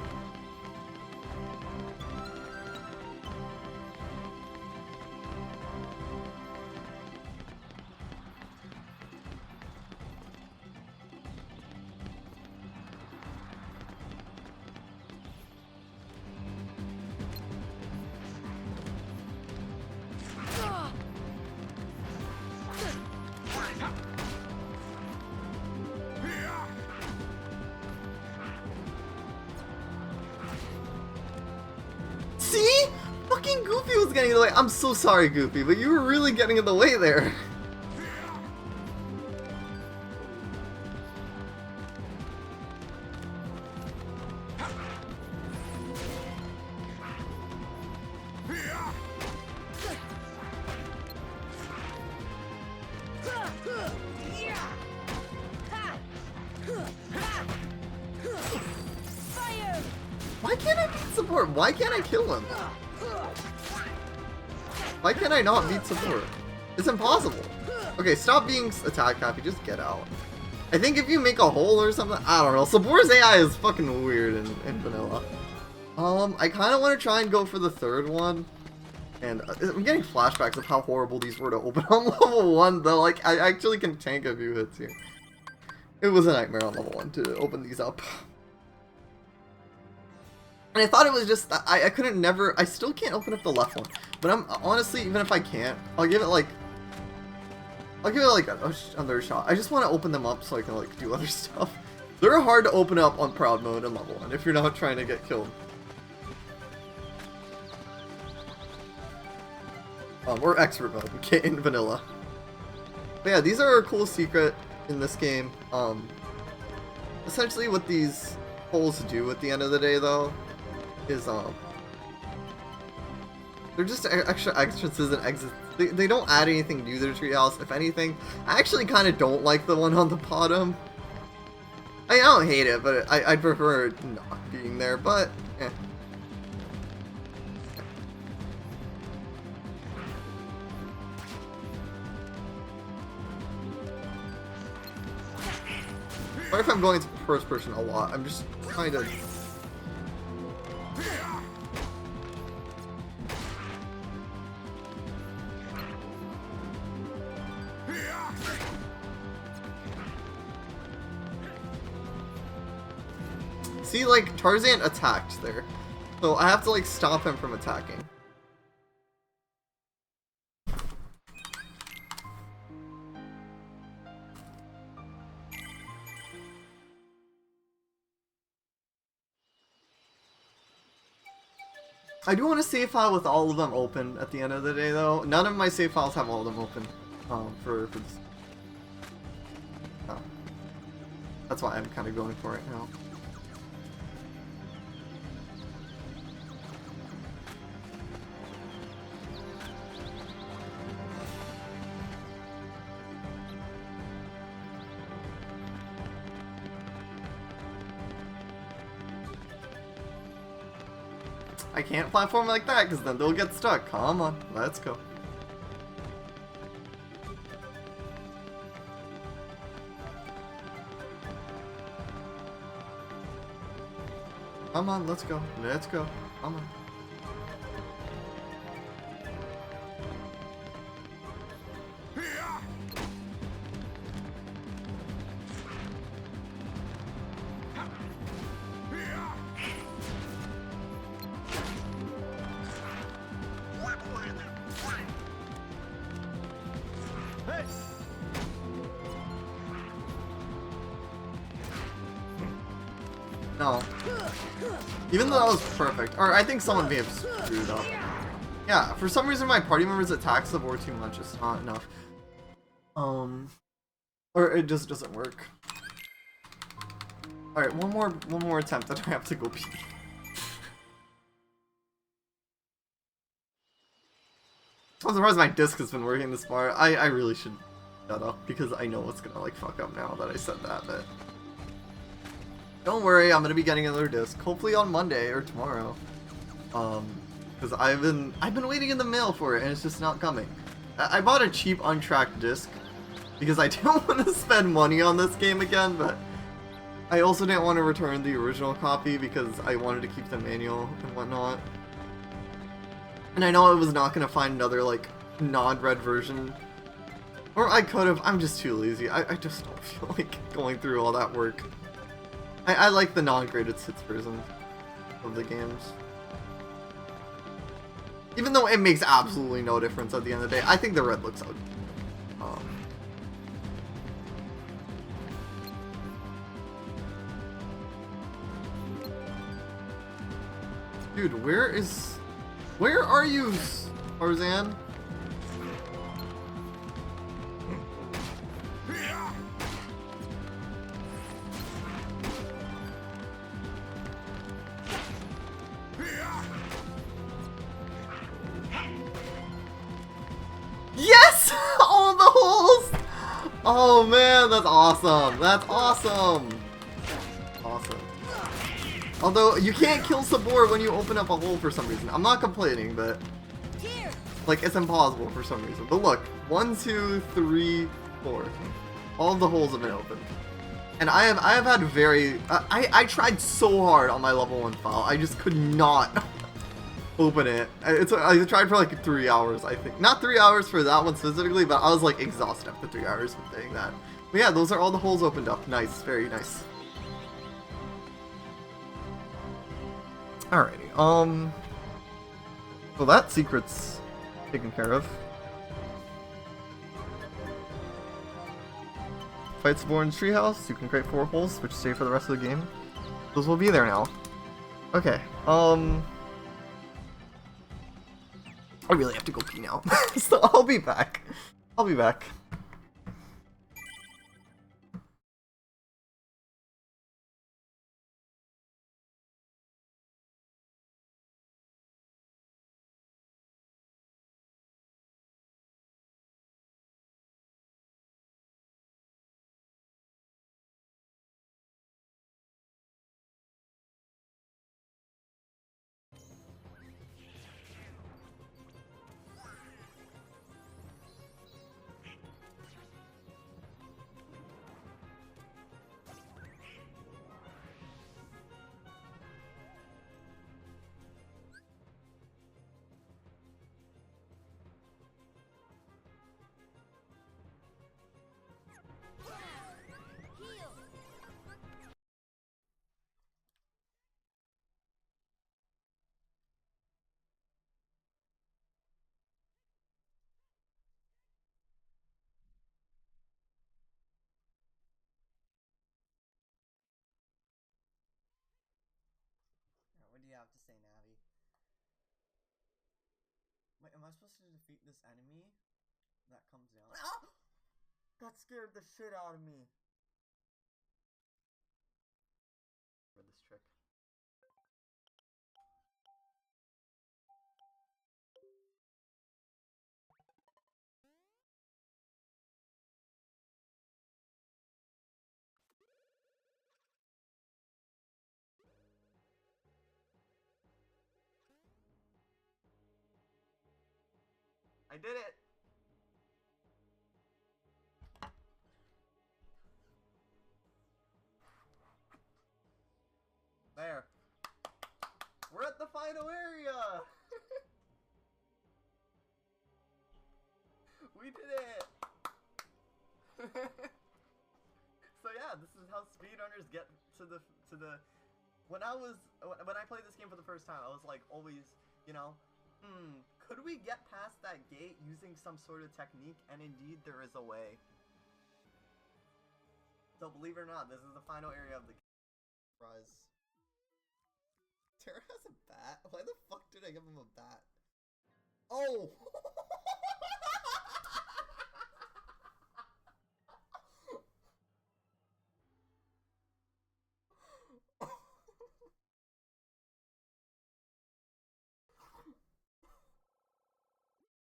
See? Fucking Goofy was getting in the way. I'm so sorry, Goofy, but you were really getting in the way there. Why can't I beat Support? Why can't I kill him? Why can't I not beat Support? It's impossible. Okay, stop being attack happy, just get out. I think if you make a hole or something, I don't know. Support's AI is fucking weird in vanilla. I kind of want to try and go for the third one. And I'm getting flashbacks of how horrible these were to open on level 1, though. Like, I actually can tank a few hits here. It was a nightmare on level 1 to open these up. And I thought it was just, I couldn't never, I still can't open up the left one. But I'm, honestly, even if I can't, I'll give it like another shot. I just want to open them up so I can like do other stuff. They're hard to open up on Proud Mode and level 1 if you're not trying to get killed. Or Expert Mode in vanilla. But yeah, these are a cool secret in this game. Essentially what these holes do at the end of the day though is they're just extra entrances and exits. They don't add anything new to the treehouse. If anything, I actually kind of don't like the one on the bottom. I don't hate it, but I'd prefer it not being there, but eh. What if I'm going to first person a lot? I'm just trying to... See, like, Tarzan attacked there. So I have to, like, stop him from attacking. I do want a save file with all of them open at the end of the day, though. None of my save files have all of them open for this. That's why I'm kind of going for it now. I can't platform like that because then they'll get stuck. Come on, let's go. Come on, let's go. Let's go. Come on. No. Even though that was perfect. Or I think someone may have screwed up. Yeah, for some reason my party members attack Sabor too much. It's not enough. Or it just doesn't work. Alright, one more attempt and I have to go pee. I'm surprised my disc has been working this far. I really should shut up because I know it's gonna like fuck up now that I said that, but don't worry, I'm gonna be getting another disc, hopefully on Monday or tomorrow. Because I've been waiting in the mail for it and it's just not coming. I bought a cheap untracked disc because I don't want to spend money on this game again, but I also didn't want to return the original copy because I wanted to keep the manual and whatnot. And I know I was not going to find another, like, non-red version. Or I could have. I'm just too lazy. I just don't feel like going through all that work. I like the non-graded hits version of the games. Even though it makes absolutely no difference at the end of the day, I think the red looks out. Dude, where are you, Tarzan? Yes! All the holes! Oh man, that's awesome! That's awesome! Awesome. Although, you can't kill Sabor when you open up a hole for some reason. I'm not complaining, but like, it's impossible for some reason. But look, 1, 2, 3, 4. All of the holes have been opened. And I have had very... I tried so hard on my level 1 file. I just could not open it. I tried for like 3 hours, I think. Not 3 hours for that one specifically, but I was like exhausted after 3 hours from doing that. But yeah, those are all the holes opened up. Nice, very nice. Alrighty, well that secret's taken care of. Fight Saborn's treehouse, you can create 4 holes, which stay for the rest of the game. Those will be there now. Okay, I really have to go pee now, so I'll be back. I'll be back. What do you have to say, Navi? Wait, am I supposed to defeat this enemy that comes down? Ah! That scared the shit out of me. For this trick. I did it! There. We're at the final area! We did it! So yeah, this is how speedrunners get to the when I played this game for the first time, I was like always, you know, could we get past that gate using some sort of technique? And indeed there is a way. So believe it or not, this is the final area of the prize. Tara has a bat? Why the fuck did I give him a bat? Oh!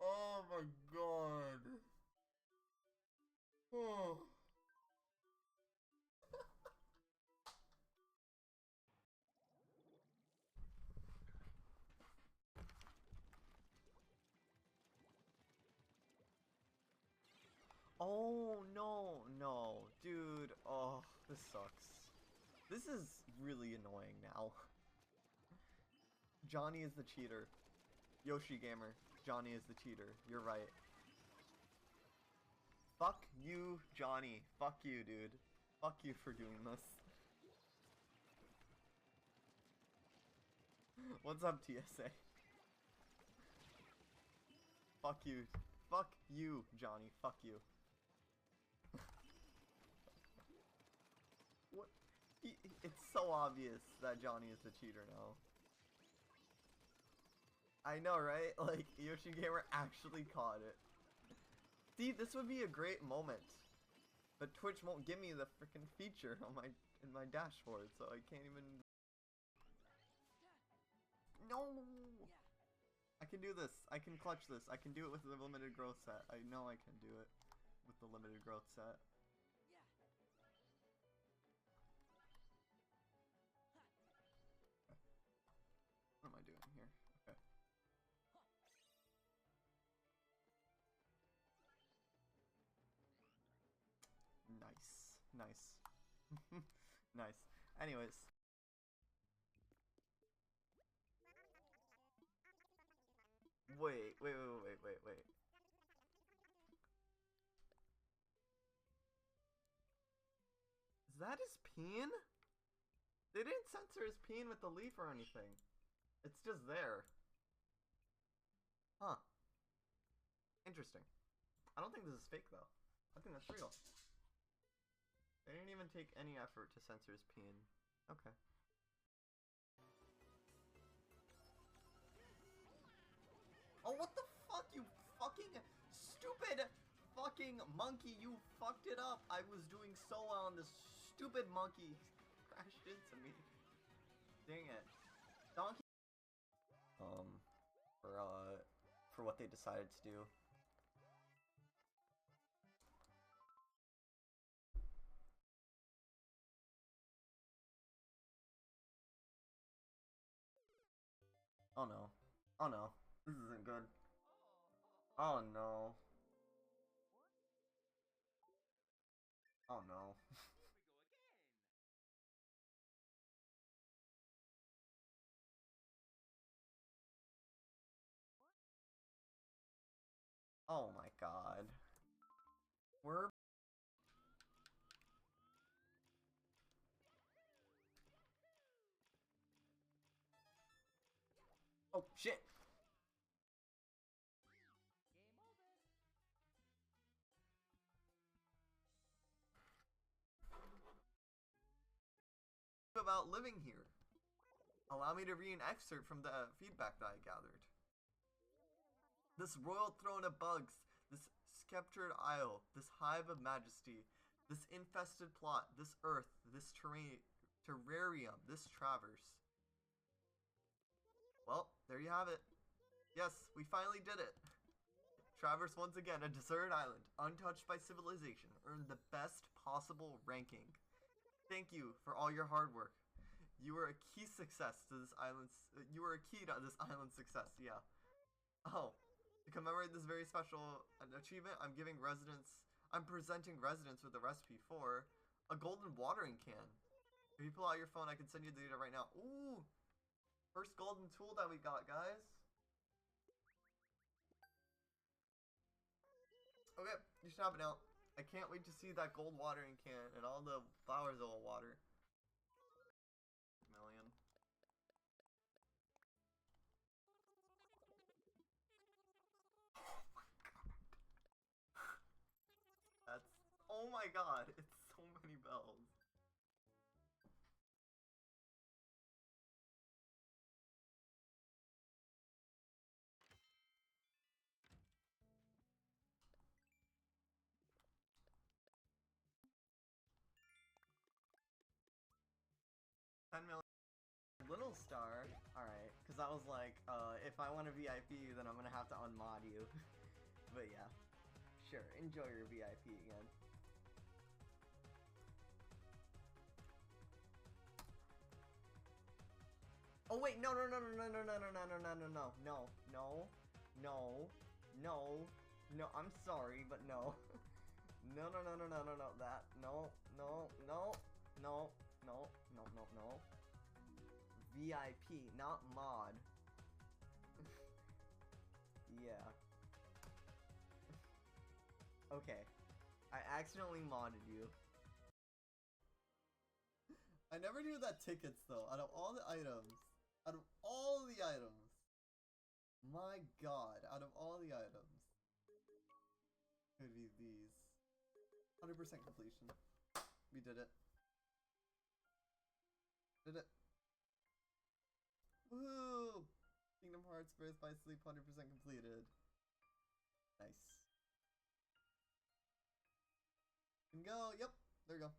Oh my god. Oh. Oh no, no, dude. Oh, this sucks. This is really annoying now. Johnny is the cheater. Yoshi Gamer, Johnny is the cheater. You're right. Fuck you, Johnny. Fuck you, dude. Fuck you for doing this. What's up, TSA? Fuck you. Fuck you, Johnny. Fuck you. What? It's so obvious that Johnny is the cheater now. I know, right? Like, Yoshi Gamer actually caught it. See, this would be a great moment. But Twitch won't give me the freaking feature on in my dashboard, so I can't even... No! I can do this. I can clutch this. I can do it with the limited growth set. I know I can do it with the limited growth set. What am I doing here? Okay. Nice. Nice. Nice. Anyways. Wait. Is that his peen? They didn't censor his peen with the leaf or anything. It's just there. Huh. Interesting. I don't think this is fake though. I think that's real. They didn't even take any effort to censor his peen. Okay. Oh, what the fuck, you fucking stupid fucking monkey, you fucked it up. I was doing so well and this stupid monkey crashed into me. Dang it. Donkey. For what they decided to do. Oh no. Oh no. This isn't good. Oh no. Oh no. Oh my god. We're... Oh shit! About living here. Allow me to read an excerpt from the feedback that I gathered. This royal throne of bugs, this sceptred isle, this hive of majesty, this infested plot, this earth, this terrarium, this traverse. Well, there you have it. Yes, we finally did it. Traverse once again, a deserted island, untouched by civilization, earned the best possible ranking. Thank you for all your hard work. You were a key success to this island's. You were a key to this island's success. Yeah. Oh, to commemorate this very special achievement, I'm presenting residents with a recipe for a golden watering can. If you pull out your phone, I can send you the data right now. Ooh, first golden tool that we got, guys. Okay, you should have it now. I can't wait to see that gold watering can and all the flowers it will water. Million. Oh my god. That's... Oh my god, it's so many bells. $10 million. Little star. Alright, because I was like, if I want a VIP, then I'm gonna have to unmod you. But yeah, sure, enjoy your VIP again. Oh wait, no, I'm sorry, but no. No, that, no. VIP, not mod. Yeah. Okay. I accidentally modded you. I never knew that tickets though, out of all the items. My god, out of all the items. Could be these. 100% completion. We did it. Woo! Kingdom Hearts Birth by Sleep 100% completed. Nice. Can go. Yep. There we go.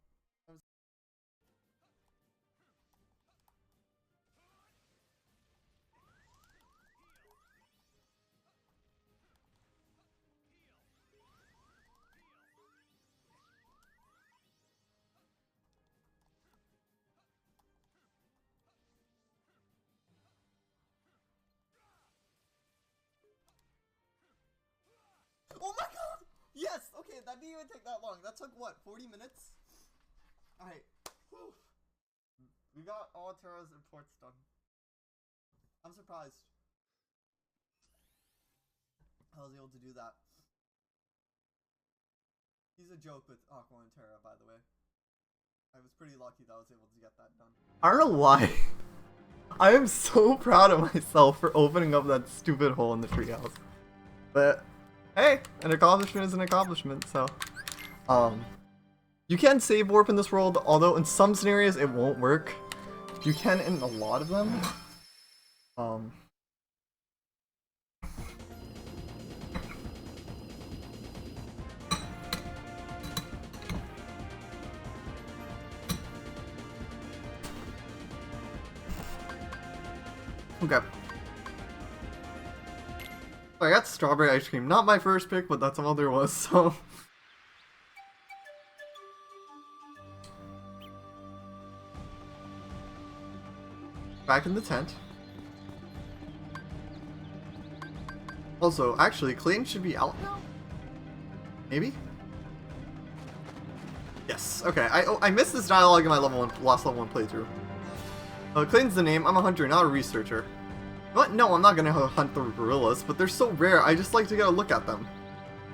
Oh my god! Yes! Okay, that didn't even take that long. That took what, 40 minutes? Alright. We got all Terra's imports done. I'm surprised I was able to do that. He's a joke with Aqua and Terra, by the way. I was pretty lucky that I was able to get that done. I don't know why. I am so proud of myself for opening up that stupid hole in the treehouse. But hey, an accomplishment is an accomplishment, so. You can save warp in this world, although in some scenarios it won't work. You can in a lot of them. Okay. I got strawberry ice cream. Not my first pick, but that's all there was, so. Back in the tent. Also, actually, Clayton should be out now? Maybe? Yes, okay. I missed this dialogue in my last level 1 playthrough. Clayton's the name. I'm a hunter, not a researcher. But no, I'm not gonna hunt the gorillas, but they're so rare, I just like to get a look at them.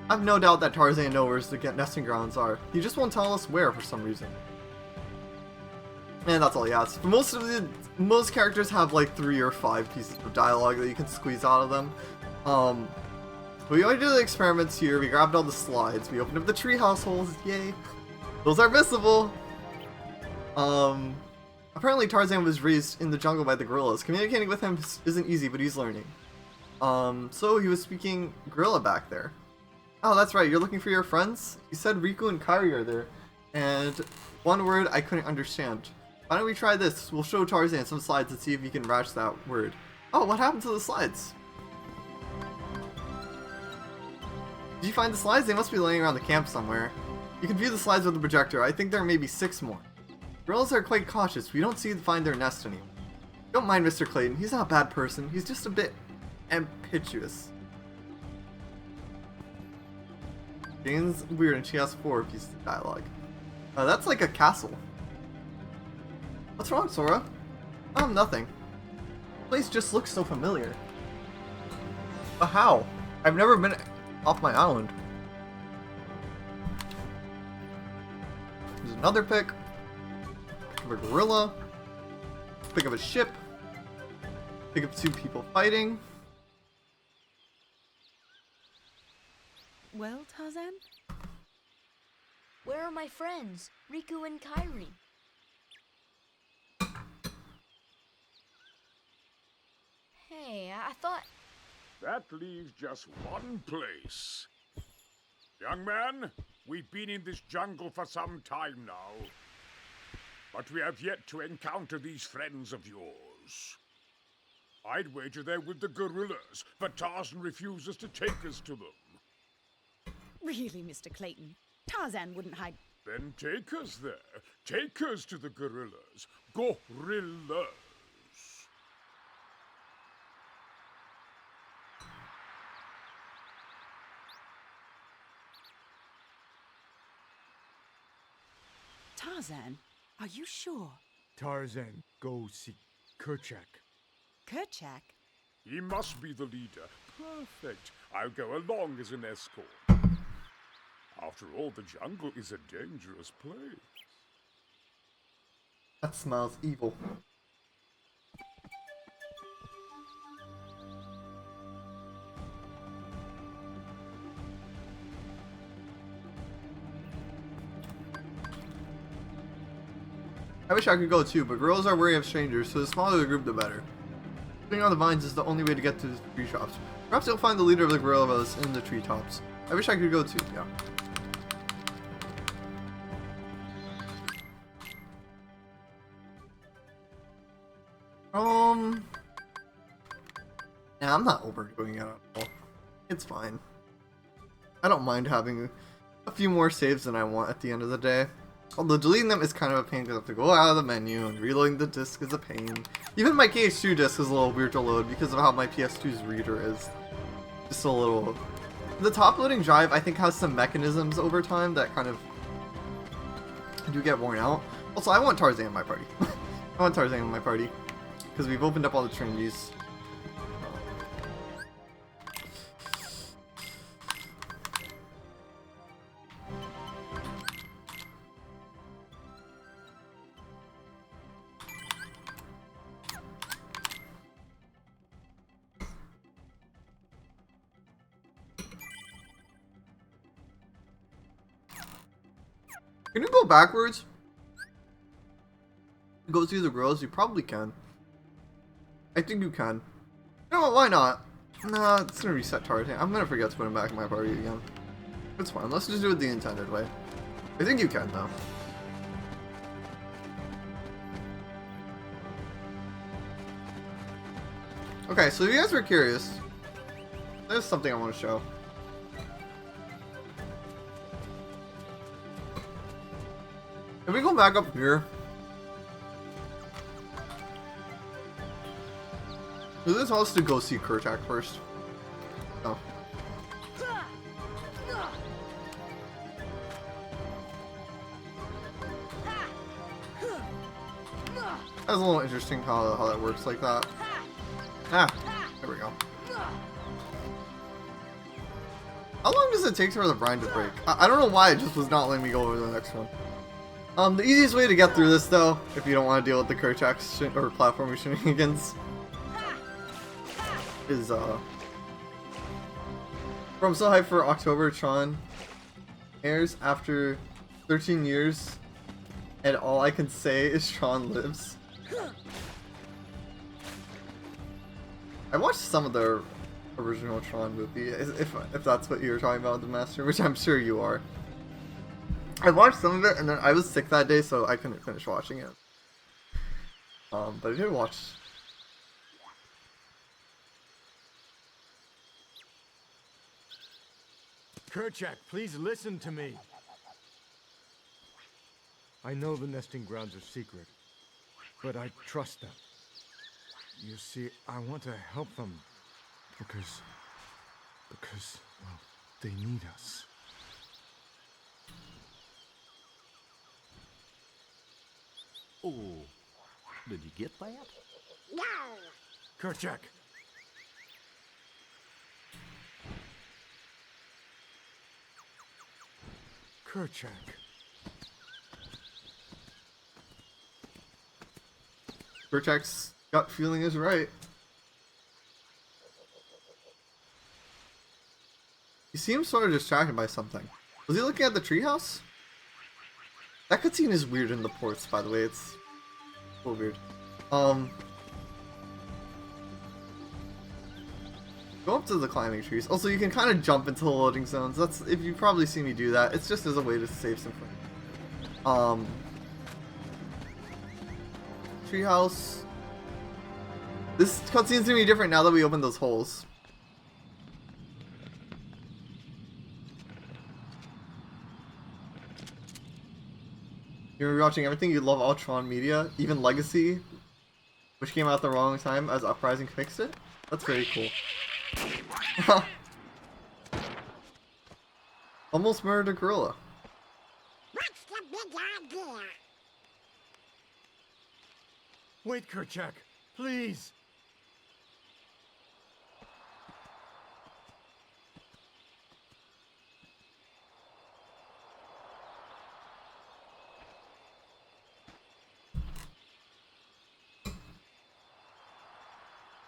I have no doubt that Tarzan knows where the nesting grounds are. He just won't tell us where for some reason. And that's all he asks. Most characters have like 3 or 5 pieces of dialogue that you can squeeze out of them. We already did the experiments here, we grabbed all the slides, we opened up the treehouse holes, yay! Those are missable! Apparently Tarzan was raised in the jungle by the gorillas. Communicating with him isn't easy, but he's learning. So he was speaking gorilla back there. Oh, that's right, you're looking for your friends? He said Riku and Kairi are there, and one word I couldn't understand. Why don't we try this? We'll show Tarzan some slides and see if he can match that word. Oh, what happened to the slides? Did you find the slides? They must be laying around the camp somewhere. You can view the slides with the projector. I think there may be 6 more. Gorillas are quite cautious. We don't find their nest anymore. Don't mind Mr. Clayton. He's not a bad person. He's just a bit impetuous. Jane's weird and she has 4 pieces of dialogue. That's like a castle. What's wrong, Sora? Oh, nothing. The place just looks so familiar. But how? I've never been off my island. There's another pick. Pick of a gorilla. Pick of a ship. Pick of 2 people fighting. Well, Tarzan? Where are my friends, Riku and Kairi? Hey, I thought... That leaves just one place. Young man, we've been in this jungle for some time now. But we have yet to encounter these friends of yours. I'd wager they're with the gorillas, but Tarzan refuses to take us to them. Really, Mr. Clayton, Tarzan wouldn't hide. Then take us there. Take us to the gorillas. Gorillas. Tarzan, are you sure? Tarzan, go see Kerchak. Kerchak? He must be the leader. Perfect. I'll go along as an escort. After all, the jungle is a dangerous place. That smells evil. I wish I could go too, but gorillas are wary of strangers, so the smaller the group, the better. Sitting on the vines is the only way to get to the tree shops. Perhaps you'll find the leader of the gorillas in the treetops. I wish I could go too, yeah. Yeah, I'm not overdoing it at all. It's fine. I don't mind having a few more saves than I want at the end of the day. Although deleting them is kind of a pain because I have to go out of the menu, and reloading the disc is a pain. Even my KH2 disc is a little weird to load because of how my PS2's reader is. Just a little... The top loading drive, I think, has some mechanisms over time that kind of do get worn out. Also, I want Tarzan in my party. I want Tarzan in my party because we've opened up all the trinities. Can you go backwards? Go through the grills? You probably can. I think you can. You know what, why not? Nah, it's gonna reset Tarzan. I'm gonna forget to put him back in my party again. It's fine, let's just do it the intended way. I think you can though. Okay, so if you guys were curious, there's something I want to show. If we go back up here, is this supposed to go see Kerchak first? No. That's a little interesting how that works like that. Ah, there we go. How long does it take for the brine to break? I don't know why it just was not letting me go over to the next one. The easiest way to get through this, though, if you don't want to deal with the Kerchak or platform shenanigans, is, from so hyped for October, Tron airs after 13 years, and all I can say is Tron lives. I watched some of the original Tron movie, if that's what you were talking about, The Master, which I'm sure you are. I watched some of it, and then I was sick that day, so I couldn't finish watching it. But I did watch. Kerchak, please listen to me. I know the nesting grounds are secret, but I trust them. You see, I want to help them because, well, they need us. Oh, did you get that? No. Kerchak. Kerchak. Kerchak's gut feeling is right. He seems sort of distracted by something. Was he looking at the treehouse? That cutscene is weird in the ports, by the way. It's a little weird. Go up to the climbing trees. Also, you can kind of jump into the loading zones. That's, if you probably see me do that, it's just as a way to save some frame. Treehouse. This cutscene's gonna be different now that we open those holes. You're rewatching everything. You love Ultron Media, even Legacy, which came out at the wrong time as Uprising fixed it. That's very cool. Almost murdered a gorilla. What's the big idea? Wait, Kerchak, please.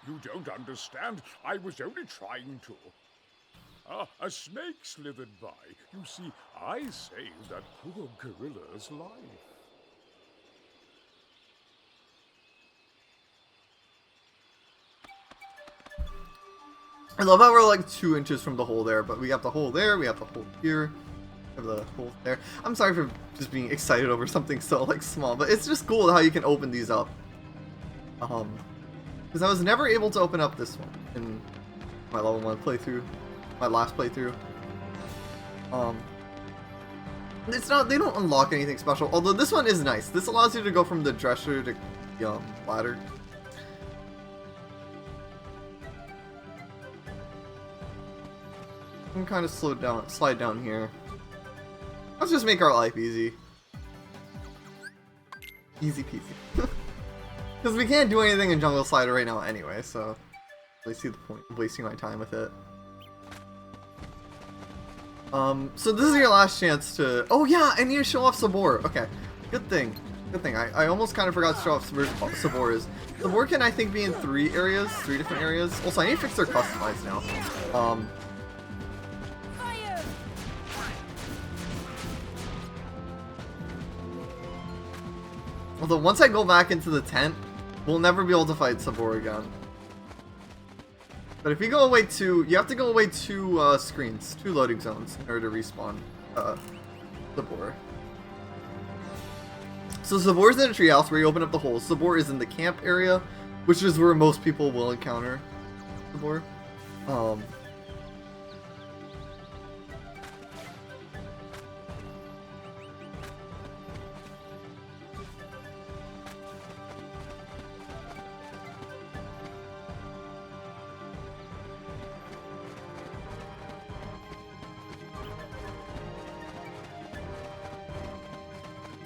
You don't understand. I was only trying to. Ah, a snake slithered by. You see, I saved that poor gorilla's life. I love how we're like 2 inches from the hole there, but we got the hole there, we have the hole here, we have the hole there. I'm sorry for just being excited over something so like small, but it's just cool how you can open these up. Because I was never able to open up this one in my level 1 playthrough, my last playthrough. It's not, they don't unlock anything special, although this one is nice. This allows you to go from the dresser to the ladder. I can kind of slide down here. Let's just make our life easy. Easy peasy. Because we can't do anything in Jungle Slider right now anyway, so I see the point of wasting my time with it. So this is your last chance to... Oh yeah, I need to show off Sabor. Okay, good thing. Good thing. I almost kind of forgot to show off Sabor is. Sabor can, I think, be in 3 areas, 3 different areas. Also, I need to fix their customized now. Although once I go back into the tent, we'll never be able to fight Sabor again. But if you go away you have to go away 2 screens, 2 loading zones in order to respawn Sabor. So Sabor's in a treehouse where you open up the holes. Sabor is in the camp area, which is where most people will encounter Sabor.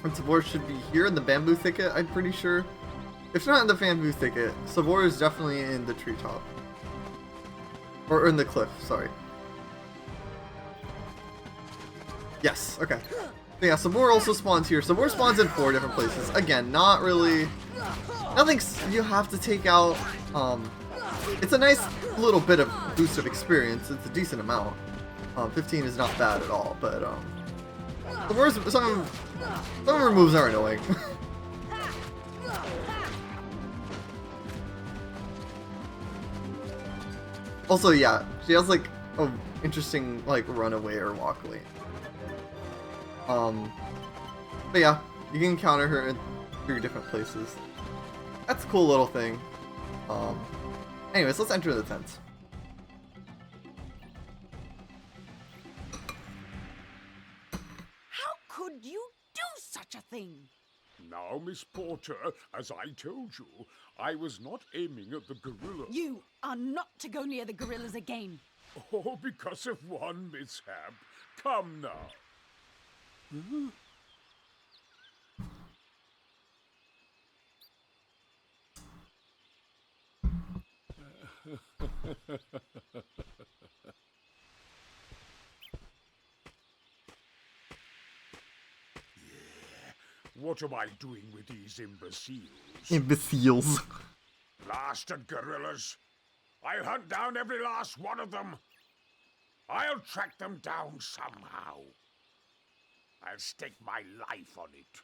And Sabor should be here in the bamboo thicket, I'm pretty sure. If not in the bamboo thicket, Sabor is definitely in the treetop. Or in the cliff, sorry. Yes, okay. So yeah, Sabor also spawns here. Sabor spawns in 4 different places. Again, not really... Nothing you have to take out. It's a nice little bit of boost of experience. It's a decent amount. 15 is not bad at all, but some of her moves are annoying. Also, yeah, she has like a interesting like runaway or walkway. But yeah, you can encounter her in 3 different places. That's a cool little thing. Anyways, let's enter the tent. Could you do such a thing? Now, Miss Porter, as I told you, I was not aiming at the gorilla. You are not to go near the gorillas again. Oh, because of one mishap. Come now. What am I doing with these imbeciles? Imbeciles. Blasted gorillas. I'll hunt down every last one of them. I'll track them down somehow. I'll stake my life on it.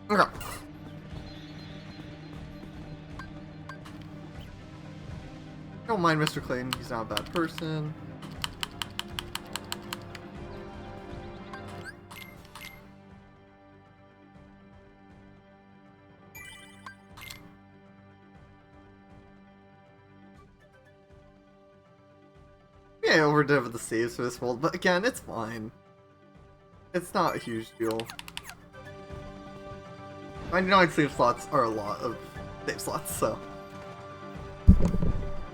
Okay. Don't mind Mr. Clayton, he's not a bad person. I overdid with the saves for this world, but again, it's fine. It's not a huge deal. 99 save slots are a lot of save slots, so.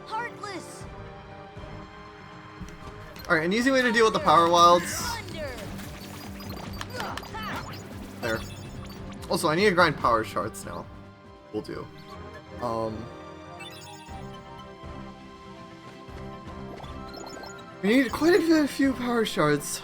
Heartless. Alright, an easy way to deal with the power wilds. There. Also, I need to grind power shards now. We'll do. We need quite a few power shards.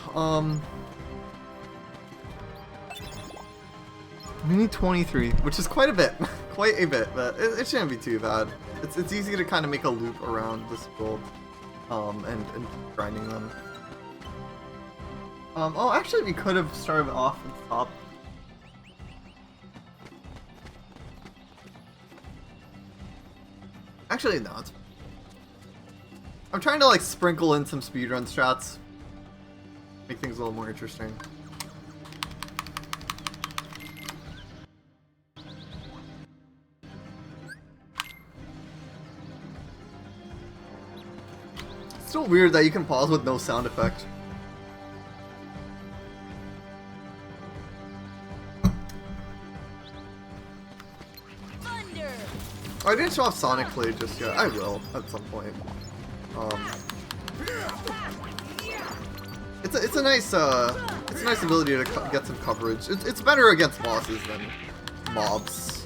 We need 23, which is quite a bit. Quite a bit, but it shouldn't be too bad. It's easy to kind of make a loop around this build, and grinding them. Oh, actually, we could have started off at the top. Actually, no. I'm trying to like sprinkle in some speedrun strats, make things a little more interesting. It's still weird that you can pause with no sound effect. Thunder. Oh, I didn't show off Sonic Blade just yet. I will at some point. It's a nice ability to get some coverage. It's better against bosses than mobs.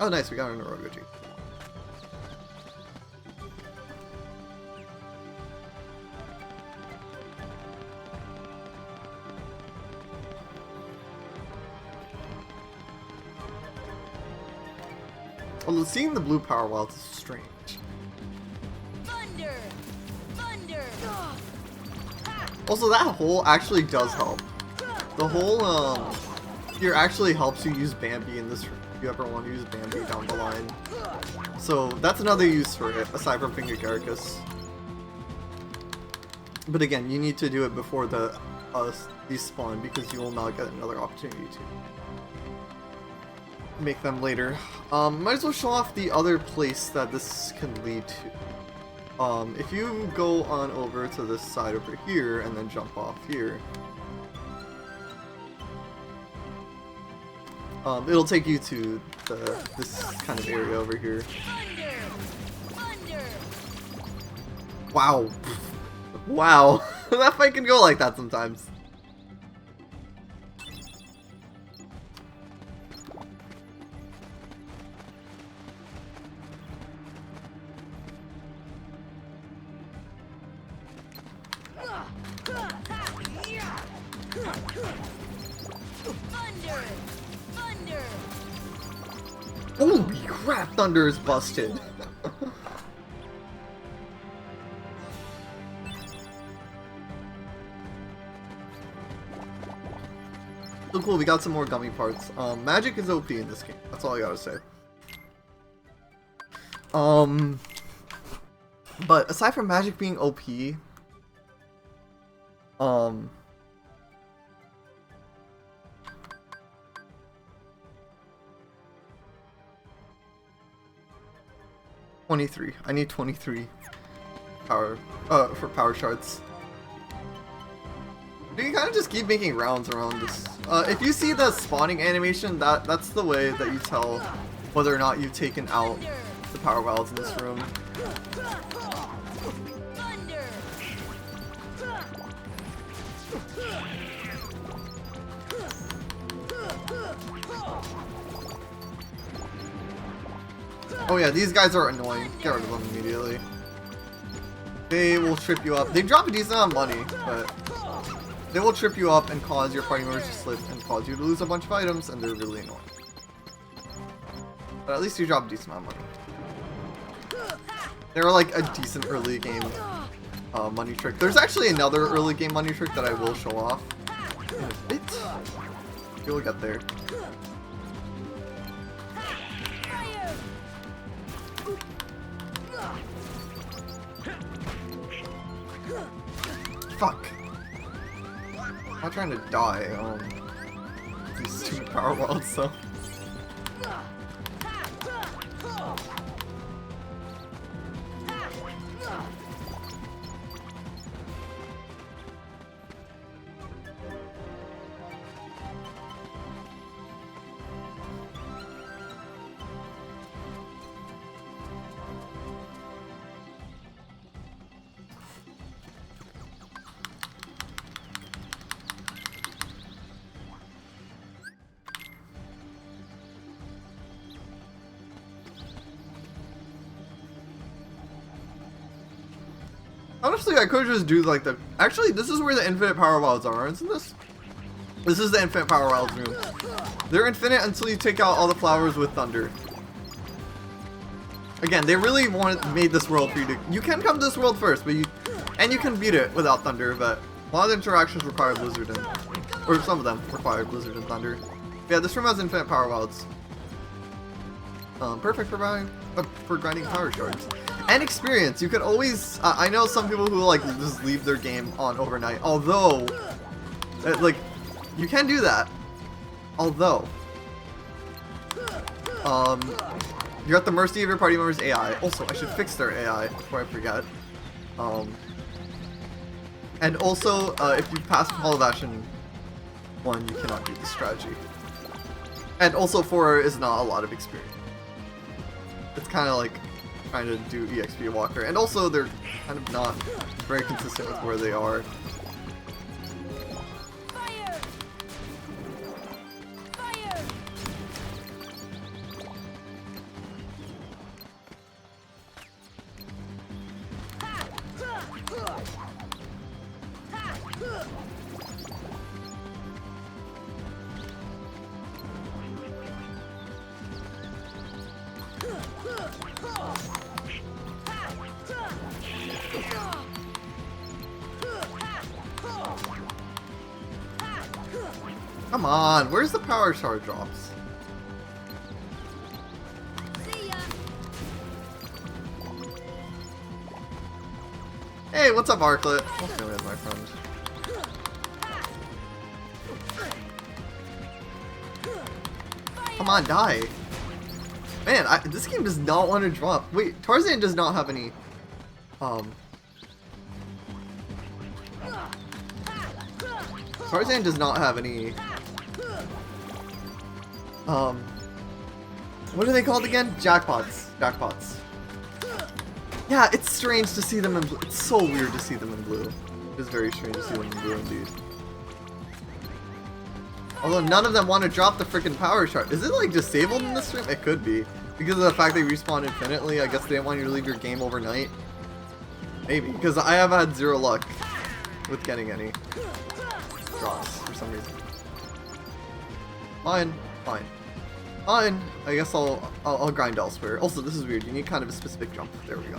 Oh, nice, we got an Orogoji. Although seeing the blue power wilds is strange. Thunder. Thunder. Also, that hole actually does help. The hole here actually helps you use Bambi in this room if you ever want to use Bambi down the line. So that's another use for it, aside from Finger Garricus. But again, you need to do it before these spawn because you will not get another opportunity to make them later. Might as well show off the other place that this can lead to. If you go on over to this side over here and then jump off here, it'll take you to this kind of area over here. Wow. Wow. That fight can go like that sometimes. Holy crap, Thunder is busted. So cool, we got some more gummy parts. Magic is OP in this game. That's all I gotta say. But aside from magic being OP, 23. I need 23 power for power shards. You can kind of just keep making rounds around this. If you see the spawning animation, that's the way that you tell whether or not you've taken out the power wilds in this room. Oh yeah, these guys are annoying. Get rid of them immediately. They will trip you up. They drop a decent amount of money, but they will trip you up and cause your party members to slip and cause you to lose a bunch of items, and they're really annoying. But at least you drop a decent amount of money. They're like a decent early game money trick. There's actually another early game money trick that I will show off in a bit. You'll get there. Fuck. I'm not trying to die. These stupid power worlds, so. Honestly, I could just do like the. Actually, this is where the infinite power wilds are, isn't this? This is the infinite power wilds room. They're infinite until you take out all the flowers with thunder. Again, they really made this world for you to. You can come to this world first, but you can beat it without thunder. But a lot of the interactions require blizzard and, or some of them require blizzard and thunder. Yeah, this room has infinite power wilds. Perfect for grinding power shards. And experience. You could always. I know some people who like just leave their game on overnight. Although, like, you can do that. Although, you're at the mercy of your party members' AI. Also, I should fix their AI before I forget. And also, if you pass Hall of Ashen 1, you cannot do this strategy. And also, 4 is not a lot of experience. It's kind of like trying to do EXP Walker, and also they're kind of not very consistent with where they are. Fire! Fire! Come on, where's the power shard drops? Hey, what's up, Arklet? I'll feel it, my friend. Come on, die. Man, this game does not want to drop. Wait, Tarzan does not have any, Tarzan does not have any, what are they called again? Jackpots. Jackpots. Yeah, it's strange to see them in blue. It's so weird to see them in blue. It is very strange to see them in blue indeed. Although none of them want to drop the freaking power shard. Is it like disabled in this room? It could be. Because of the fact they respawn infinitely, I guess they didn't want you to leave your game overnight. Maybe, because I have had zero luck with getting any drops for some reason. Fine, fine. Fine. I guess I'll grind elsewhere. Also, this is weird. You need kind of a specific jump. There we go.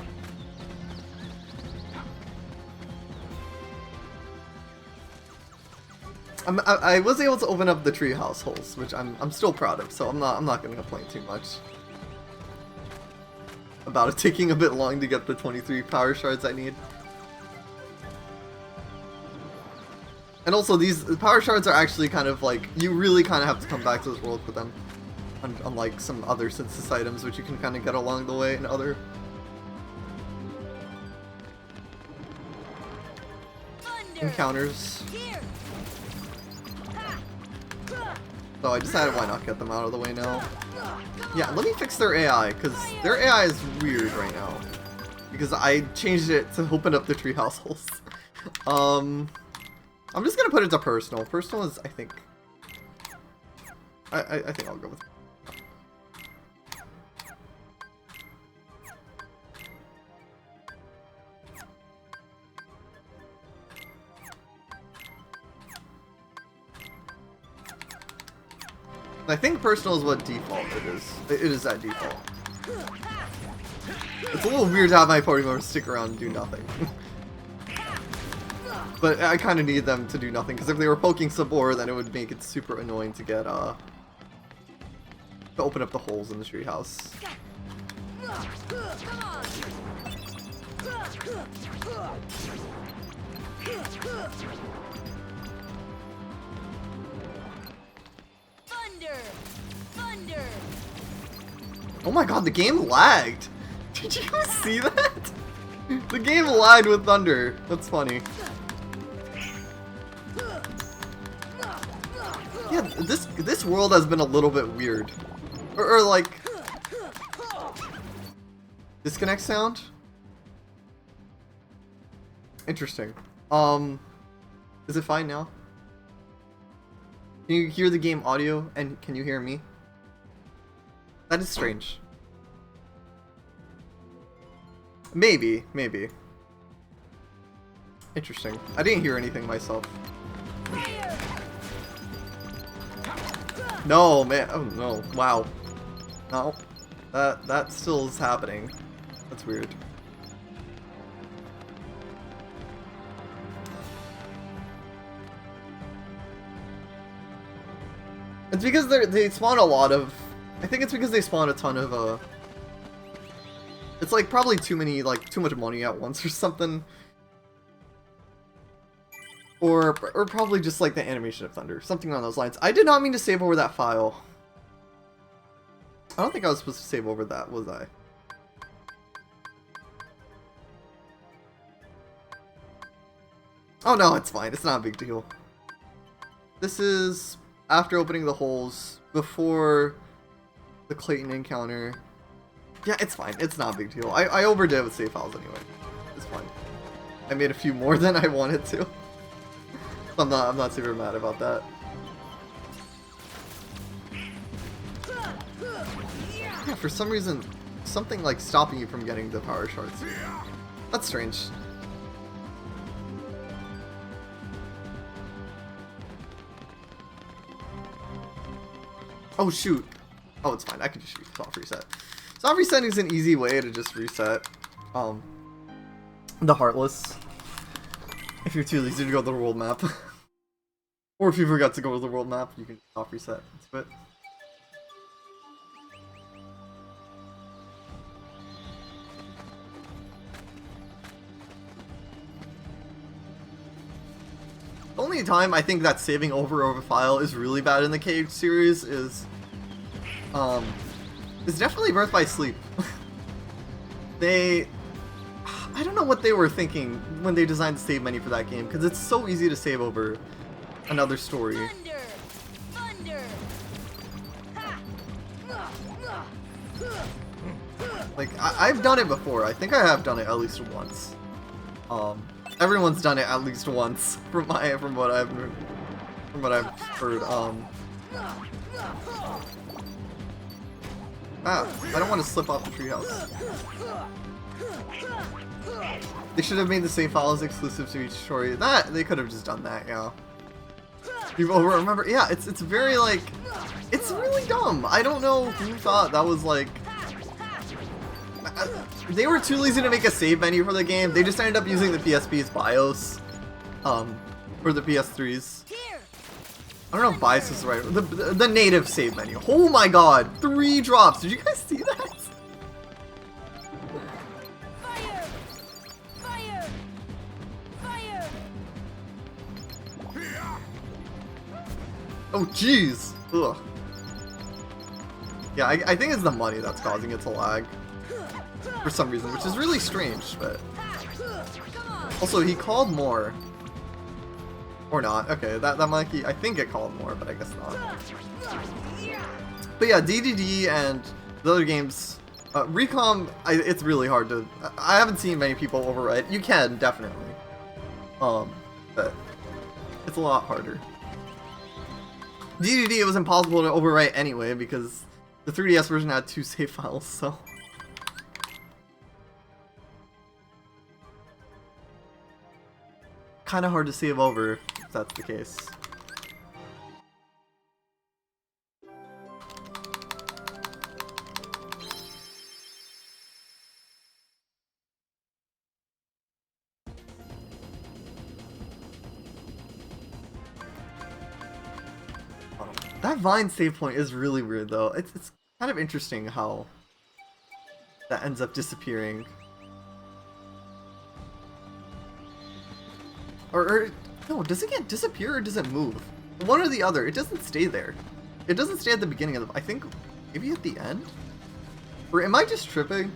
I was able to open up the treehouse holes, which I'm still proud of. So I'm not gonna complain too much about it taking a bit long to get the 23 power shards I need. And also, these power shards are actually kind of like, you really kind of have to come back to this world for them. Unlike some other synthesis items, which you can kind of get along the way in other. Encounters. So I decided why not get them out of the way now. Yeah, let me fix their AI, because their AI is weird right now. Because I changed it to open up the treehouse holes. I'm just gonna put it to personal. Personal is, I think... I think I'll go with... I think personal is what default it is. It is at default. It's a little weird to have my party members stick around and do nothing. But I kind of need them to do nothing, because if they were poking Sabor, then it would make it super annoying to get, to open up the holes in the treehouse. Oh my god, the game lagged! Did you guys see that? The game lagged with thunder. That's funny. Yeah, this world has been a little bit weird. Or like... Disconnect sound? Interesting. Is it fine now? Can you hear the game audio, and can you hear me? That is strange. Maybe. Interesting. I didn't hear anything myself. No, man. Oh, no. Wow. No. That still is happening. That's weird. It's because they spawn a lot of... I think it's because they spawn a ton of, It's like probably too much money at once or something. Or probably just like the animation of thunder. Something along those lines. I did not mean to save over that file. I don't think I was supposed to save over that, was I? Oh no, it's fine. It's not a big deal. This is after opening the holes, before the Clayton encounter. Yeah, it's fine. It's not a big deal. I overdid with save files anyway. It's fine. I made a few more than I wanted to. I'm not super mad about that. Yeah, for some reason, something like stopping you from getting the power shards. That's strange. Oh shoot. Oh, it's fine. I can just shoot soft reset. Soft reset is an easy way to just reset the Heartless. If you're too lazy to go to the world map. Or if you forgot to go to the world map, you can soft reset into it. The only time I think that saving over a file is really bad in the Cage series is definitely Birth by Sleep. I don't know what they were thinking when they designed the save menu for that game, because it's so easy to save over another story. Thunder! Like, I've done it before. I think I have done it at least once. Everyone's done it at least once, from what I've heard. I don't want to slip off the treehouse. They should have made the save files exclusive to each story. They could have just done that, yeah. People remember, yeah, it's very like, it's really dumb. I don't know who thought that was like. They were too lazy to make a save menu for the game. They just ended up using the PSP's BIOS, for the PS3s. I don't know if BIOS is right. The native save menu. Oh my god, 3 drops. Did you guys see that? Fire! Oh jeez. Ugh. Yeah, I think it's the money that's causing it to lag. For some reason, which is really strange, but... Also, he called more. Or not. Okay, that monkey, I think it called more, but I guess not. But yeah, DDD and the other games... Recom, it's really hard to... I haven't seen many people overwrite. You can, definitely. But it's a lot harder. DDD, it was impossible to overwrite anyway, because the 3DS version had 2 save files, so... Kind of hard to save over, if that's the case. That Vine save point is really weird, though. It's kind of interesting how that ends up disappearing. Or no, does it disappear or does it move? One or the other. It doesn't stay there. It doesn't stay at the beginning of the... I think maybe at the end? Or am I just tripping?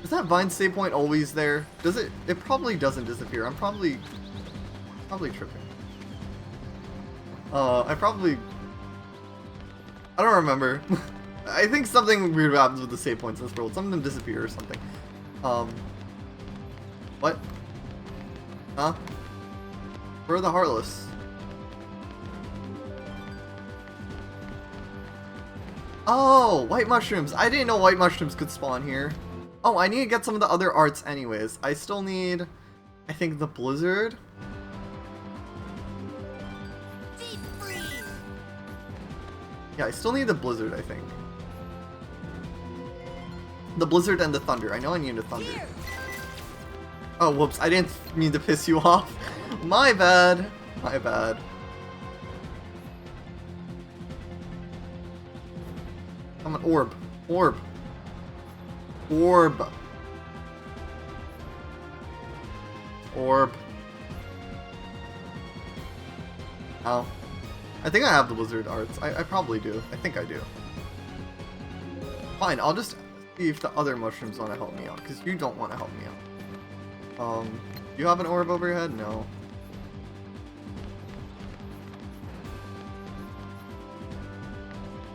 Is that vine save point always there? Does it? It probably doesn't disappear. I'm probably tripping. I don't remember. I think something weird happens with the save points in this world. Some of them disappear or something. What? Huh? Where are the Heartless? Oh, white mushrooms. I didn't know white mushrooms could spawn here. Oh, I need to get some of the other arts anyways. I still need, I think, the Blizzard. Deep freeze. Yeah, I still need the Blizzard, I think. The Blizzard and the Thunder. I know I need the Thunder. Here. Oh, whoops. I didn't mean to piss you off. My bad. My bad. Come on, orb. Orb. Orb. Orb. Oh. I think I have the Blizzard arts. I probably do. I think I do. Fine, I'll just see if the other mushrooms want to help me out, because you don't want to help me out. Do you have an orb over your head? No.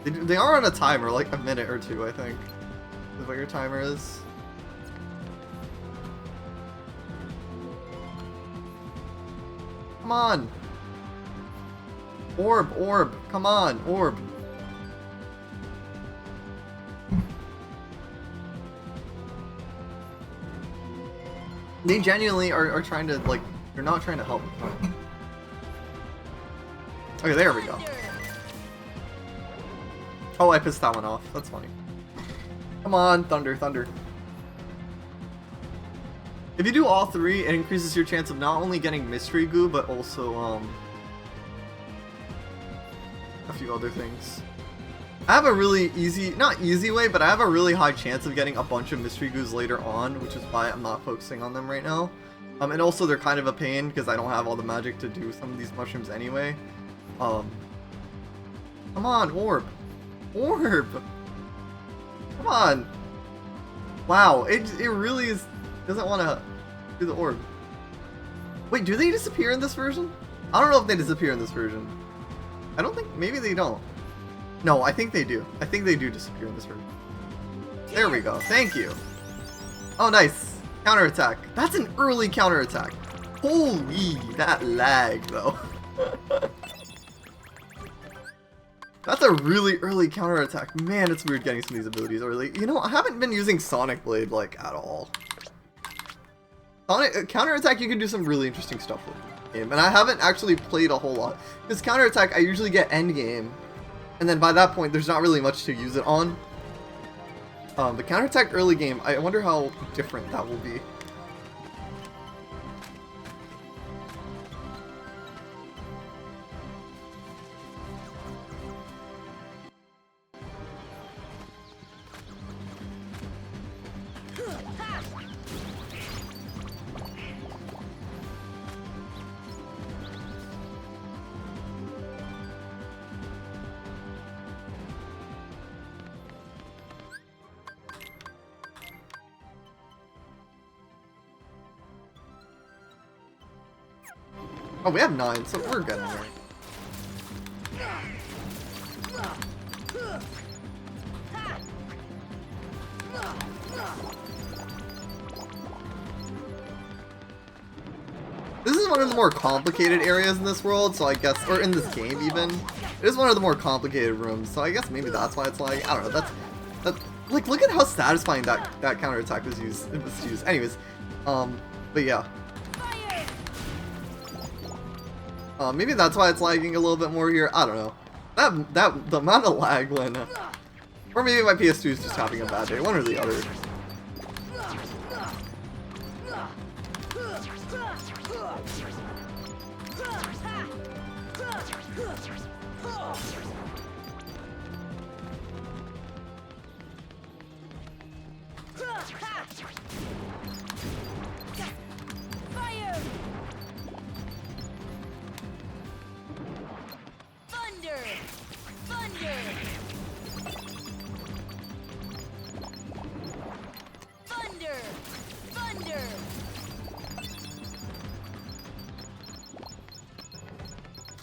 They are on a timer, like a minute or two, I think. Is what your timer is. Come on! Orb, orb, come on, orb. They genuinely are trying to, like, they're not trying to help. Okay, there we go. Oh, I pissed that one off. That's funny. Come on, Thunder, Thunder. If you do all three, it increases your chance of not only getting Mystery Goo, but also, a few other things. I have a really easy, not easy way, but I have a really high chance of getting a bunch of Mystery Goos later on, which is why I'm not focusing on them right now. And also they're kind of a pain, because I don't have all the magic to do some of these mushrooms anyway. Come on, orb. Orb! Come on! Wow, it really is, doesn't want to do the orb. Wait, do they disappear in this version? I don't know if they disappear in this version. I don't think, maybe they don't. No, I think they do. I think they do disappear in this version. There we go, thank you. Oh, nice. Counterattack. That's an early counterattack. Holy, that lag, though. That's a really early counterattack. Man, it's weird getting some of these abilities early. You know, I haven't been using Sonic Blade, like, at all. Sonic counterattack, you can do some really interesting stuff with the game. And I haven't actually played a whole lot. Because counterattack, I usually get endgame. And then by that point, there's not really much to use it on. But counterattack early game, I wonder how different that will be. Oh, we have 9, so we're getting there. This is one of the more complicated areas in this world, so I guess, or in this game even. It is one of the more complicated rooms, so I guess maybe that's why it's like, I don't know, that's like, look at how satisfying that counterattack was used. Anyways, but yeah. Maybe that's why it's lagging a little bit more here. I don't know. The amount of lag when, or maybe my PS2 is just having a bad day. One or the other.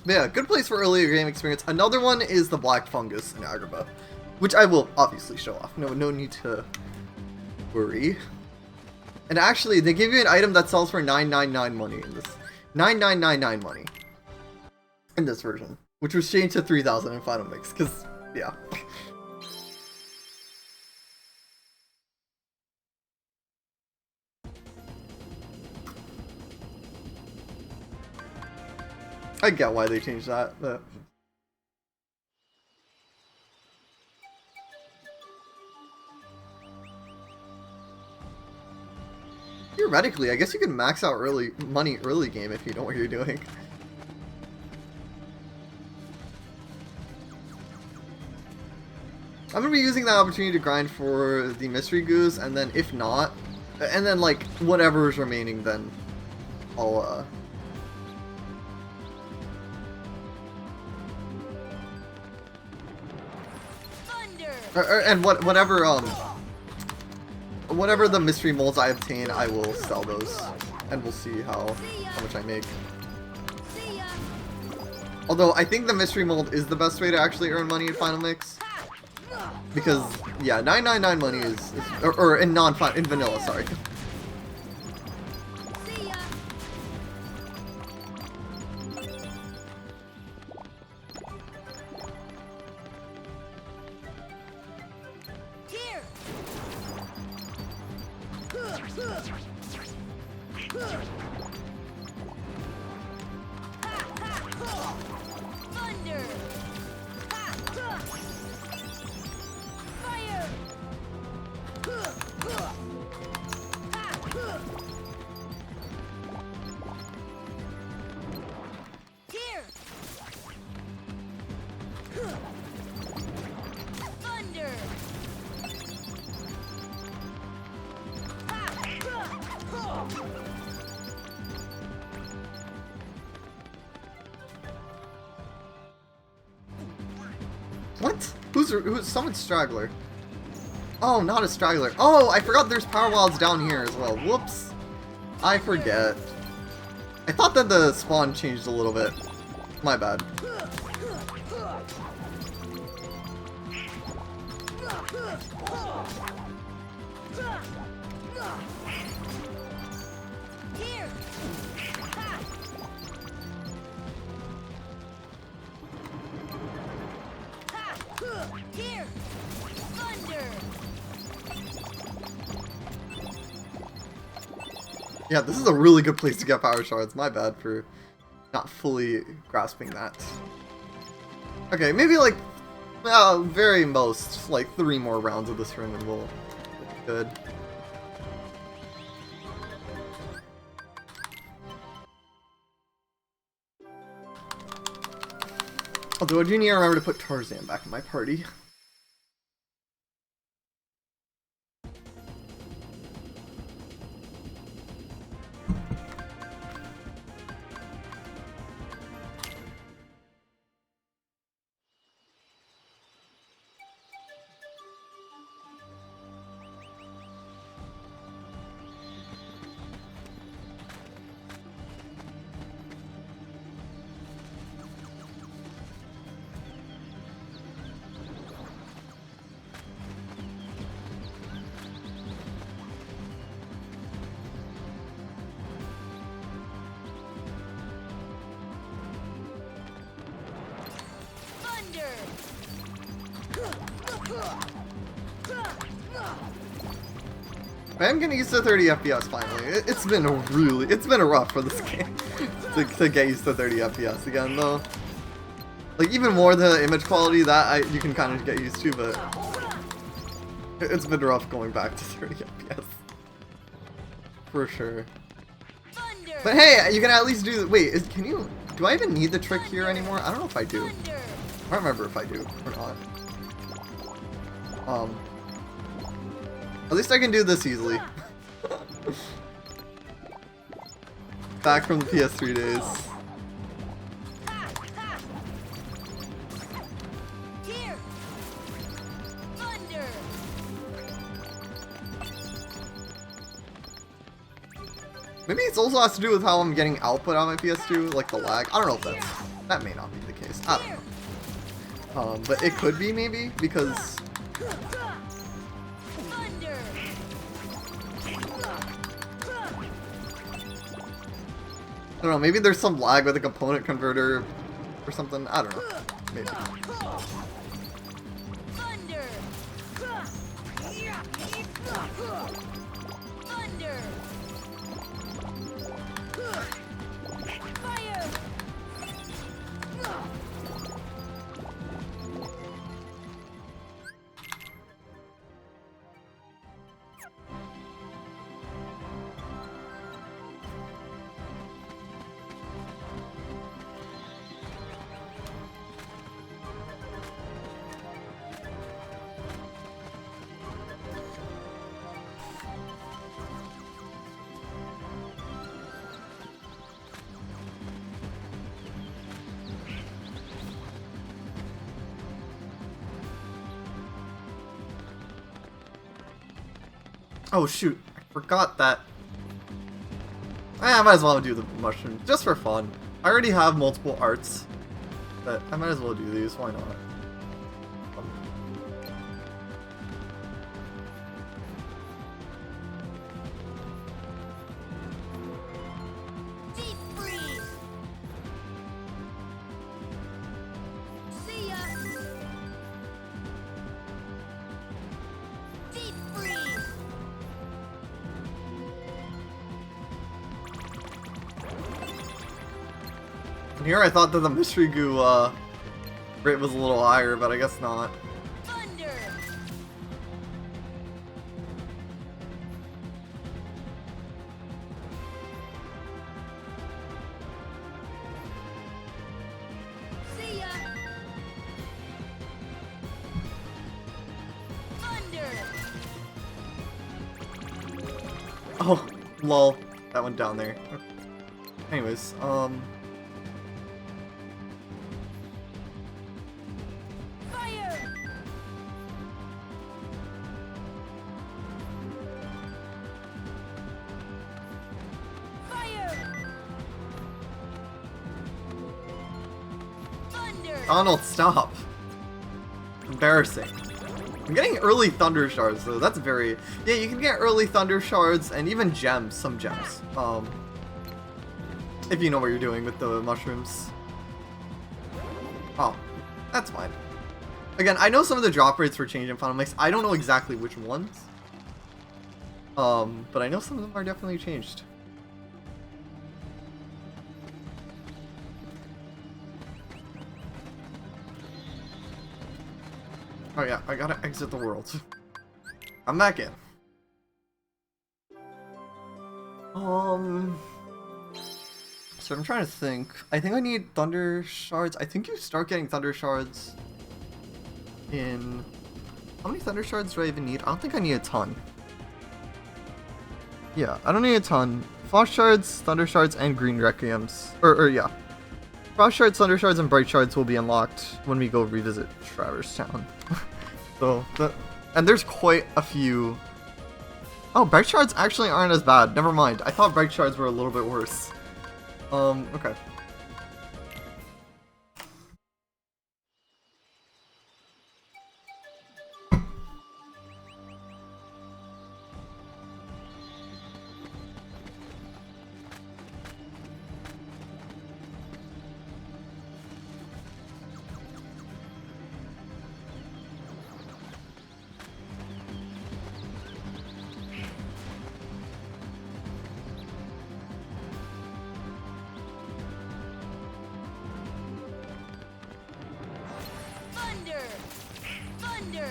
But yeah, good place for earlier game experience. Another one is the Black Fungus in Agrabah, which I will obviously show off. No need to worry. And actually, they give you an item that sells for 999 money in this. 9999 money in this version, which was changed to 3000 in Final Mix, because, yeah. I get why they changed that, but... Theoretically, I guess you can max out money early game if you know what you're doing. I'm gonna be using that opportunity to grind for the mystery goose, and then if not, and then like whatever is remaining, then I'll and whatever the mystery molds I obtain, I will sell those, and we'll see how much I make. Although I think the mystery mold is the best way to actually earn money in Final Mix, because yeah, 999 money is or in in vanilla, sorry. What? Who's someone's straggler? Oh, not a straggler. Oh, I forgot there's power wilds down here as well. Whoops. I forget. I thought that the spawn changed a little bit. My bad. Yeah, this is a really good place to get power shards. My bad for not fully grasping that. Okay, maybe like, very most, like 3 more rounds of this room and we'll be good. Although I do need to remember to put Tarzan back in my party. I am getting used to 30 FPS finally. It's been a rough for this game to get used to 30 FPS again though. Like even more the image quality that you can kind of get used to, but it's been rough going back to 30 FPS. For sure. But hey, you can at least do, wait, do I even need the trick here anymore? I don't know if I do. I don't remember if I do or not. At least I can do this easily. Back from the PS3 days. Maybe it also has to do with how I'm getting output on my PS2, like the lag. I don't know if that's That may not be the case. I don't know. But it could be maybe because. I don't know, maybe there's some lag with a component converter or something. I don't know. Maybe. Thunder! Thunder! Fire! Oh shoot, I forgot that. I might as well do the mushroom, just for fun. I already have multiple arts, but I might as well do these, why not? Deep freeze! See ya! Deep freeze! And here I thought that the mystery goo rate was a little higher, but I guess not. Thunder! See ya! Thunder! Oh, lol. That went down there. Anyways, Fire! Fire! Thunder! Donald, stop. Embarrassing. I'm getting early thunder shards though, that's very... Yeah, you can get early thunder shards and even gems, some gems. If you know what you're doing with the mushrooms. Oh, that's fine. Again, I know some of the drop rates were changed in Final Mix. I don't know exactly which ones. But I know some of them are definitely changed. Oh yeah, I gotta exit the world. I'm back in. So I'm trying to think. I think I need thunder shards. I think you start getting thunder shards in... How many thunder shards do I even need? I don't think I need a ton. Yeah, I don't need a ton. Frost shards, thunder shards, and green requiems. Yeah. Frost shards, thunder shards, and bright shards will be unlocked when we go revisit Traverse Town. And there's quite a few. Oh, bright shards actually aren't as bad. Never mind. I thought bright shards were a little bit worse. Okay. Thunder! Thunder!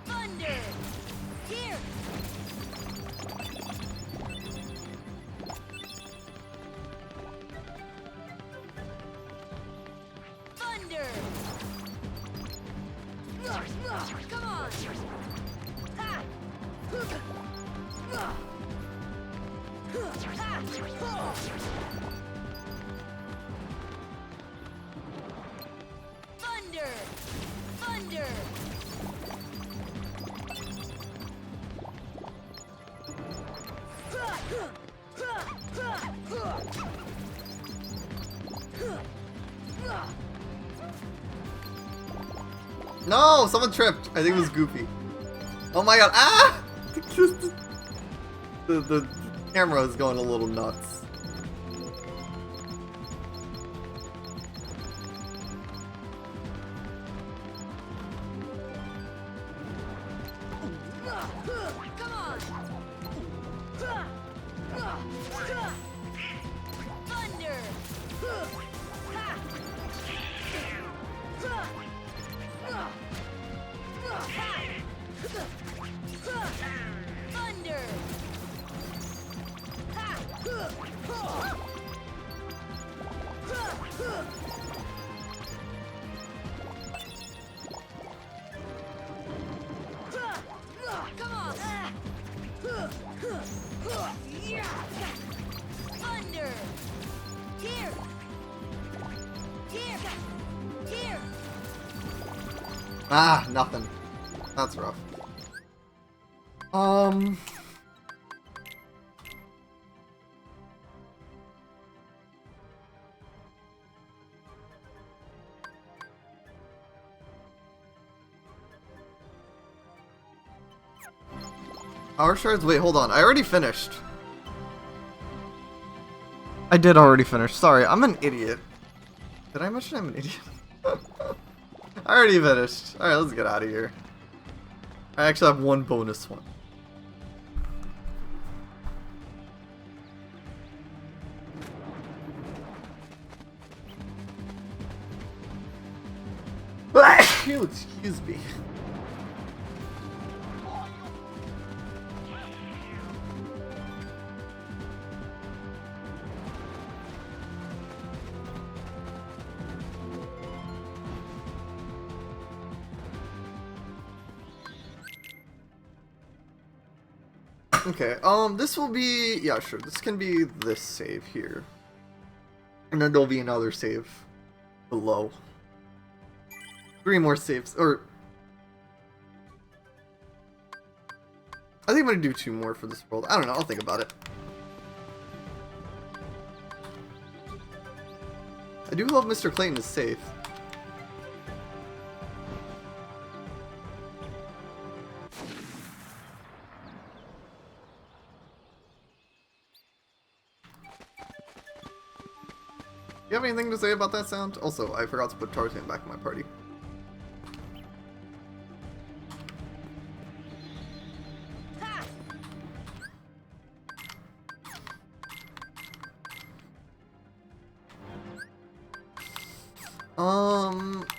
Thunder! Here! Thunder! Come on! Ha! No, someone tripped. I think it was Goofy. Oh my god. Ah! the camera is going a little nuts. Ah, nothing. That's rough. Power shards? Wait, hold on. I already finished. I did already finish. Sorry, I'm an idiot. Did I mention I'm an idiot? I already finished. Alright, let's get out of here. I actually have one bonus one. Excuse me. Okay, this will be, yeah, sure, this can be this save here. And then there'll be another save below. 3 more saves, or... I think I'm gonna do 2 more for this world. I don't know, I'll think about it. I do love Mr. Clayton is safe. You have anything to say about that sound? Also, I forgot to put Tarzan back in my party.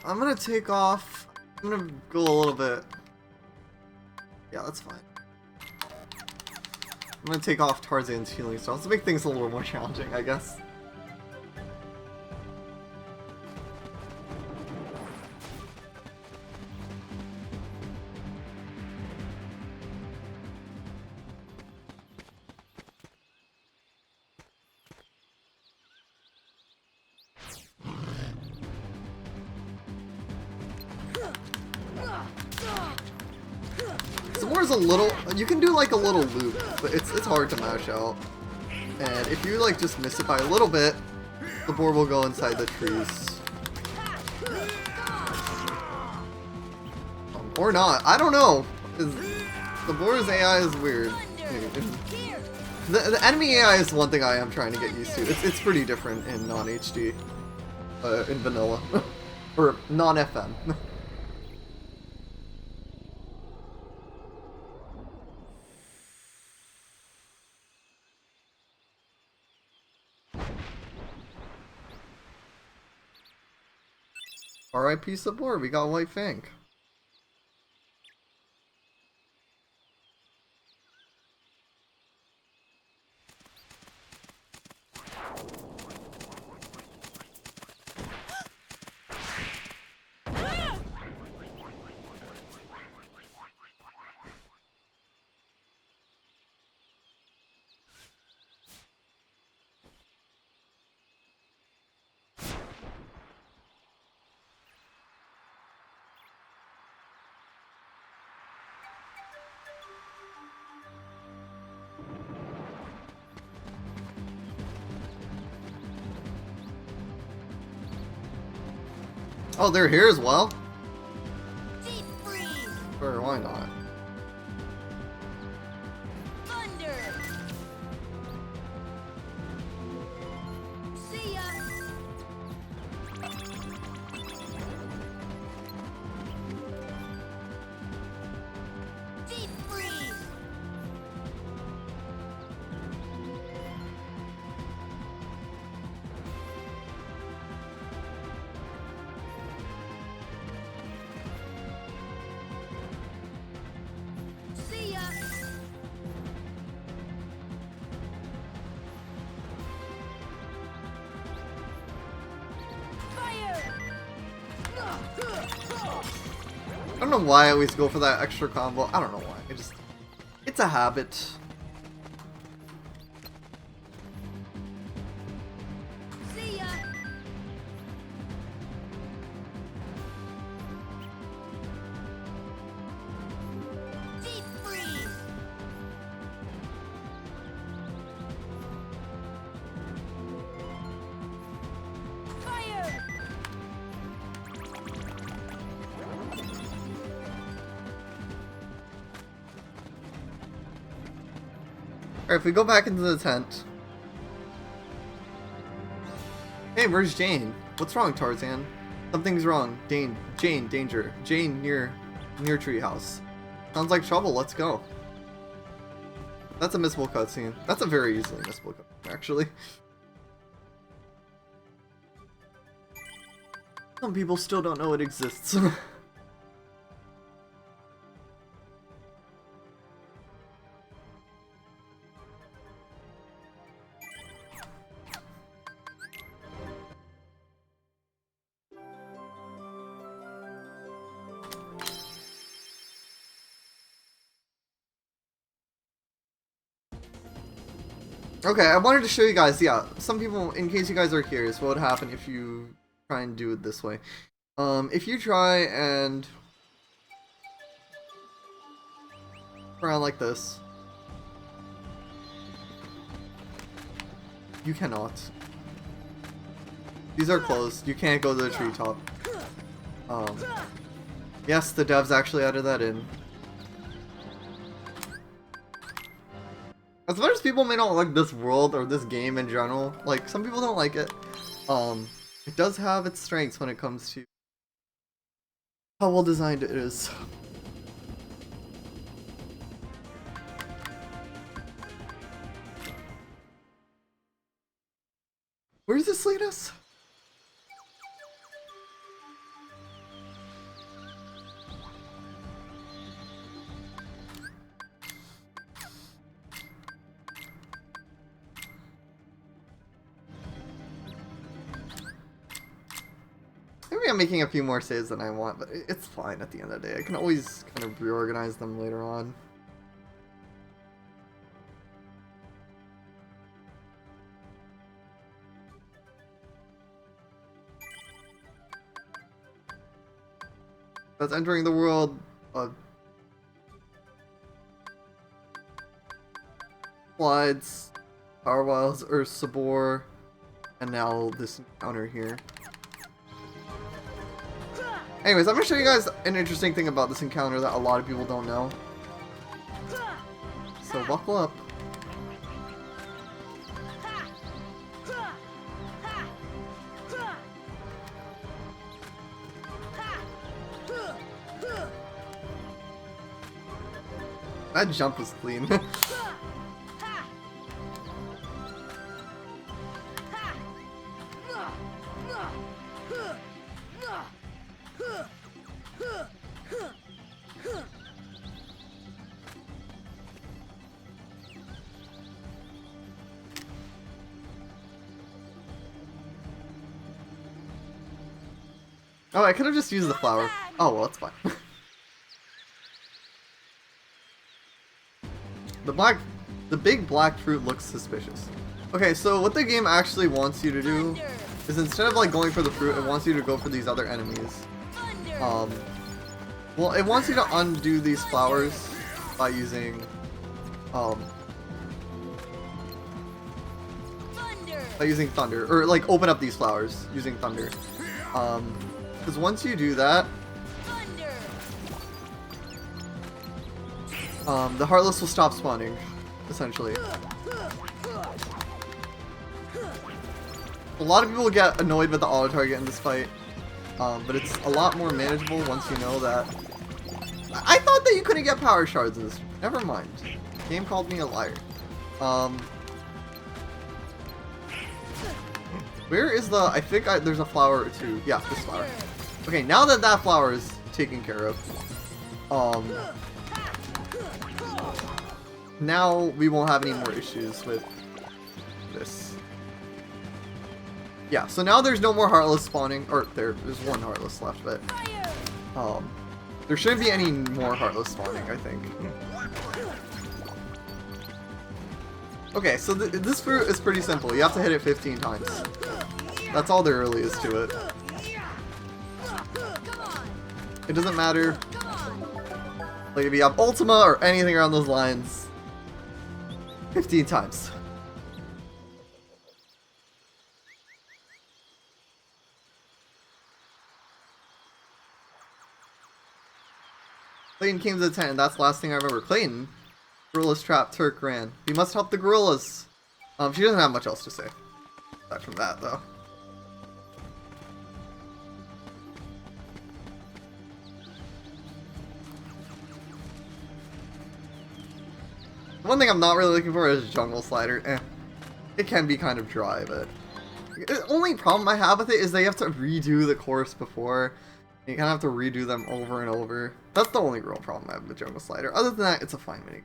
I'm gonna take off. I'm gonna go a little bit. Yeah, that's fine. I'm gonna take off Tarzan's healing stones to make things a little more challenging, I guess. A little, you can do like a little loop, but it's hard to mash out. And if you like just miss it by a little bit, the boar will go inside the trees. Or not, I don't know. The boar's AI is weird. The enemy AI is one thing I am trying to get used to. It's pretty different in non-HD, in vanilla, or non-FM. R.I.P. Sabor, we got White Fang. Oh, they're here as well? why not? Thunder! See ya! Deep freeze! See ya! Fire! I don't know why I always go for that extra combo. I don't know why. It's a habit. See ya! Deep freeze! Fire! Alright, if we go back into the tent. Hey, where's Jane? What's wrong, Tarzan? Something's wrong. Jane, danger. Jane, near treehouse. Sounds like trouble, let's go. That's a missable cutscene. That's a very easily missable cutscene, actually. Some people still don't know it exists. Okay, I wanted to show you guys, yeah, some people, in case you guys are curious, what would happen if you try and do it this way. If you try and around like this, you cannot. These are closed. You can't go to the treetop. Yes, the devs actually added that in. As much as people may not like this world or this game in general, like, some people don't like it, it does have its strengths when it comes to how well designed it is. Where does this lead us? Maybe I'm making a few more saves than I want, but it's fine at the end of the day. I can always kind of reorganize them later on. That's entering the world of slides, power wiles, or Sabor, and now this encounter here. Anyways, I'm gonna show you guys an interesting thing about this encounter that a lot of people don't know. So buckle up. That jump was clean. Oh, I could have just used the flower. Oh, well, it's fine. The big black fruit looks suspicious. Okay, so what the game actually wants you to do is instead of like going for the fruit, it wants you to go for these other enemies. Well, it wants you to undo these flowers by using thunder, or like open up these flowers using thunder. Because once you do that, the Heartless will stop spawning, essentially. A lot of people get annoyed with the auto target in this fight, but it's a lot more manageable once you know that. I thought that you couldn't get power shards in this. Never mind. The game called me a liar. Where is the... I think there's a flower or two. Yeah, this flower. Okay, now that that flower is taken care of, now we won't have any more issues with this. Yeah, so now there's no more Heartless spawning, or there's one Heartless left, but there shouldn't be any more Heartless spawning, I think. Okay, so this fruit is pretty simple. You have to hit it 15 times. That's all there really is to it. It doesn't matter, like, if you have Ultima or anything around those lines. 15 times. Clayton came to the tent, and that's the last thing I remember. Clayton, Gorilla's trapped, Turk ran. We must help the gorillas. She doesn't have much else to say. Aside from that, though. One thing I'm not really looking for is Jungle Slider. It can be kind of dry, but the only problem I have with it is they have to redo the course before. You kind of have to redo them over and over. That's the only real problem I have with Jungle Slider. Other than that, it's a fine minigame.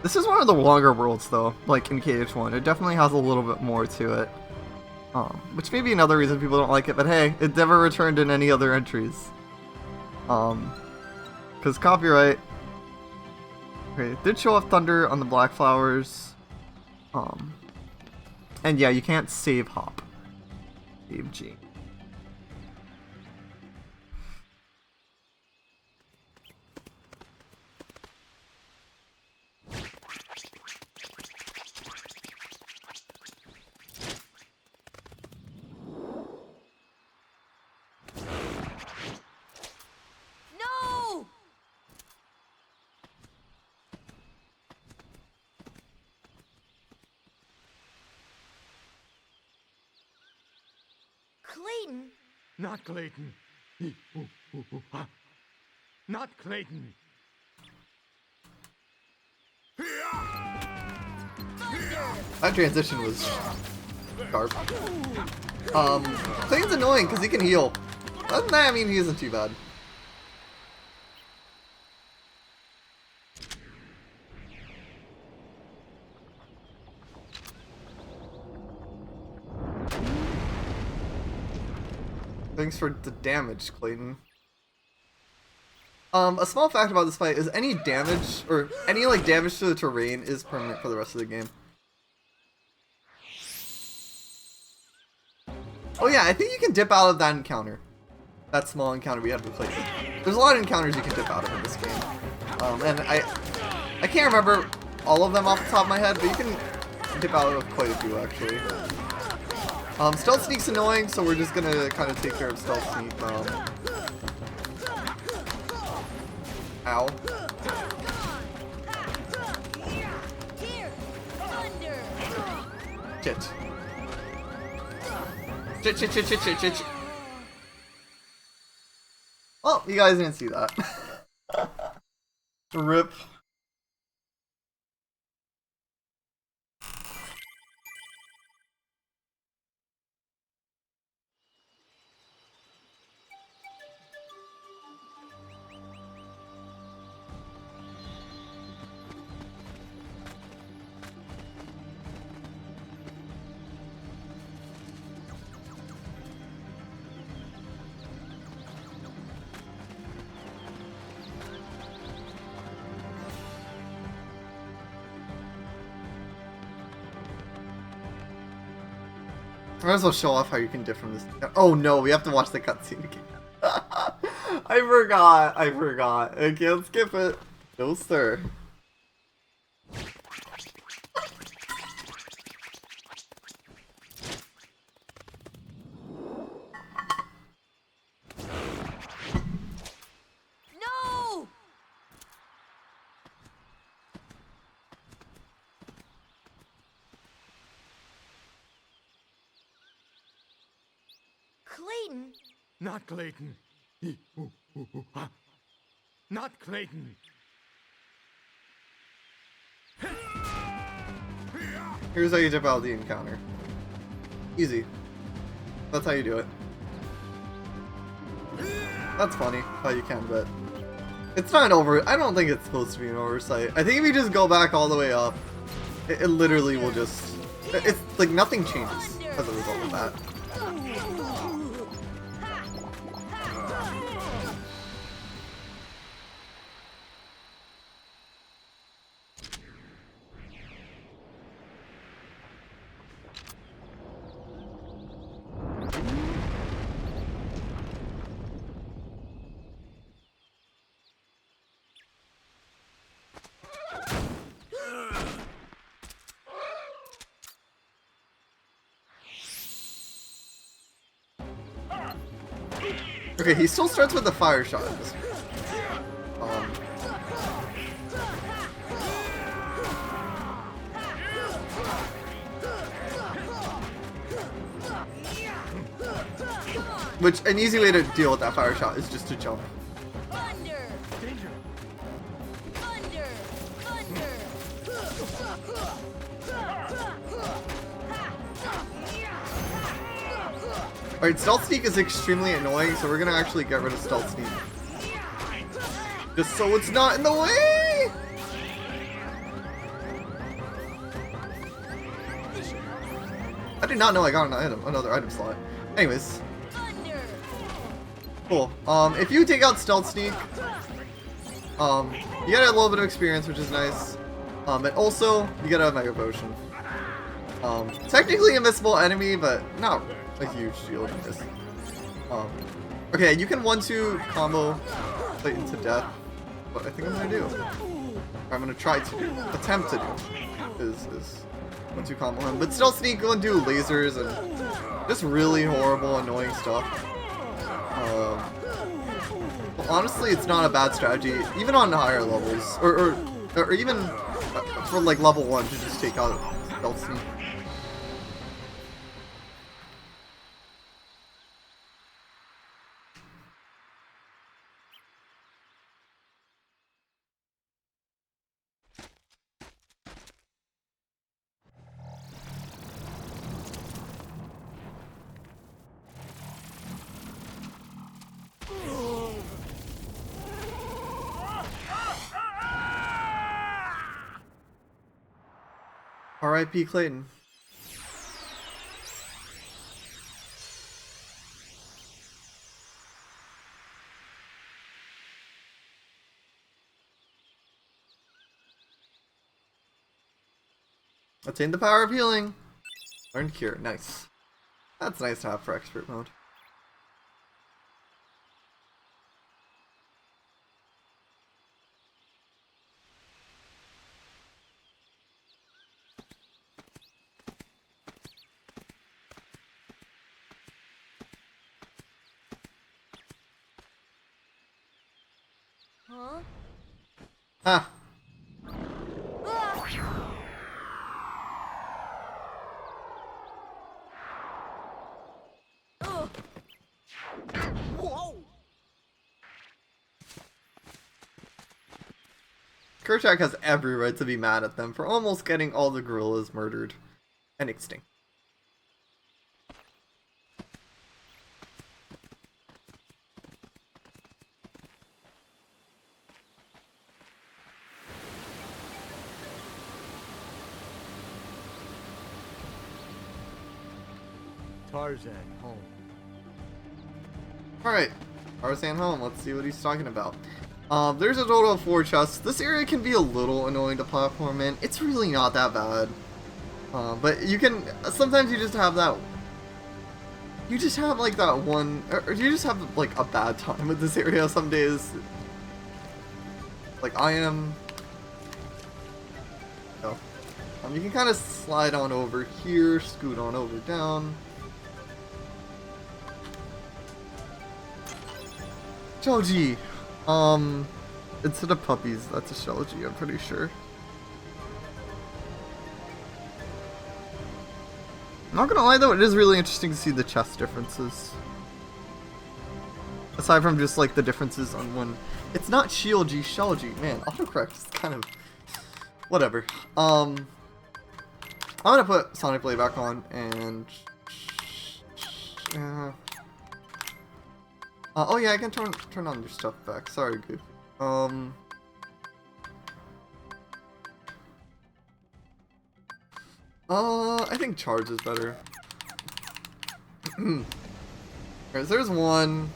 This is one of the longer worlds, though, like in KH1. It definitely has a little bit more to it. Which may be another reason people don't like it, but hey, it never returned in any other entries. Because copyright. Okay, it did show off Thunder on the Black Flowers. And yeah, you can't save Hop. Save G. Clayton? Not Clayton. Not Clayton. That transition was sharp. Clayton's annoying because he can heal. Other than that, I mean, he isn't too bad. Thanks for the damage, Clayton. A small fact about this fight is any damage, or any like damage to the terrain is permanent for the rest of the game. Oh yeah, I think you can dip out of that encounter. That small encounter we had with Clayton. There's a lot of encounters you can dip out of in this game. And I can't remember all of them off the top of my head, but you can dip out of quite a few actually. Stealth Sneak's annoying, so we're just gonna kind of take care of Stealth Sneak. Ow. Shit. Shit. Well, you guys didn't see that. RIP. Might as well show off how you can dip from this. Oh no, we have to watch the cutscene again. I forgot. I can't skip it. No, sir. No! Clayton? Not Clayton. Not Clayton. Here's how you dip out of the encounter. Easy. That's how you do it. That's funny how you can, but it's not an I don't think it's supposed to be an oversight. I think if you just go back all the way up, it literally will just... It's like nothing changes as a result of that. Okay, he still starts with the fire shot. Which, an easy way to deal with that fire shot is just to jump. Thunder! Danger! Thunder! Thunder! Alright, Stealth Sneak is extremely annoying, so we're gonna actually get rid of Stealth Sneak. Just so it's not in the way! I did not know I got another item slot. Anyways. Cool. If you take out Stealth Sneak, you get a little bit of experience, which is nice. And also, you get a Mega Potion. Technically a missable enemy, but not a huge deal in this. Okay, you can 1-2 combo Clayton to death. What I think I'm gonna do, or I'm gonna try to do, attempt to do, is 1-2 combo him. But Stealth Sneak will do lasers and just really horrible, annoying stuff. Well, honestly, it's not a bad strategy, even on higher levels, or even for like level 1 to just take out Stealth Sneak. R.I.P. Clayton. Attain the power of healing. Learned cure. Nice. That's nice to have for expert mode. Huh? Ah. Whoa! Kerchak has every right to be mad at them for almost getting all the gorillas murdered and extinct. Tarzan, home. Alright, Tarzan home. Let's see what he's talking about. There's a total of 4 chests. This area can be a little annoying to platform in. It's really not that bad. But you can, sometimes you just have that you just have like that one, or do you just have like a bad time with this area some days? Like I am. Oh. You can kind of slide on over here, scoot on over down. Shoji! Instead of puppies, that's a Shoji, I'm pretty sure. I'm not gonna lie though, it is really interesting to see the chest differences. Aside from just like the differences on when it's not Shioji, Shoji. Man, autocorrect is kind of whatever. I'm gonna put Sonic Blade back on and oh yeah, I can turn on your stuff back. Sorry, Goofy. I think charge is better. Alright, so there's one.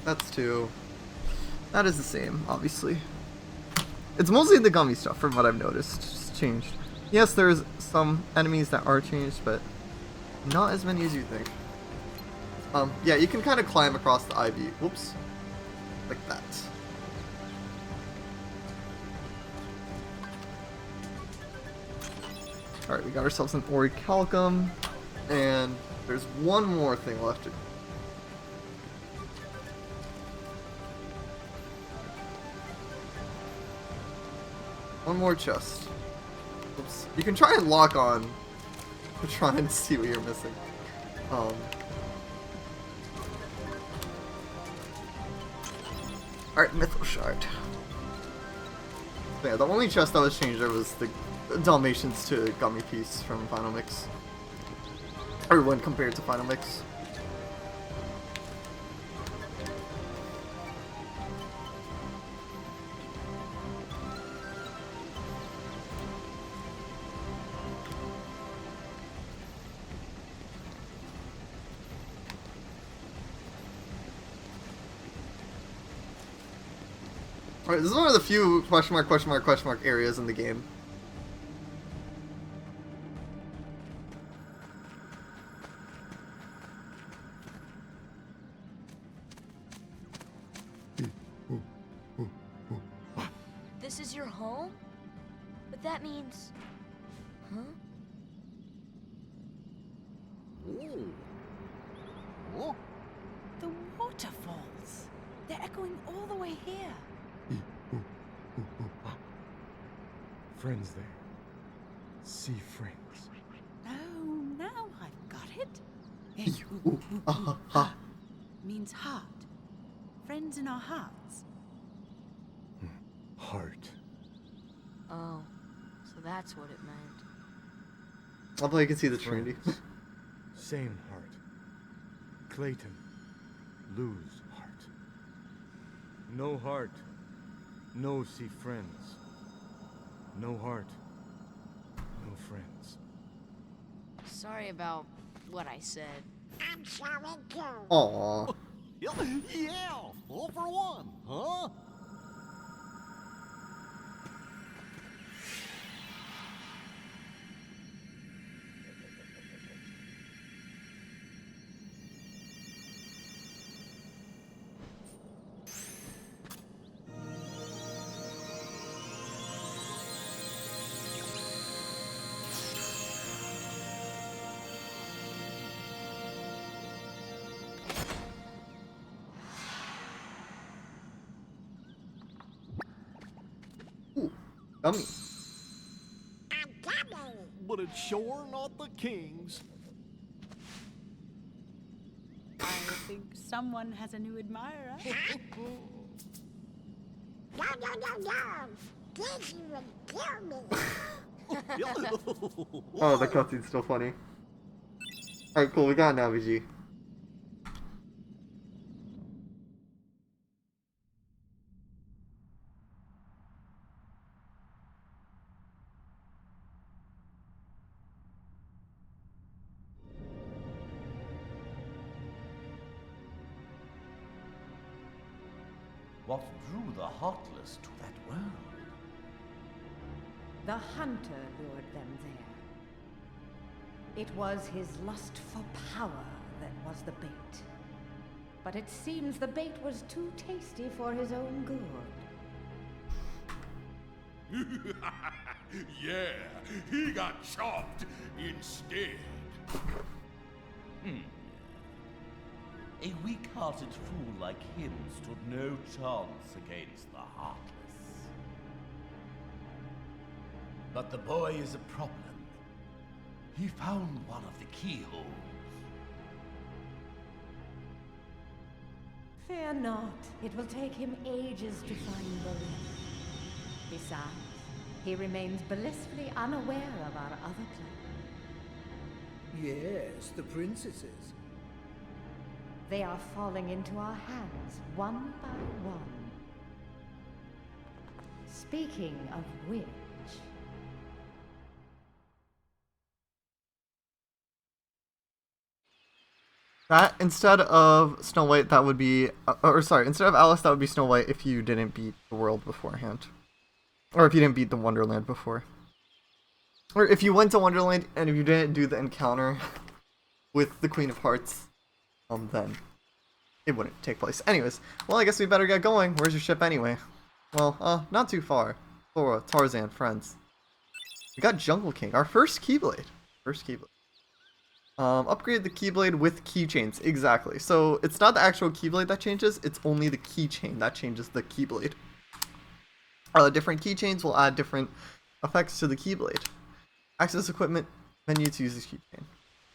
That's two. That is the same, obviously. It's mostly the gummy stuff from what I've noticed. It's changed. Yes, there's some enemies that are changed, but not as many as you think. Yeah, you can kind of climb across the ivy. Whoops. Like that. Alright, we got ourselves an Orichalcum, and there's one more thing left to do. One more chest. Oops. You can try and lock on to try and see what you're missing. Alright, Mythril Shard. Yeah, the only chest that was changed there was the Dalmatians to Gummy Piece from Final Mix. Or when compared to Final Mix. Alright, this is one of the few question mark areas in the game. This is your home? But that means... Huh? Ooh. Oh. The waterfalls. They're echoing all the way here. Friends there. See friends. Oh, now I've got it. Means heart. Friends in our hearts. Heart. Oh, so that's what it meant. Although you can see the Trinity. Same heart. Clayton. Lose heart. No heart. No see friends. No heart. No friends. Sorry about what I said. I'm sorry too. Aww. Yeah, all for one, huh? Gummy. I'm coming. But it's sure not the king's. I think someone has a new admirer. No. This would kill me. Oh, the cutscene's still funny. Alright, cool, we got an Navig. What drew the Heartless to that world? The hunter lured them there. It was his lust for power that was the bait. But it seems the bait was too tasty for his own good. Yeah, he got chopped instead. A weak-hearted fool like him stood no chance against the Heartless. But the boy is a problem. He found one of the keyholes. Fear not. It will take him ages to find the rest. Besides, he remains blissfully unaware of our other plan. Yes, the princesses. They are falling into our hands, one by one. Speaking of which... That, instead of Snow White, that would be... instead of Alice, that would be Snow White if you didn't beat the world beforehand. Or if you didn't beat the Wonderland before. Or if you went to Wonderland and if you didn't do the encounter with the Queen of Hearts, then it wouldn't take place. Anyways, well, I guess we better get going. Where's your ship anyway? Well, not too far. Flora, Tarzan, friends. We got Jungle King, our first Keyblade. Upgrade the Keyblade with keychains. Exactly. So it's not the actual Keyblade that changes, it's only the keychain that changes the Keyblade. Different keychains will add different effects to the Keyblade. Access equipment menu to use this keychain.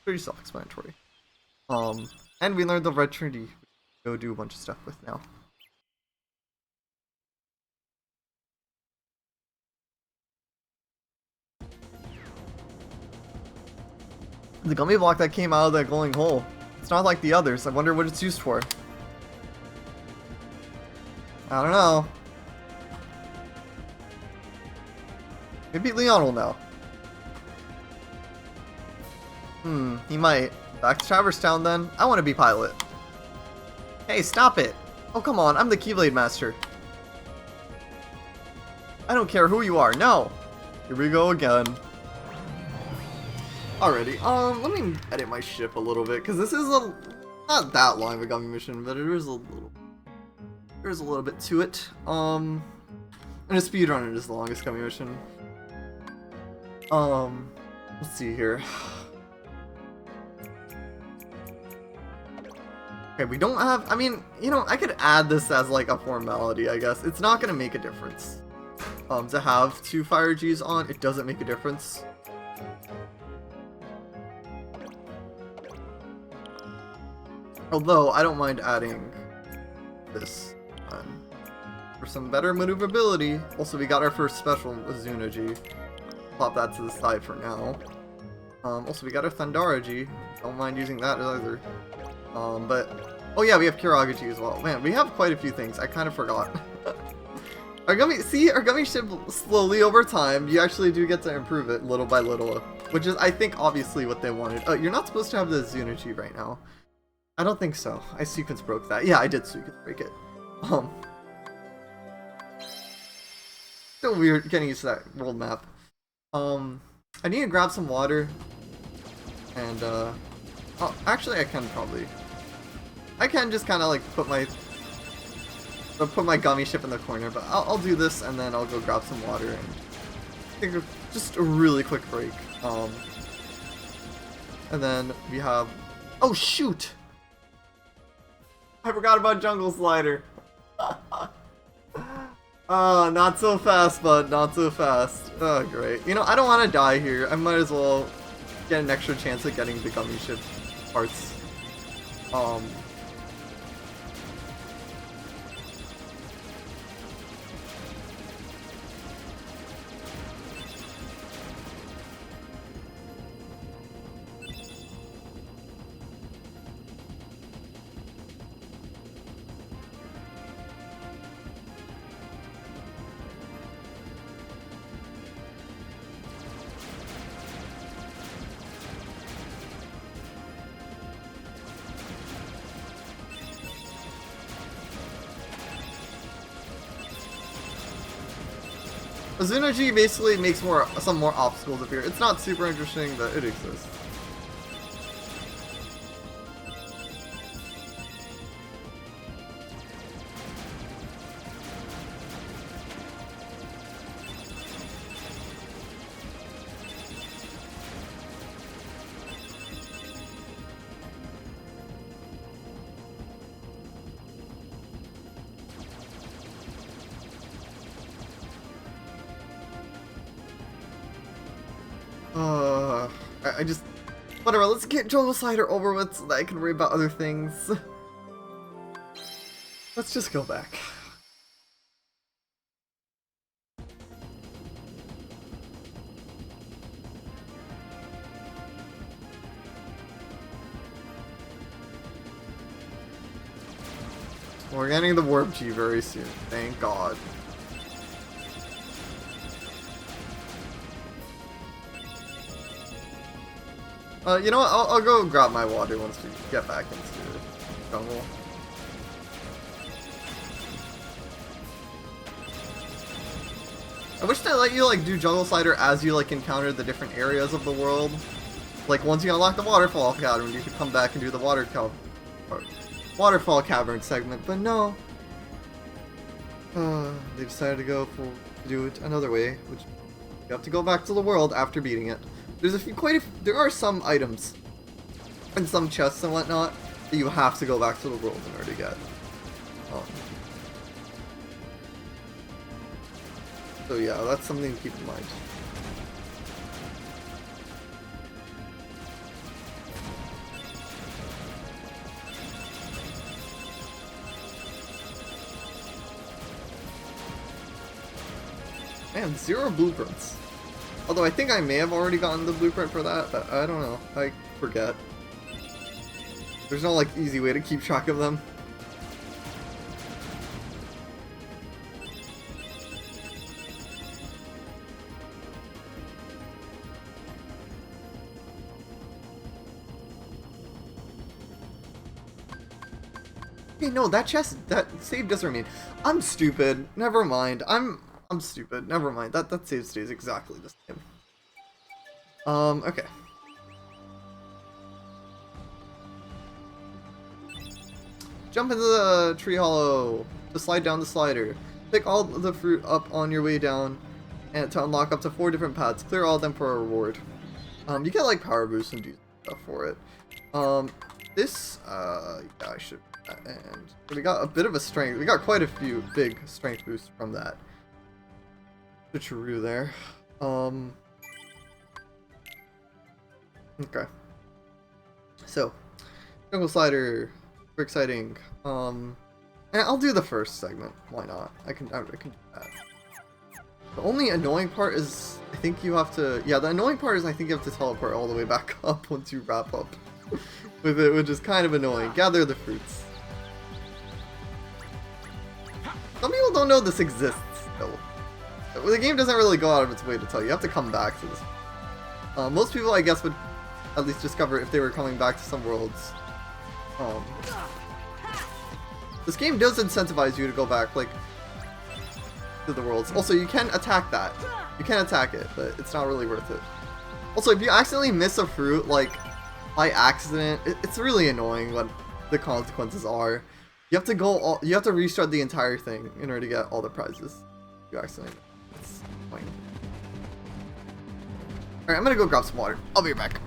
Pretty self-explanatory. And we learned the Red Trinity. Go do a bunch of stuff with now. The gummy block that came out of that glowing hole. It's not like the others. I wonder what it's used for. I don't know. Maybe Leon will know. He might. Back to Traverse Town then. I want to be pilot. Hey, stop it! Oh, come on, I'm the Keyblade Master. I don't care who you are, no! Here we go again. Alrighty, let me edit my ship a little bit, because this is not that long of a gummy mission, but there's a little bit to it. I'm gonna speedrun it as the longest gummy mission. Let's see here. Okay, we don't have, I mean, you know, I could add this as like a formality, I guess. It's not gonna make a difference. To have 2 Fire Gs on, it doesn't make a difference. Although, I don't mind adding this for some better maneuverability. Also, we got our first special Azuna G. Plop that to the side for now. Also, we got our Thundara G. Don't mind using that either. But, oh yeah, we have Kiraga G as well. Man, we have quite a few things. I kind of forgot. Our gummy ship slowly over time, you actually do get to improve it little by little. Which is, I think, obviously what they wanted. You're not supposed to have the Azuna G right now. I don't think so. I sequence broke that. Yeah, I did sequence break it. Still weird getting used to that world map. I need to grab some water. And, oh, actually I can just kind of like put my gummy ship in the corner, but I'll do this and then I'll go grab some water and take just a really quick break. And then we have, oh shoot! I forgot about Jungle Slider. Not so fast, bud. Not so fast. Oh, great. You know, I don't want to die here. I might as well get an extra chance at getting the gummy ship parts. Azuna G basically makes some more obstacles appear. It's not super interesting, but it exists. I just... Whatever, let's get Jungle Slider over with so that I can worry about other things. Let's just go back. We're getting the Warp G very soon, thank God. You know what, I'll go grab my water once we get back into the jungle. I wish they let you like do Jungle Slider as you like encounter the different areas of the world. Like once you unlock the Waterfall Cavern, you could come back and do the Waterfall Cavern segment, but no. They decided to do it another way, which you have to go back to the world after beating it. There's there are some items and some chests and whatnot that you have to go back to the world in order to get. So yeah, that's something to keep in mind. Man, 0 blueprints. Although I think I may have already gotten the blueprint for that, but I don't know. I forget. There's no like easy way to keep track of them. Hey, no, that save does remain. I'm stupid. Never mind. I'm stupid. Never mind. That save stays exactly the same. Okay. Jump into the tree hollow to slide down the slider. Pick all the fruit up on your way down, and to unlock up to 4 different paths. Clear all of them for a reward. You get like power boosts and do stuff for it. Yeah, I should. And we got a bit of a strength. We got quite a few big strength boosts from that. Switcheroo there. Okay. So, Jungle Slider, super exciting. And I'll do the first segment. Why not? I can do that. The only annoying part is I think you have to. Yeah, the annoying part is I think you have to teleport all the way back up once you wrap up with it, which is kind of annoying. Gather the fruits. Some people don't know this exists, though. The game doesn't really go out of its way to tell you. You have to come back to this. Most people, I guess, would at least discover if they were coming back to some worlds. This game does incentivize you to go back, like, to the worlds. Also, you can attack that. You can attack it, but it's not really worth it. Also, if you accidentally miss a fruit, like, by accident, it's really annoying what the consequences are. You have to you have to restart the entire thing in order to get all the prizes. You accidentally. It's annoying. Alright, I'm gonna go grab some water. I'll be right back.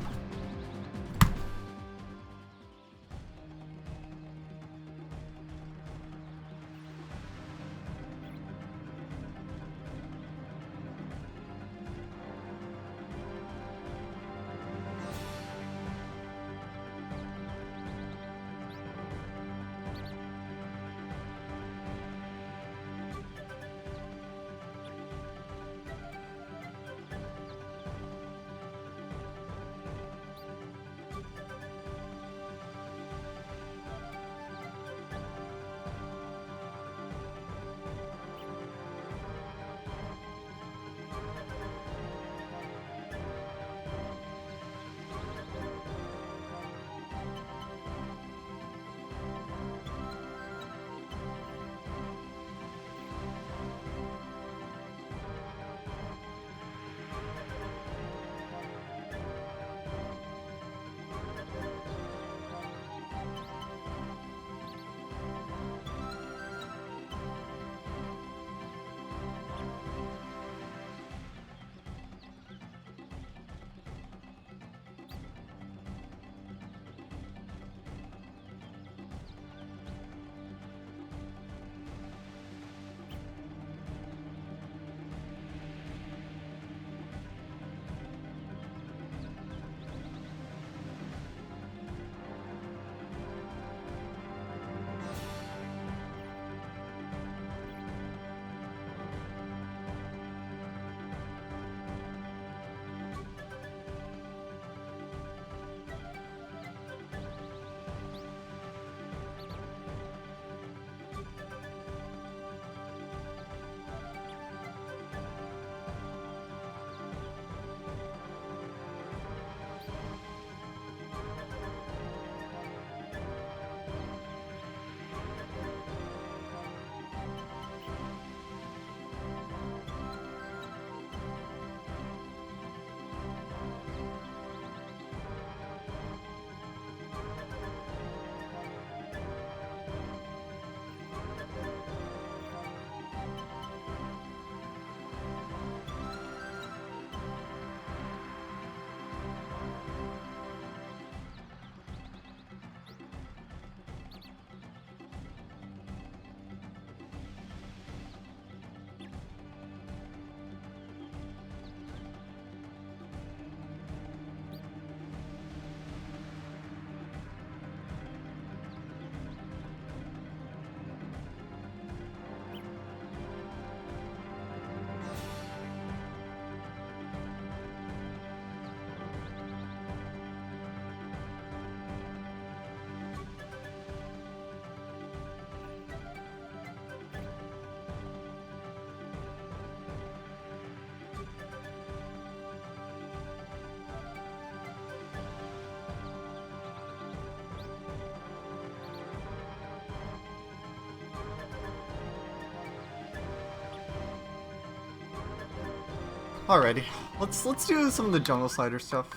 Alrighty, let's do some of the jungle slider stuff.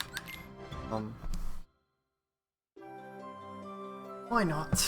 Why not?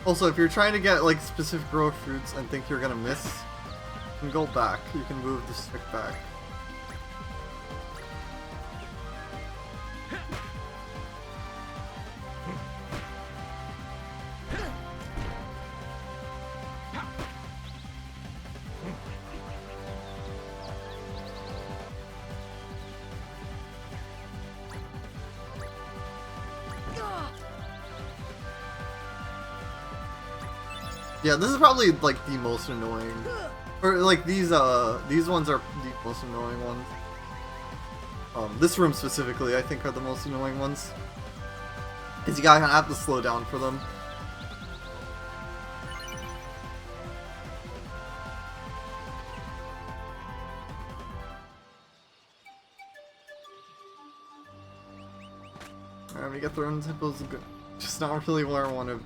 Also, if you're trying to get like specific growth fruits and think you're gonna miss, you can go back. You can move the stick back. Yeah, this is probably like the most annoying, or like these ones are the most annoying ones. This room specifically, I think, are the most annoying ones, because you gotta have to slow down for them. Alright, we get thrown hippos. Just not really where I want to.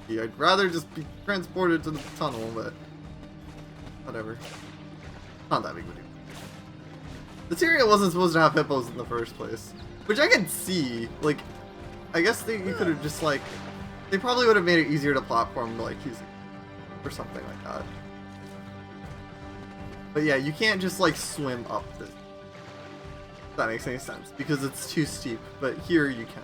I'd rather just be transported to the tunnel, but whatever. Not that big of a deal. This area wasn't supposed to have hippos in the first place, which I can see. Like, I guess you could have just like, they probably would have made it easier to platform like using or something like that. But yeah, you can't just like swim up this. If that makes any sense, because it's too steep. But here you can.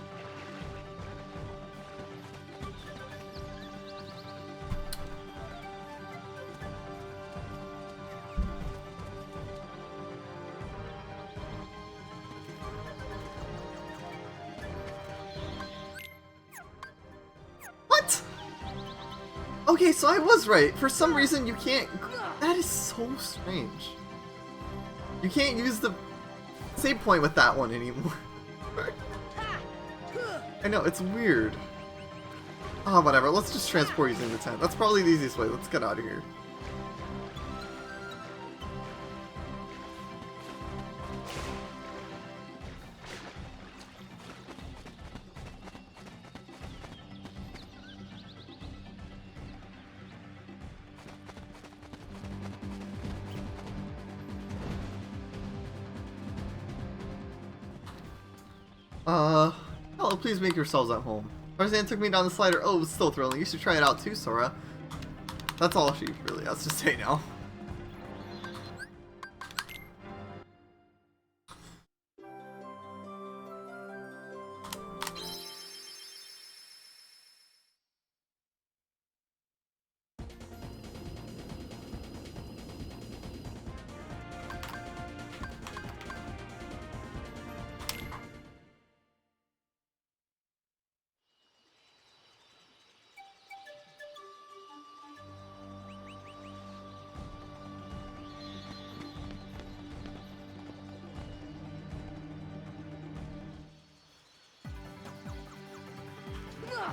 Okay, so I was right. For some reason, you can't... That is so strange. You can't use the save point with that one anymore. I know, it's weird. Oh, whatever. Let's just transport using the tent. That's probably the easiest way. Let's get out of here. Hello, please make yourselves at home. Tarzan took me down the slider. Oh, it was still thrilling. You should try it out too, Sora. That's all she really has to say now.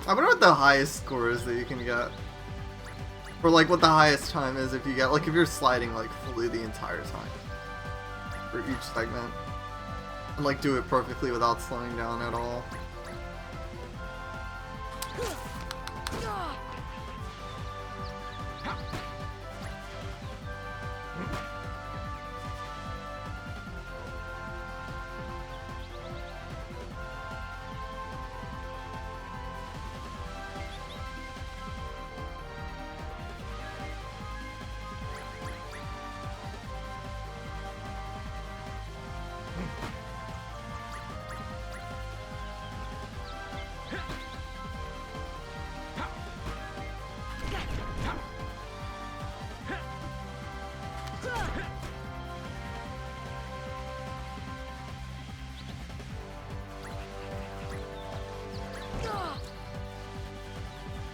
I wonder what the highest score is that you can get. Or like what the highest time is if you get, like if you're sliding like fully the entire time. For each segment. And like do it perfectly without slowing down at all.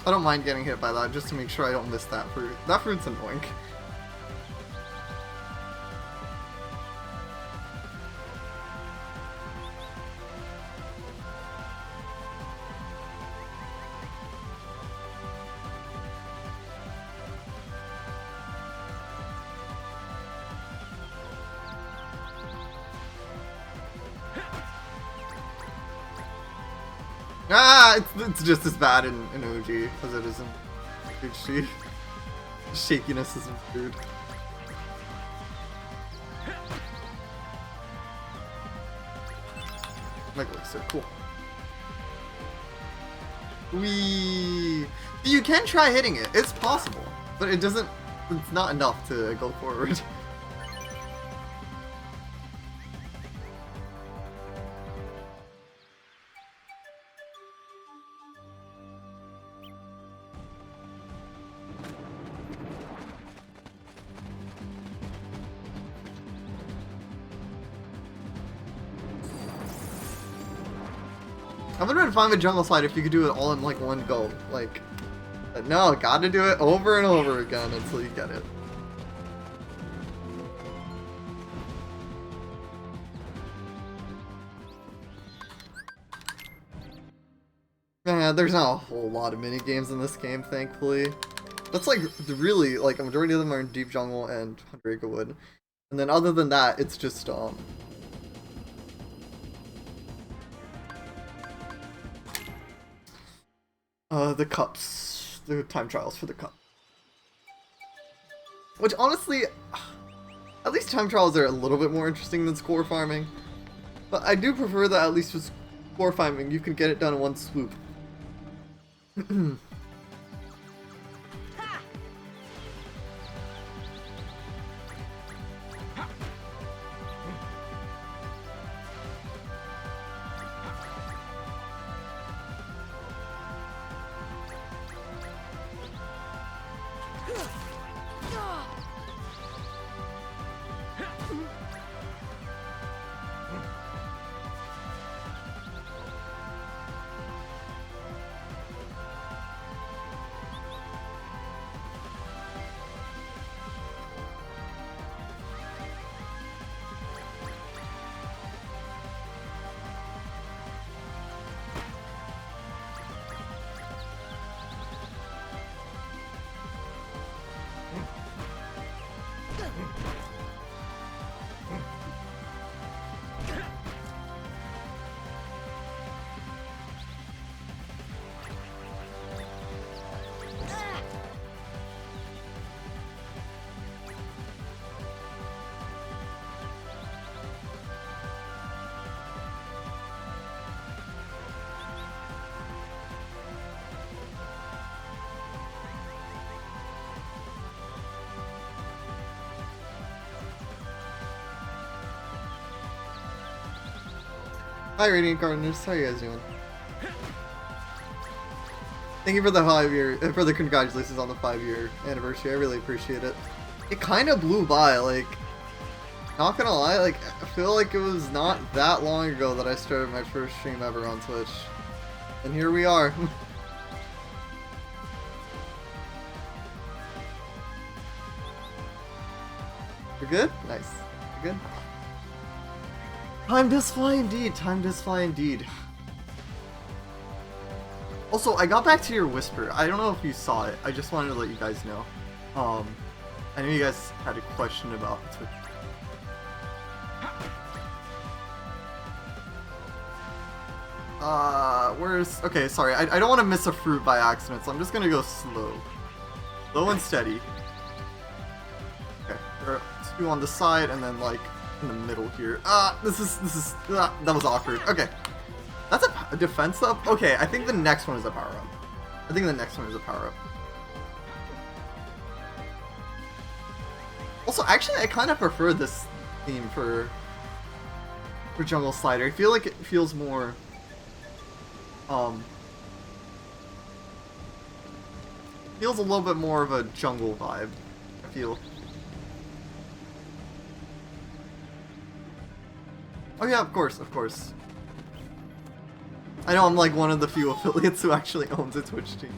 I don't mind getting hit by that just to make sure I don't miss that fruit. That fruit's annoying. Ah, it's just as bad in OG as it is in HD. Shakiness is improved. Like so cool. You can try hitting it. It's possible, but it doesn't. It's not enough to go forward. I'm gonna find the jungle slide if you could do it all in like one go. Like, no, gotta do it over and over again until you get it. Yeah, there's not a whole lot of mini games in this game, thankfully. That's like really like a majority of them are in Deep Jungle and 100 Acre Wood, and then other than that, it's just the cups, the time trials for the cup. Which honestly, at least time trials are a little bit more interesting than score farming. But I do prefer that at least with score farming, you can get it done in one swoop. Hi Radiant Gardeners, how are you guys doing? Thank you for the for the congratulations on the 5-year anniversary, I really appreciate it. It kind of blew by, like, not gonna lie, like, I feel like it was not that long ago that I started my first stream ever on Twitch. And here we are. You're good? Nice. You're good? Time does fly indeed. Time does fly indeed. Also, I got back to your whisper. I don't know if you saw it. I just wanted to let you guys know. I know you guys had a question about Twitch. Where's... Okay, sorry. I don't want to miss a fruit by accident, so I'm just gonna go slow. Slow and steady. Okay, there are 2 on the side, and then, like, in the middle here. That was awkward. Okay. That's a defense up? Okay, I think the next one is a power-up. I think the next one is a power-up. Also, actually, I kind of prefer this theme for Jungle Slider. I feel like it feels more... feels a little bit more of a jungle vibe, I feel. Oh yeah, of course, of course. I know I'm like one of the few affiliates who actually owns a Twitch team.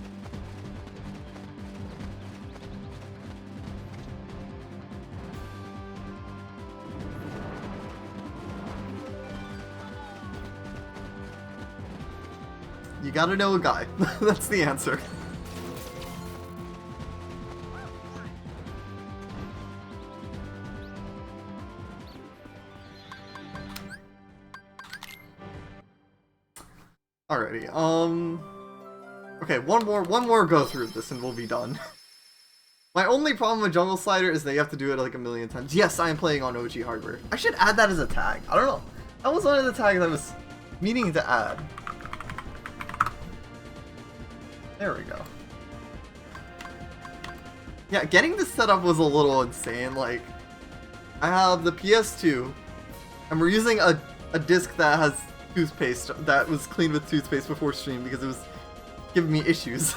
You gotta know a guy. That's the answer. Alrighty, okay, one more go through this and we'll be done. My only problem with Jungle Slider is that you have to do it like a million times. Yes, I am playing on OG hardware. I should add that as a tag. I don't know. That was one of the tags I was meaning to add. There we go. Yeah, getting this set up was a little insane. Like, I have the PS2, and we're using a disc that has toothpaste that was cleaned with toothpaste before stream because it was giving me issues.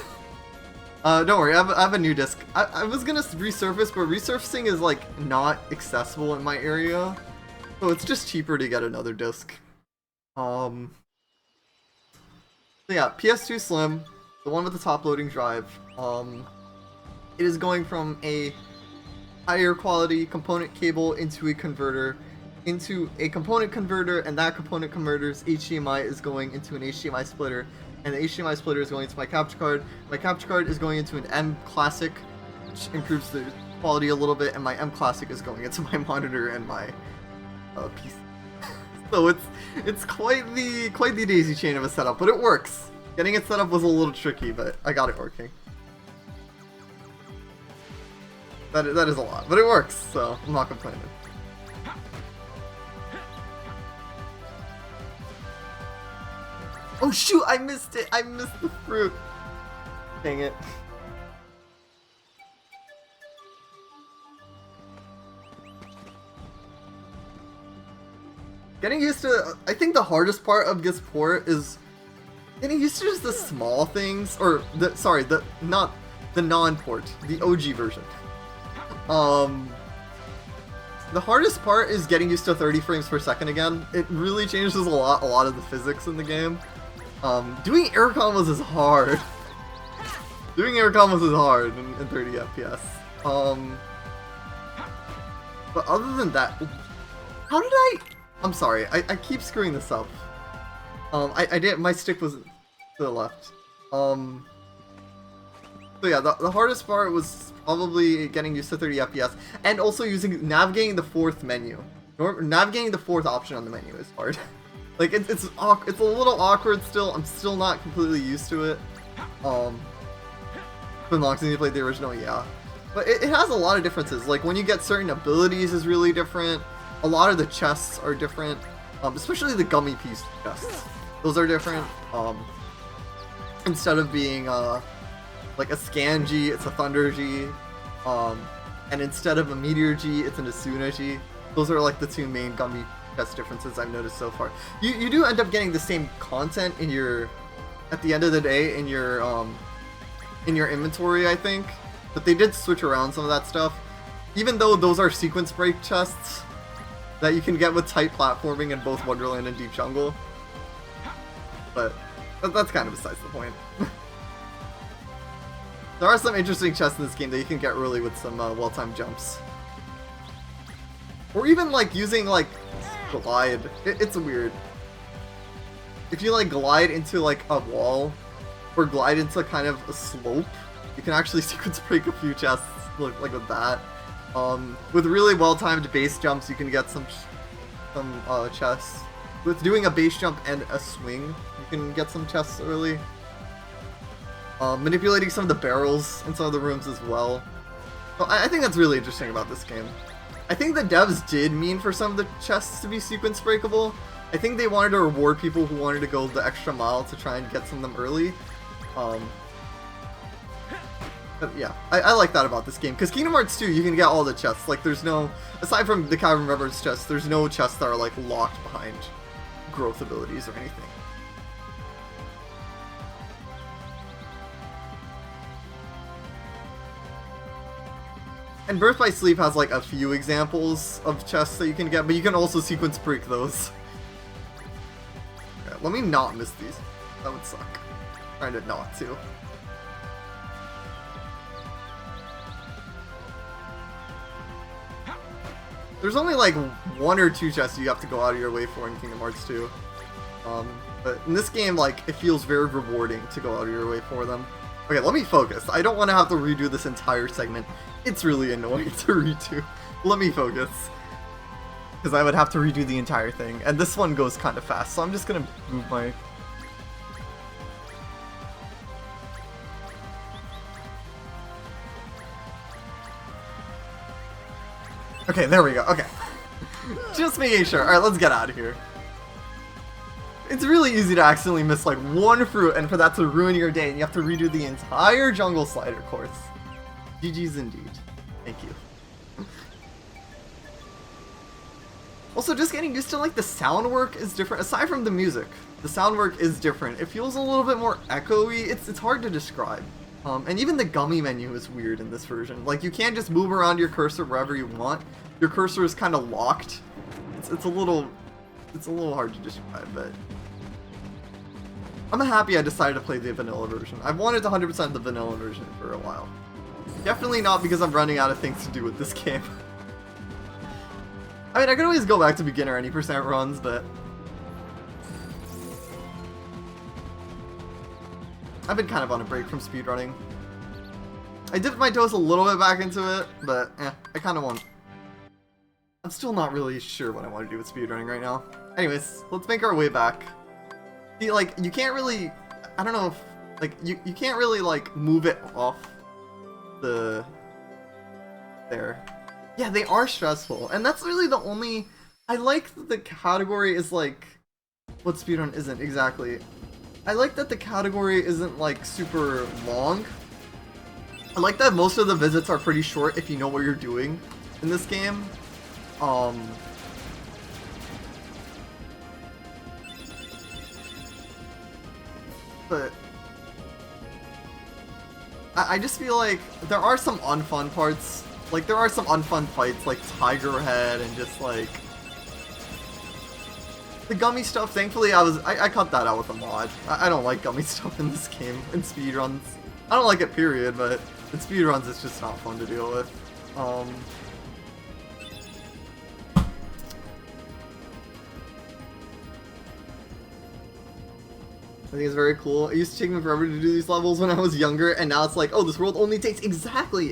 Don't worry, I have a new disc. I was gonna resurface, but resurfacing is like not accessible in my area, so it's just cheaper to get another disc. So yeah, PS2 Slim, the one with the top loading drive. It is going from a higher quality component cable into a converter, into a component converter, and that component converter's HDMI is going into an HDMI splitter, and the HDMI splitter is going into my capture card. My capture card is going into an M Classic, which improves the quality a little bit, and my M Classic is going into my monitor and my PC. So it's quite the daisy chain of a setup, but it works. Getting it set up was a little tricky, but I got it working. That is a lot, but it works, so I'm not complaining. Oh shoot, I missed it! I missed the fruit! Dang it. Getting used to... I think the hardest part of this port is getting used to just the small things, or the non-port, the OG version. The hardest part is getting used to 30 frames per second again. It really changes a lot of the physics in the game. Doing air combos is hard. Doing air combos is hard in 30 FPS. But other than that, how did I'm sorry, I keep screwing this up. I did, my stick was to the left. So yeah, the hardest part was probably getting used to 30 FPS, and also navigating the fourth menu. Navigating the fourth option on the menu is hard. Like, it's a little awkward still. I'm still not completely used to it. Been long since you played the original, yeah. But it has a lot of differences. Like, when you get certain abilities is really different. A lot of the chests are different. Especially the gummy piece chests. Those are different. Instead of being, like a Scan G, it's a Thunder G. And instead of a Meteor G, it's an Asuna G. Those are like the two main gummy chest differences I've noticed so far. You do end up getting the same content in your, at the end of the day, in your inventory, I think. But they did switch around some of that stuff. Even though those are sequence break chests that you can get with tight platforming in both Wonderland and Deep Jungle. But that's kind of besides the point. There are some interesting chests in this game that you can get early with some well-timed jumps. Or even like using like glide. It's weird. If you like glide into like a wall or glide into kind of a slope. You can actually sequence break a few chests like with that. With really well-timed base jumps, you can get some chests. With doing a base jump and a swing, you can get some chests early. Manipulating some of the barrels in some of the rooms as well. So I think that's really interesting about this game. I think the devs did mean for some of the chests to be sequence breakable. I think they wanted to reward people who wanted to go the extra mile to try and get some of them early. But yeah, I like that about this game, because Kingdom Hearts 2, you can get all the chests. Like, there's no, aside from the Cavern Remembrance chests, there's no chests that are, like, locked behind growth abilities or anything. And Birth by Sleep has, like, a few examples of chests that you can get, but you can also sequence break those. Okay, let me not miss these. That would suck. Trying to not to. There's only like 1 or 2 chests you have to go out of your way for in Kingdom Hearts 2. But in this game, like, it feels very rewarding to go out of your way for them. Okay, let me focus. I don't want to have to redo this entire segment. It's really annoying to redo. Let me focus. Because I would have to redo the entire thing. And this one goes kind of fast, so I'm just going to move my... Okay, there we go. Okay. Just making sure. Alright, let's get out of here. It's really easy to accidentally miss like 1 fruit and for that to ruin your day and you have to redo the entire jungle slider course. GG's indeed. Thank you. Also, just getting used to like the sound work is different. Aside from the music, the sound work is different. It feels a little bit more echoey. It's hard to describe. And even the gummy menu is weird in this version. Like, you can't just move around your cursor wherever you want. Your cursor is kind of locked. It's a little hard to describe, but I'm happy I decided to play the vanilla version. I've wanted 100% the vanilla version for a while. Definitely not because I'm running out of things to do with this game. I mean, I could always go back to beginner any percent runs, but I've been kind of on a break from speedrunning. I dipped my toes a little bit back into it, but I kind of want... I'm still not really sure what I want to do with speedrunning right now. Anyways, let's make our way back. See, like, you can't really... I don't know if... Like, you can't really, like, move it off the... There. Yeah, they are stressful, and that's really the only... I like that the category is, like... What speedrun isn't, exactly. I like that the category isn't, like, super long. I like that most of the visits are pretty short if you know what you're doing in this game. But I just feel like there are some unfun parts. Like, there are some unfun fights, like Tiger Head and just, like... The gummy stuff, thankfully, I cut that out with a mod. I don't like gummy stuff in this game, in speedruns. I don't like it, period, but in speedruns it's just not fun to deal with. I think it's very cool. It used to take me forever to do these levels when I was younger, and now it's like, oh, this world only takes exactly.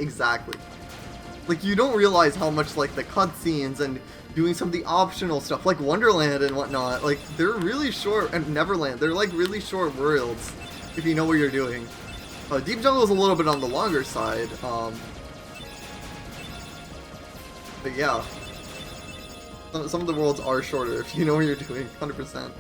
Like, you don't realize how much, like, the cutscenes and doing some of the optional stuff, like Wonderland and whatnot, like, they're really short, and Neverland, they're, like, really short worlds, if you know what you're doing. Deep Jungle is a little bit on the longer side, but yeah. Some of the worlds are shorter, if you know what you're doing, 100%.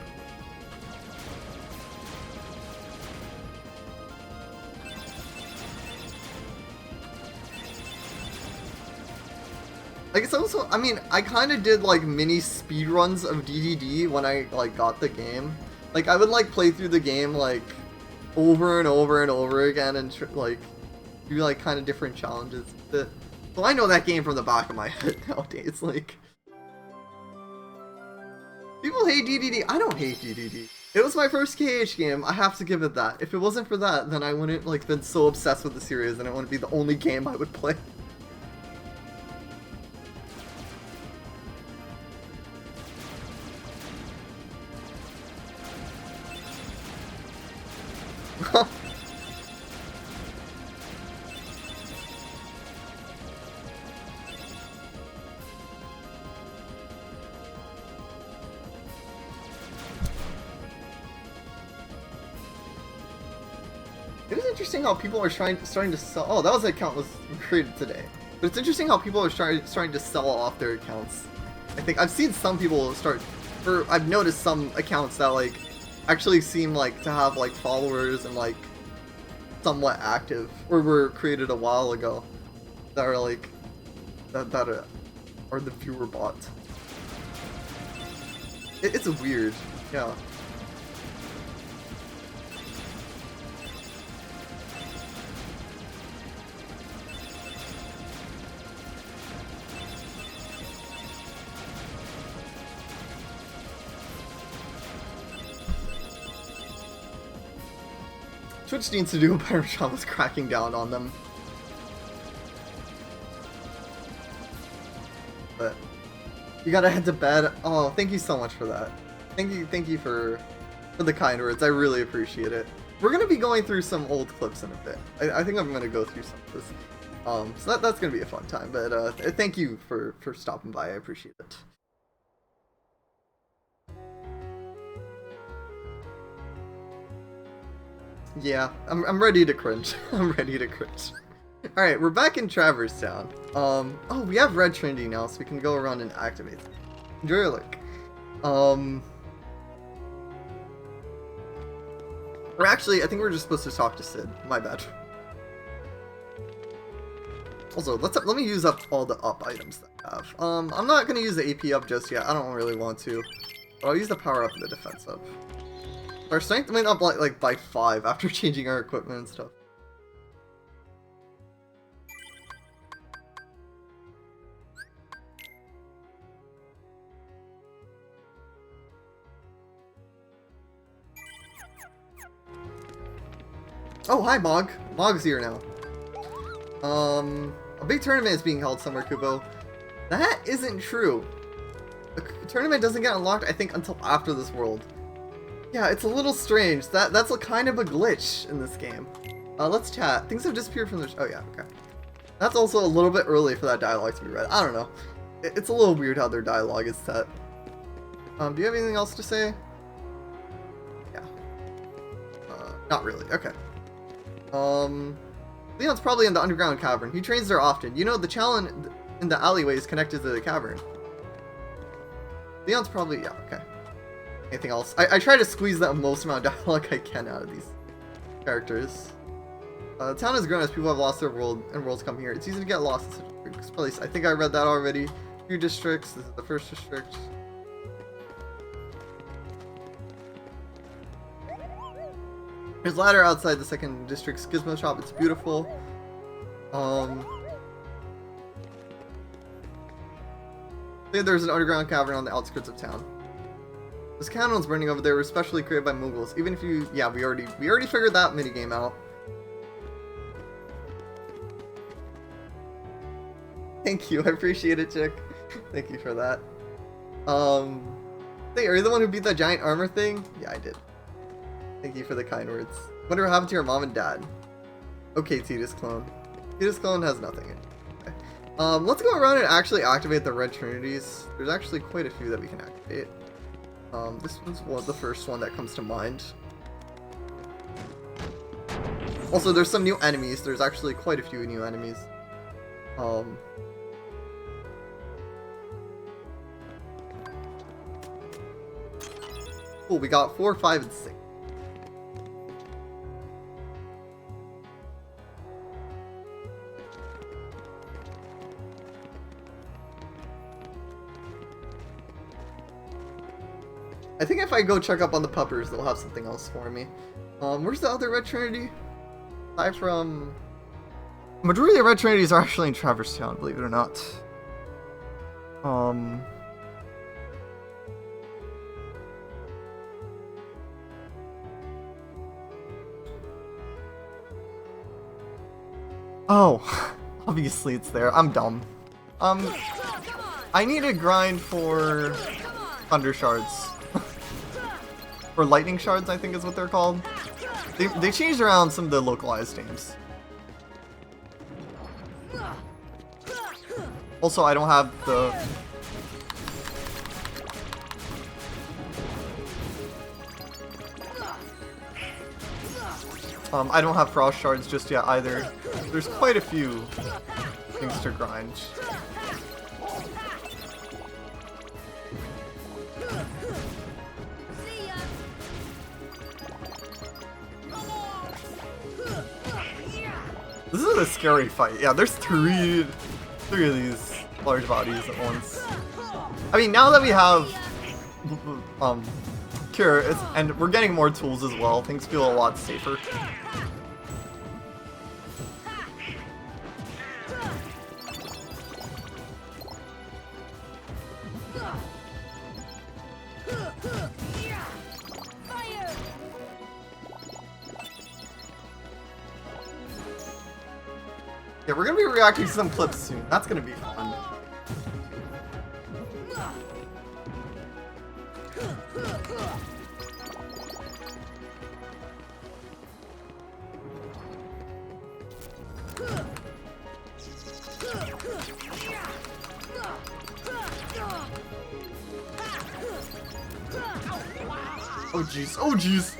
Like, it's also, I mean, I kind of did, like, mini speedruns of DDD when I, like, got the game. Like, I would, like, play through the game, like, over and over and over again and, like, do, like, kind of different challenges. So I know that game from the back of my head nowadays, like... People hate DDD. I don't hate DDD. It was my first KH game. I have to give it that. If it wasn't for that, then I wouldn't, like, been so obsessed with the series and it wouldn't be the only game I would play. interesting how people are starting to sell. Oh, that was an account was created today. But it's interesting how people are starting to sell off their accounts. I think I've seen some people start, or I've noticed some accounts that like actually seem like to have like followers and like somewhat active, or were created a while ago, that are like that are the viewer bots. It's weird, yeah. Twitch needs to do a better job with cracking down on them. But you gotta head to bed. Oh, thank you so much for that. Thank you for the kind words. I really appreciate it. We're gonna be going through some old clips in a bit. I think I'm gonna go through some of this. So that's gonna be a fun time. But thank you for stopping by. I appreciate it. Yeah, I'm ready to cringe. I'm ready to cringe. Alright, we're back in Traverse Town. Oh, we have Red Trinity now, so we can go around and activate it. Enjoy your look. Or actually, I think we're just supposed to talk to Sid. My bad. Also, let me use up all the up items that I have. I'm not gonna use the AP up just yet. I don't really want to. But I'll use the power up and the defense up. Our strength went up like by 5 after changing our equipment and stuff. Oh, hi Mog. Mog's here now. A big tournament is being held somewhere, Kubo. That isn't true. The tournament doesn't get unlocked, I think, until after this world. Yeah, it's a little strange. That's a kind of a glitch in this game. Let's chat. Things have disappeared from the... Oh, yeah, okay. That's also a little bit early for that dialogue to be read. I don't know. It's a little weird how their dialogue is set. Do you have anything else to say? Yeah. Not really. Okay. Leon's probably in the underground cavern. He trains there often. You know, the challenge in the alleyway is connected to the cavern. Leon's probably... Yeah, okay. Anything else? I try to squeeze the most amount of dialogue I can out of these characters. The town has grown as people have lost their world and worlds come here. It's easy to get lost in such a place. I think I read that already. 2 districts. This is the first district. There's a ladder outside the second district's gizmo shop. It's beautiful. There's an underground cavern on the outskirts of town. Those candles burning over there were specially created by Muggles. Even if you... Yeah, we already figured that minigame out. Thank you, I appreciate it, chick. Thank you for that. Hey, are you the one who beat that giant armor thing? Yeah, I did. Thank you for the kind words. Wonder what happened to your mom and dad. Okay, Titus Clone. Titus Clone has nothing in it. Okay. Let's go around and actually activate the Red Trinities. There's actually quite a few that we can activate. This one's the first one that comes to mind. Also, there's some new enemies. There's actually quite a few new enemies. Cool, we got 4, 5, and 6. I think if I go check up on the puppers, they'll have something else for me. Where's the other Red Trinity? Aside from... Majority of Red Trinities are actually in Traverse Town, believe it or not. Oh, obviously it's there. I'm dumb. I need to grind for Thunder Shards. Or Lightning Shards, I think is what they're called. They changed around some of the localized names. Also, I don't have the... I don't have frost shards just yet either. There's quite a few things to grind. This is a scary fight. Yeah, there's three of these large bodies at once. I mean, now that we have Cure, and we're getting more tools as well, things feel a lot safer. Yeah, we're gonna be reacting to some clips soon. That's gonna be fun. Oh jeez, oh jeez.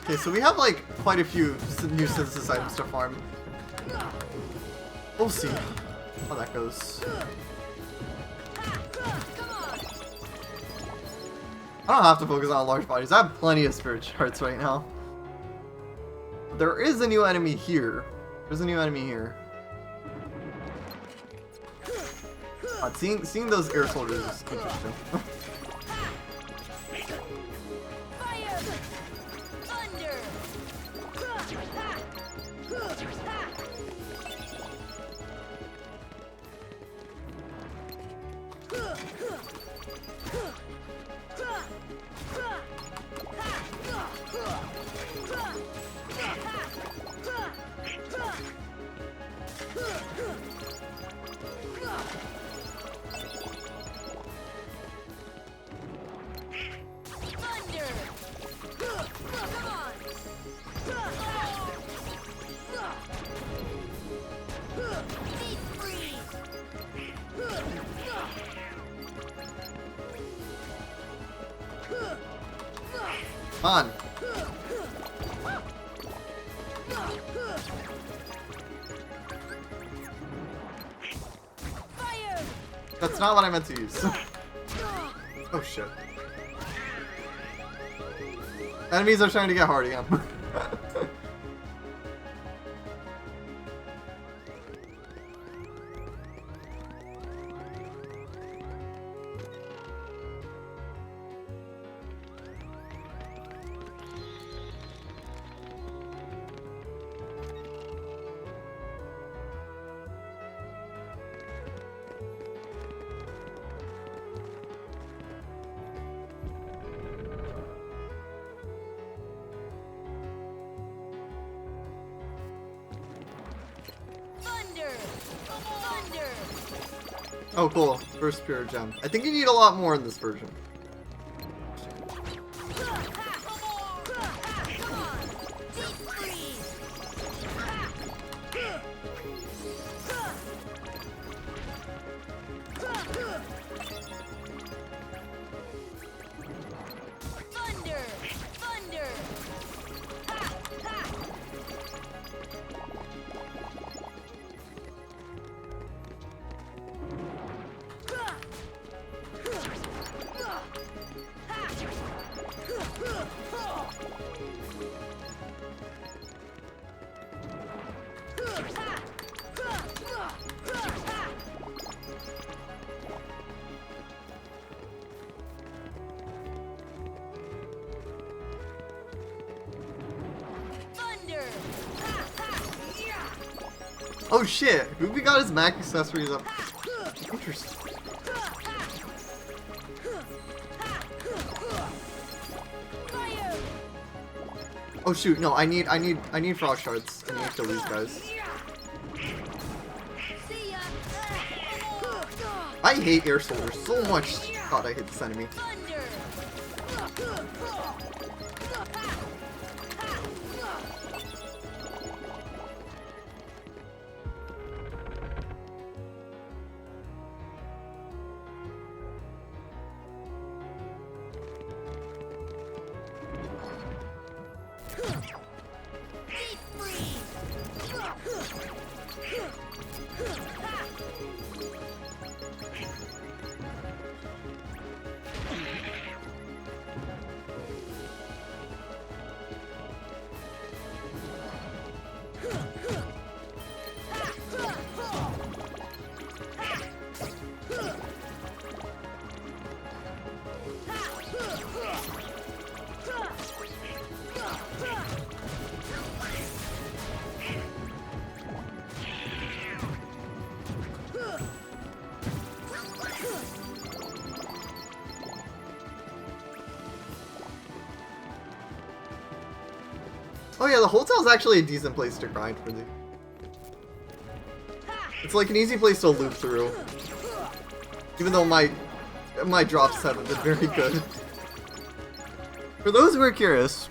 Okay, so we have like quite a few new synthesis items to farm. We'll see how that goes. I don't have to focus on large bodies. I have plenty of spirit shards right now. There is a new enemy here. There's a new enemy here. Seeing those air soldiers is interesting. Come on. That's not what I meant to use. Oh shit. Enemies are trying to get hard again. Oh cool, first pure gem. I think you need a lot more in this version. Oh shit, Ruby got his Mac accessories up. Interesting. Oh shoot, no, I need frost shards. I need to kill these guys. I hate air soldiers so much. God, I hate this enemy. Oh yeah, the hotel's actually a decent place to grind for the... It's like an easy place to loop through. Even though my drops haven't been very good. For those who are curious,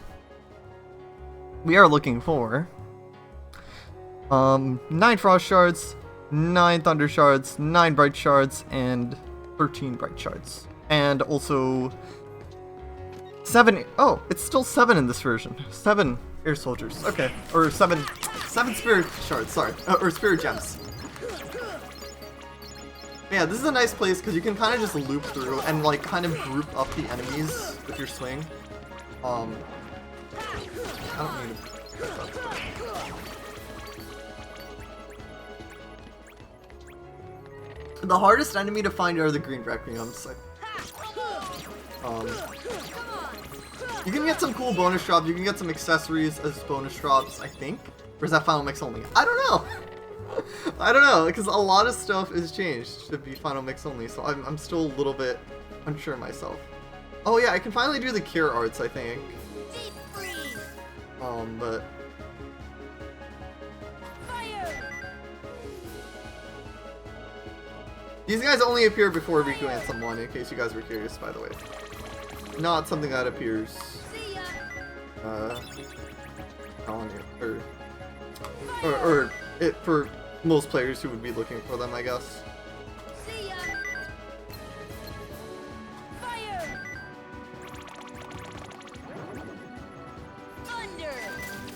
we are looking for 9 Frost Shards, 9 Thunder Shards, 9 Bright Shards, and 13 Bright Shards. And also 7... Oh, it's still 7 in this version. 7 Air Soldiers. Okay. Or 7 Spirit Shards, sorry. Or Spirit Gems. Yeah, this is a nice place because you can kind of just loop through and like kind of group up the enemies with your swing. I don't need to... The hardest enemy to find are the green Requiems. You can get some cool bonus drops, you can get some accessories as bonus drops, I think. Or is that Final Mix only? I don't know! I don't know, because a lot of stuff is changed to be Final Mix only, so I'm still a little bit unsure myself. Oh yeah, I can finally do the cure arts, I think. But... These guys only appear before Riku Anthem 1, in case you guys were curious, by the way. Not something that appears... on you, or it for most players who would be looking for them, I guess.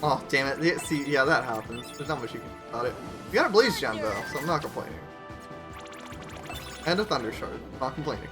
Oh, damn it. See, yeah, that happens. There's not much you can do about it. You got a Blaze Gem, though, so I'm not complaining. And a Thunder Shard. Not complaining.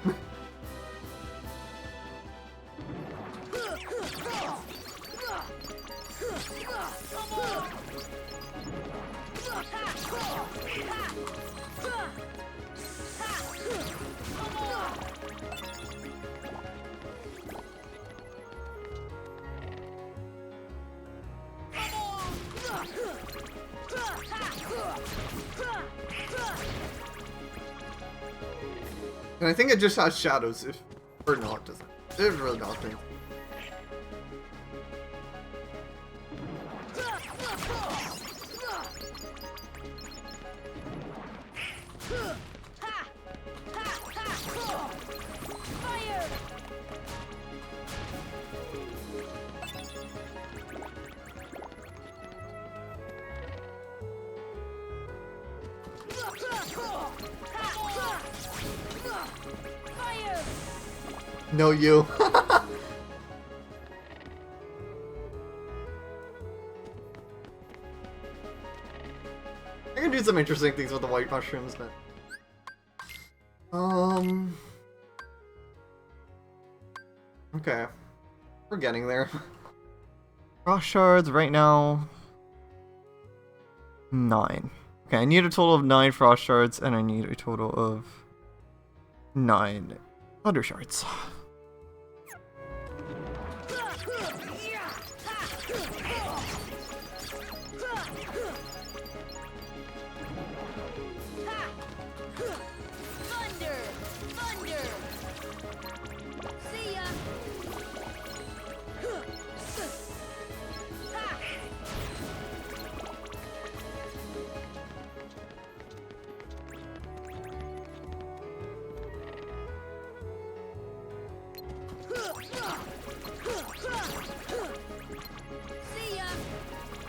And I think it just has shadows, if... Or no, it doesn't. It's really nothing. No, you. I can do some interesting things with the white mushrooms, but... Okay. We're getting there. Frost Shards right now... 9. Okay, I need a total of 9 Frost Shards, and I need a total of 9 Thunder Shards.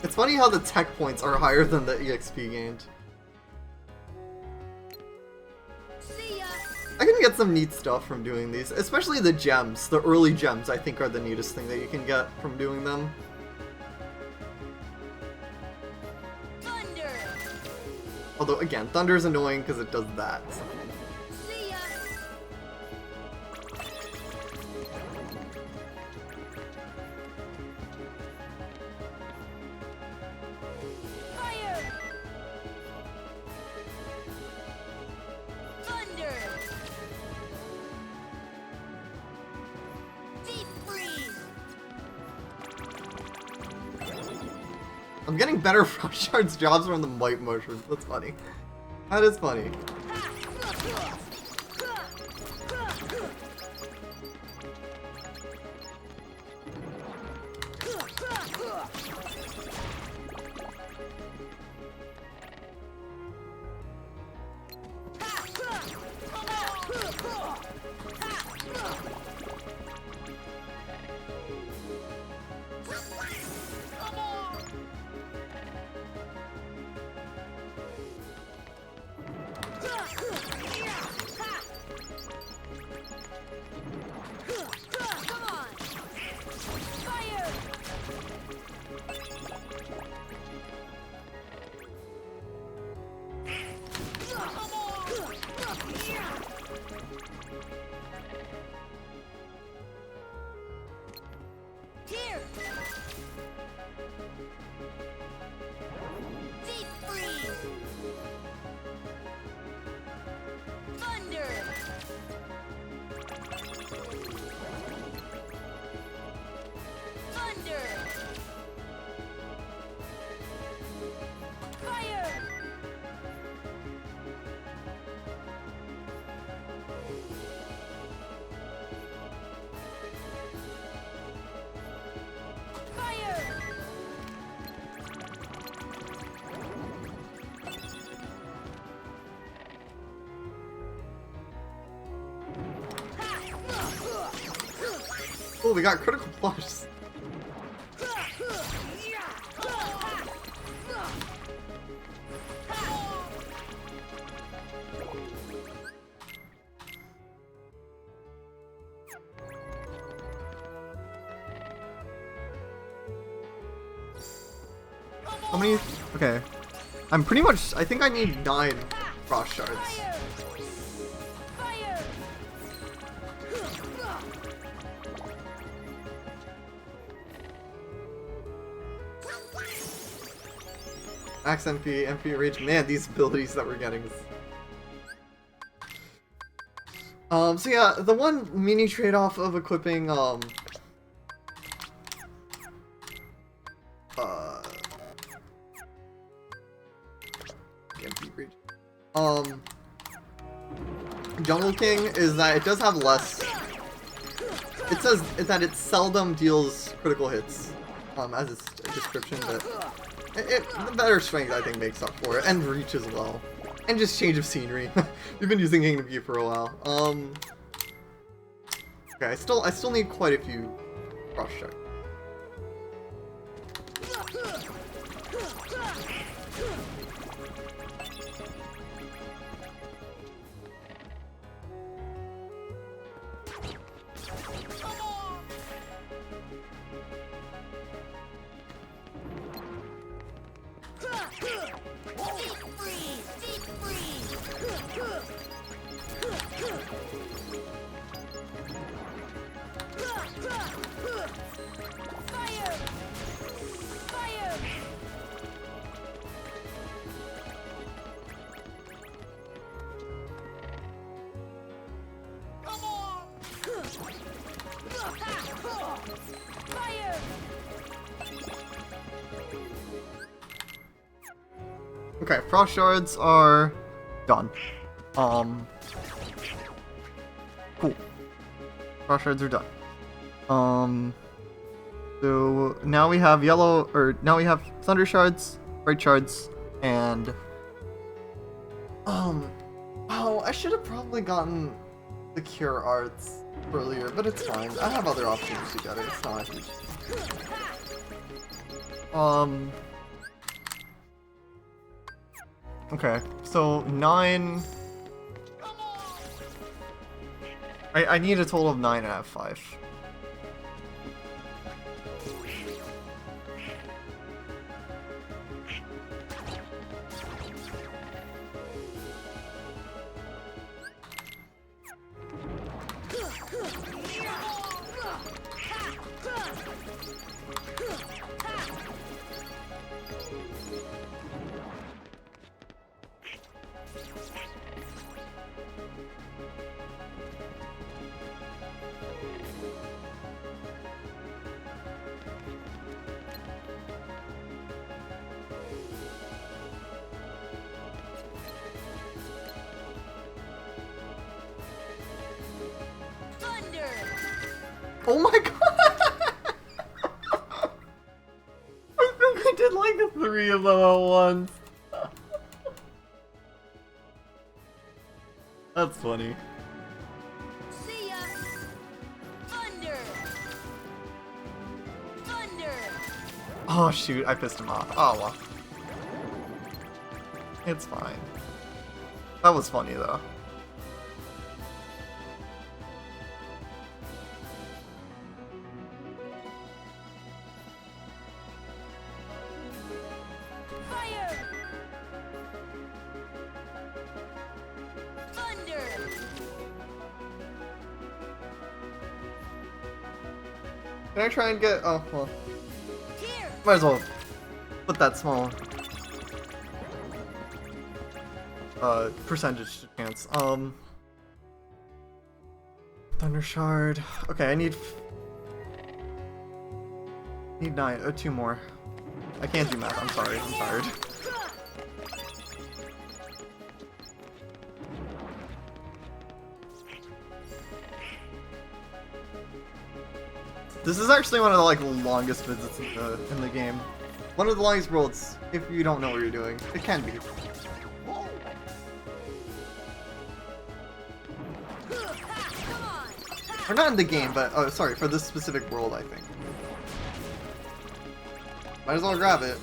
It's funny how the tech points are higher than the EXP gained. I can get some neat stuff from doing these, especially the gems. The early gems, I think, are the neatest thing that you can get from doing them. Thunder. Although, again, Thunder is annoying because it does that. So. I'm getting better Frost Shards jobs from the white mushrooms. That's funny. That is funny. Oh, we got critical plus. How many? Okay. I'm pretty much. I think I need 9 frost shards. Max MP, MP Rage. Man, these abilities that we're getting. So yeah, the one mini trade-off of equipping, MP Rage. Jungle King is that it does have less. It says that it seldom deals critical hits, as its description, but the better strength I think makes up for it, and reach as well, and just change of scenery. We've been using Kingdom Key for a while. Okay, I still need quite a few frost shards. Okay, frost shards are done. Cool. Frost shards are done. So now we have now we have thunder shards, bright shards, and oh, I should have probably gotten the cure arts earlier, but it's fine. I have other options to get it. It's not huge. Okay, so 9. I need a total of 9 and I have 5. Oh my god! I think I did like the 3 of them at once. That's funny. See ya. Thunder. Thunder. Oh shoot, I pissed him off. Oh well. It's fine. That was funny though. Can I try and get? Oh well. Might as well put that small percentage chance. Thunder Shard. Okay, I need 9. 2 more. I can't do math. I'm sorry. I'm tired. This is actually one of the longest visits in the game. One of the longest worlds, if you don't know what you're doing. It can be. Or not in the game, but oh, sorry, for this specific world, I think. Might as well grab it.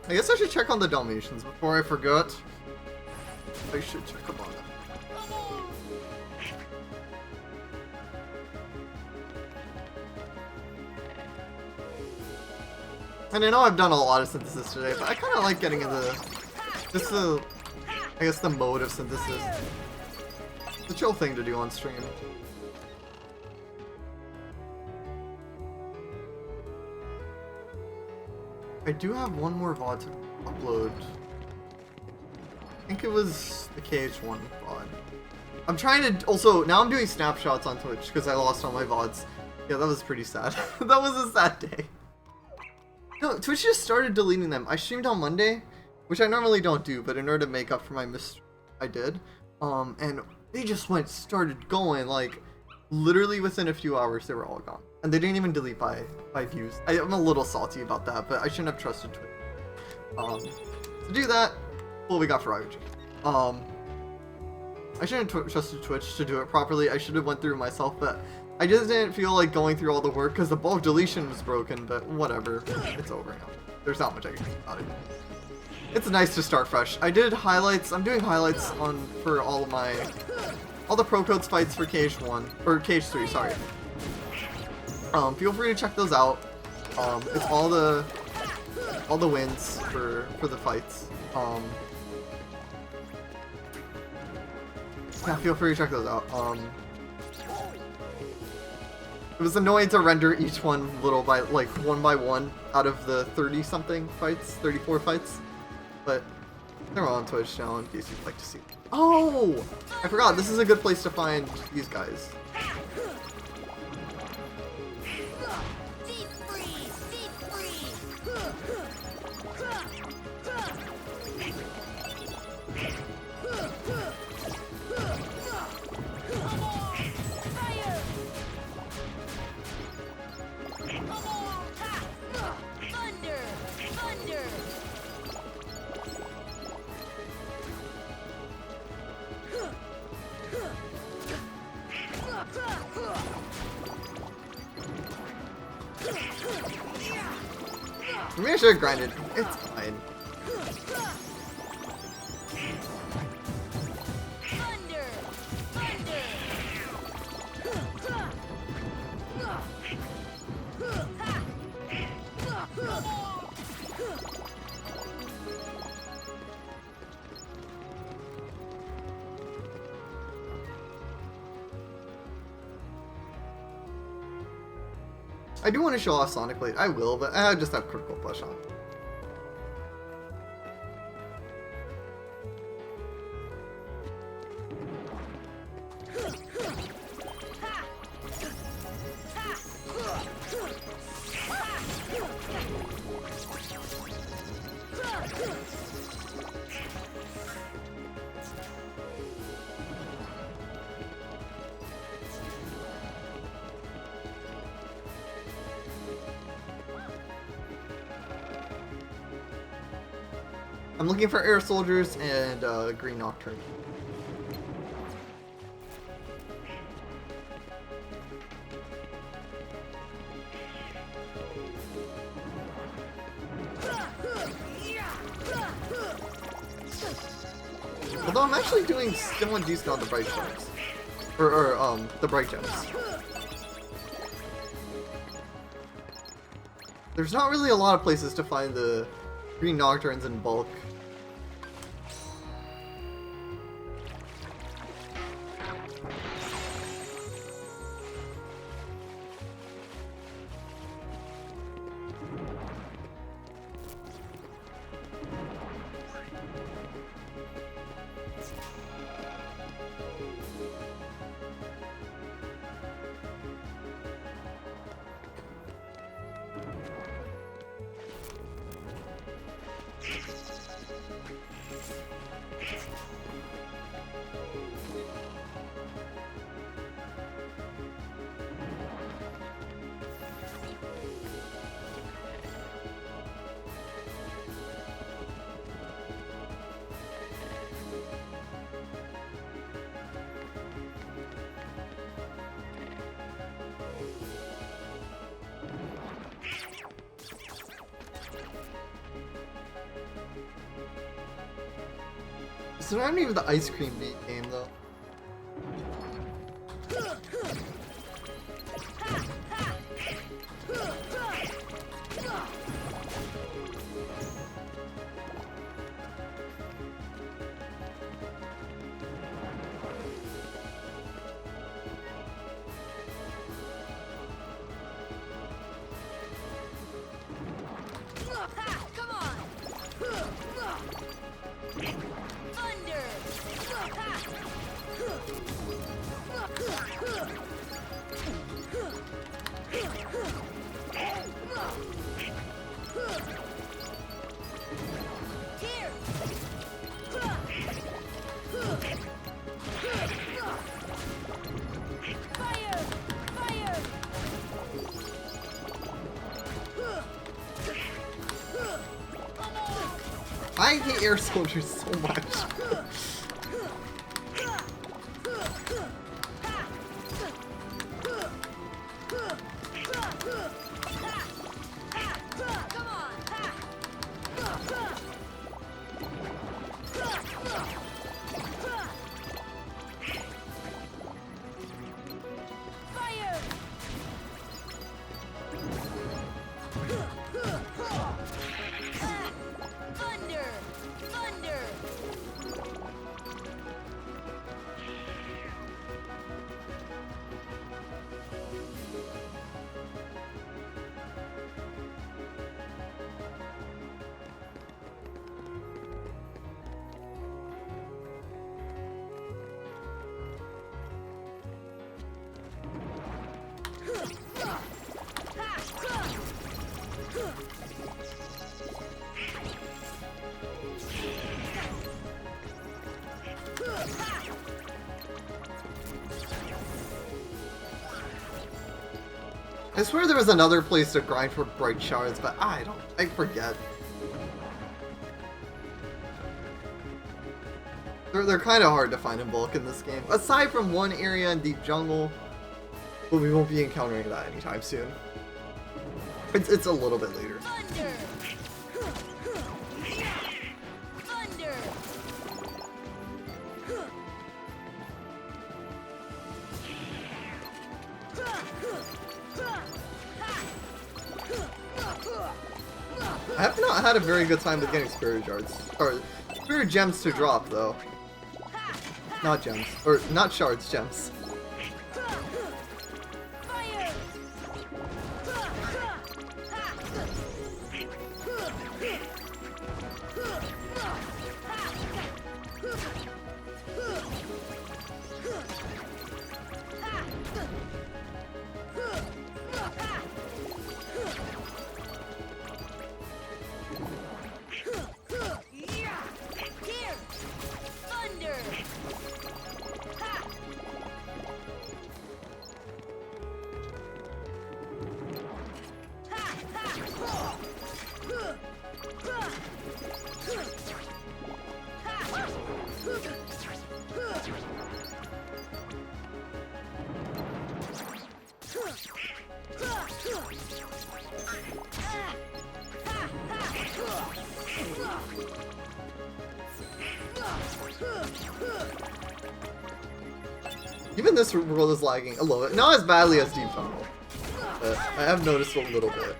I guess I should check on the Dalmatians before I forget. I should check up on them. And I know I've done a lot of synthesis today, but I kind of like getting into just the, I guess, the mode of synthesis. It's a chill thing to do on stream. I do have one more VOD to upload. I think it was the KH1 VOD. I'm trying to also, now I'm doing snapshots on Twitch because I lost all my VODs. Yeah, that was pretty sad. That was a sad day. No, Twitch just started deleting them. I streamed on Monday, which I normally don't do, but in order to make up for my I did. And they just started going, like, literally within a few hours they were all gone. And they didn't even delete by views. I'm a little salty about that, but I shouldn't have trusted Twitch. To do that, well, we got Farago. I shouldn't have trusted Twitch to do it properly. I should have went through it myself, but I just didn't feel like going through all the work because the bulk deletion was broken, but whatever. It's over now. There's not much I can do about it. It's nice to start fresh. I did highlights. I'm doing highlights for all the Pro Codes fights for KH1 or KH3, sorry. Feel free to check those out. It's all the wins for the fights. Yeah, feel free to check those out. It was annoying to render each one one by one out of the 30 something fights, 34 fights, but they're all on Twitch now in case you'd like to see. Oh, I forgot. This is a good place to find these guys. Maybe I should have grinded. It's fine. I do want to show off Sonic Blade. I will, but I just have Critical Push on. I'm looking for Air Soldiers and Green Nocturne. Although I'm actually doing still decent on the Bright Gems. Or the Bright Gems. There's not really a lot of places to find the Green Nocturnes in bulk. It's not even the ice cream game though. I hate air soldiers so much. I swear there was another place to grind for bright shards, but I forget. They're kind of hard to find in bulk in this game, aside from one area in Deep Jungle, but we won't be encountering that anytime soon. It's a little bit later. Thunder! Thunder! I have not had a very good time with getting spirit shards, or spirit gems to drop though. Not gems, or not shards, gems. Even this world is lagging a little bit. Not as badly as Deep Jungle, but I have noticed a little bit.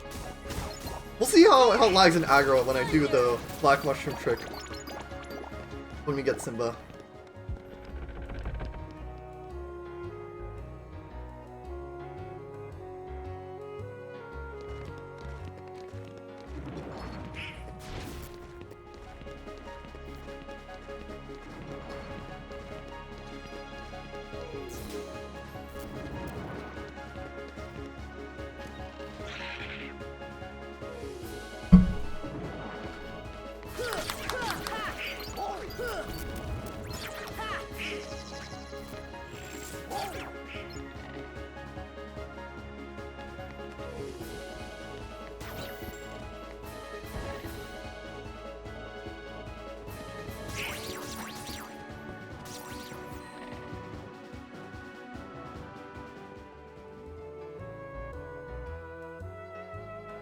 We'll see how it lags in aggro when I do the Black Mushroom trick when we get Simba.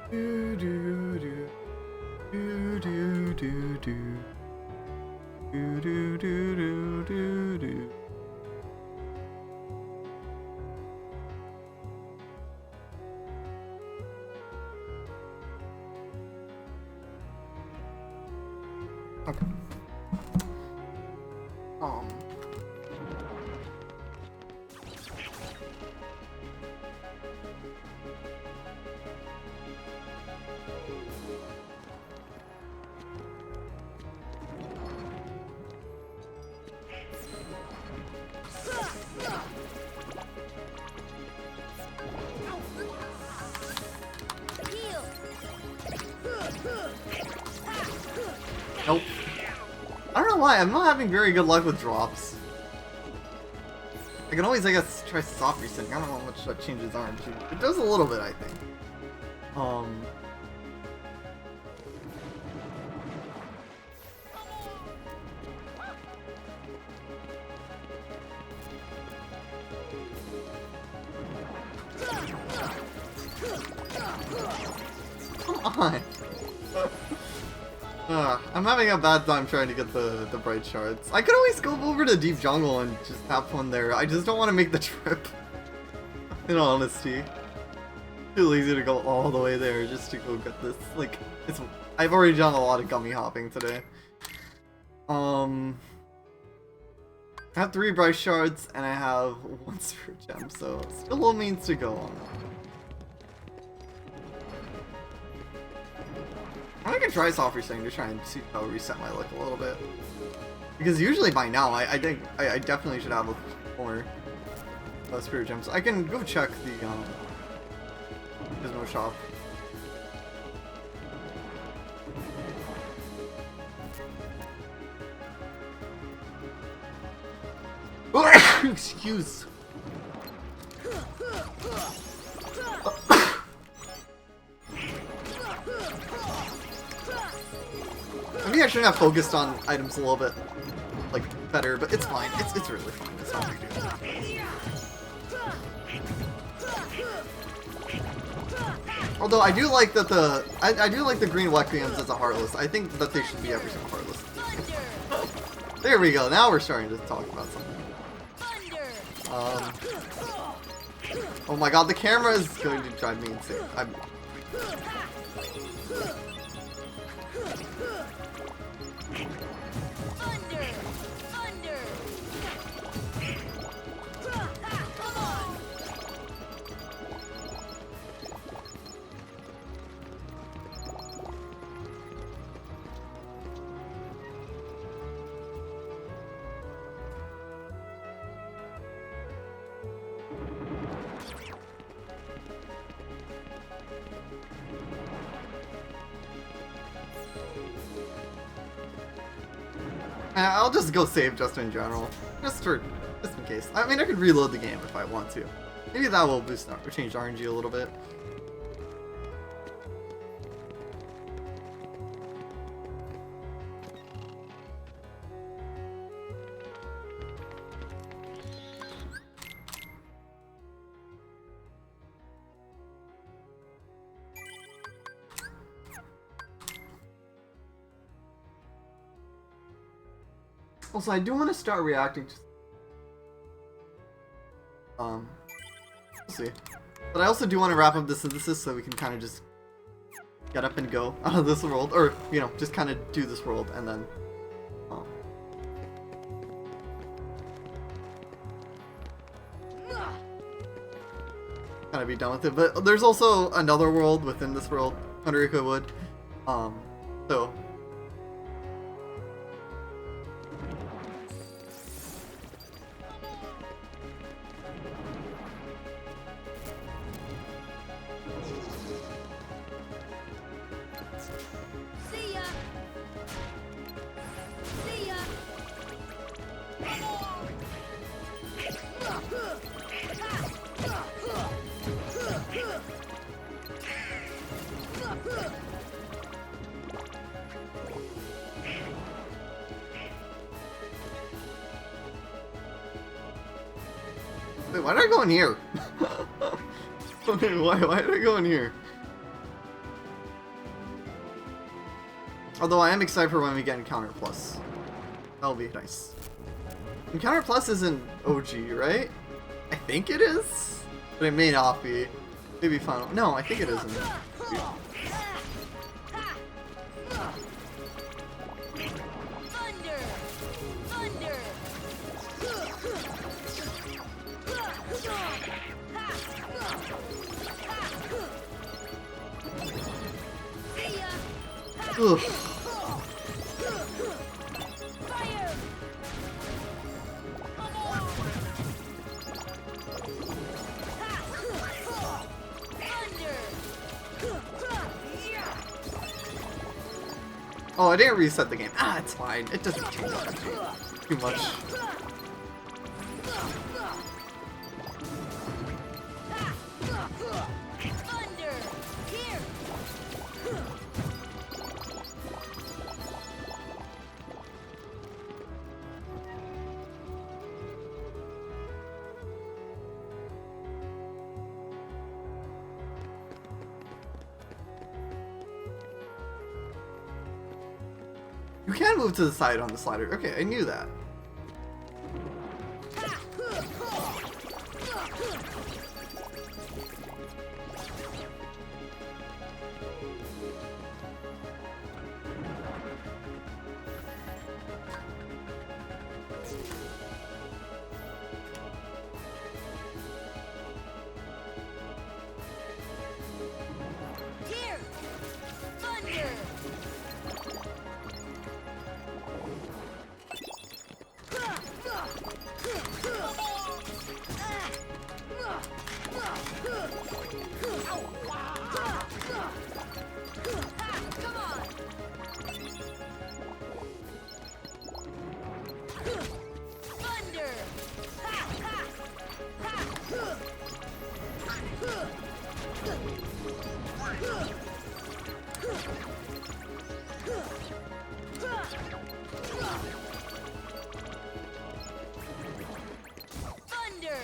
Do do do. Do do do do. Do do do do do do. Okay. Nope. I don't know why, I'm not having very good luck with drops. I can always, I guess, try soft resetting. I don't know how much that changes RNG. It does a little bit, I think. Come on! I'm having a bad time trying to get the bright shards. I could always go over to Deep Jungle and just have fun there. I just don't want to make the trip. In all honesty. Too lazy to go all the way there just to go get this. Like, I've already done a lot of gummy hopping today. I have 3 bright shards and I have 1 spirit gem, so still a little means to go on. I can try soft resetting to try and see how reset my luck a little bit. Because usually by now, I think I definitely should have more spirit gems. I can go check the Gizmo shop. Excuse. Maybe I shouldn't have focused on items a little bit, like, better, but it's fine. It's really fine. It's not a big deal. Although I do like that I do like the green Wequiums as a Heartless. I think that they should be every single Heartless. There we go. Now we're starting to talk about something. Oh my god, the camera is going to drive me insane. I'll just go save just in general. Just in case. I mean, I could reload the game if I want to. Maybe that will boost or change RNG a little bit. Also, I do want to start reacting to... we'll see. But I also do want to wrap up the synthesis so we can kind of just get up and go out of this world. Or, you know, just kind of do this world and then... kind of be done with it. But there's also another world within this world, Hunterico Wood. So... Wait, why did I go in here? Why did I go in here? Although I am excited for when we get Encounter Plus. That'll be nice. Encounter Plus isn't OG, right? I think it is, but it may not be. Maybe Final. No, I think it isn't. Thunder! Thunder! Ugh. Fire! Oh, I didn't reset the game. Ah, it's fine. It doesn't change too much. Thunder! Here! You can move to the side on the slider. Okay, I knew that. Here! Thunder! Come on! Thunder!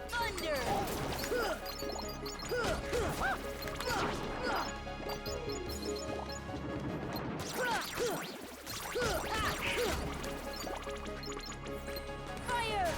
Thunder! Fire!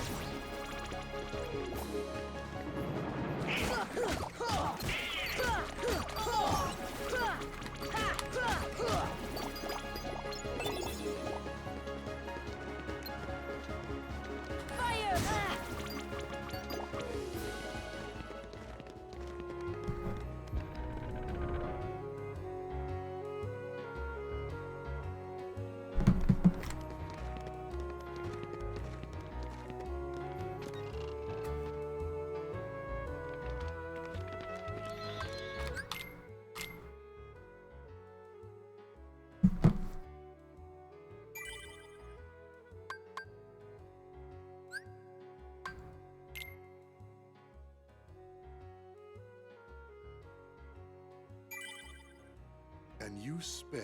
And you spare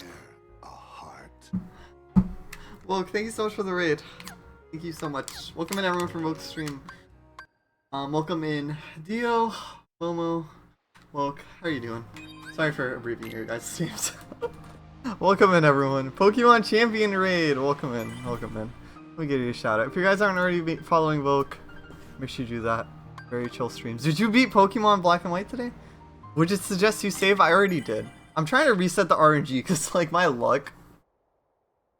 a heart. Well, thank you so much for the raid. Thank you so much. Welcome in everyone from Woke's stream. Welcome in Dio, Momo, Woke. How are you doing? Sorry for abbreviating your guys' streams. Welcome in everyone. Pokemon Champion raid. Welcome in. Welcome in. Let me give you a shout out. If you guys aren't already following Woke, make sure you do that. Very chill streams. Did you beat Pokemon Black and White today? Would it suggest you save? I already did. I'm trying to reset the RNG because like my luck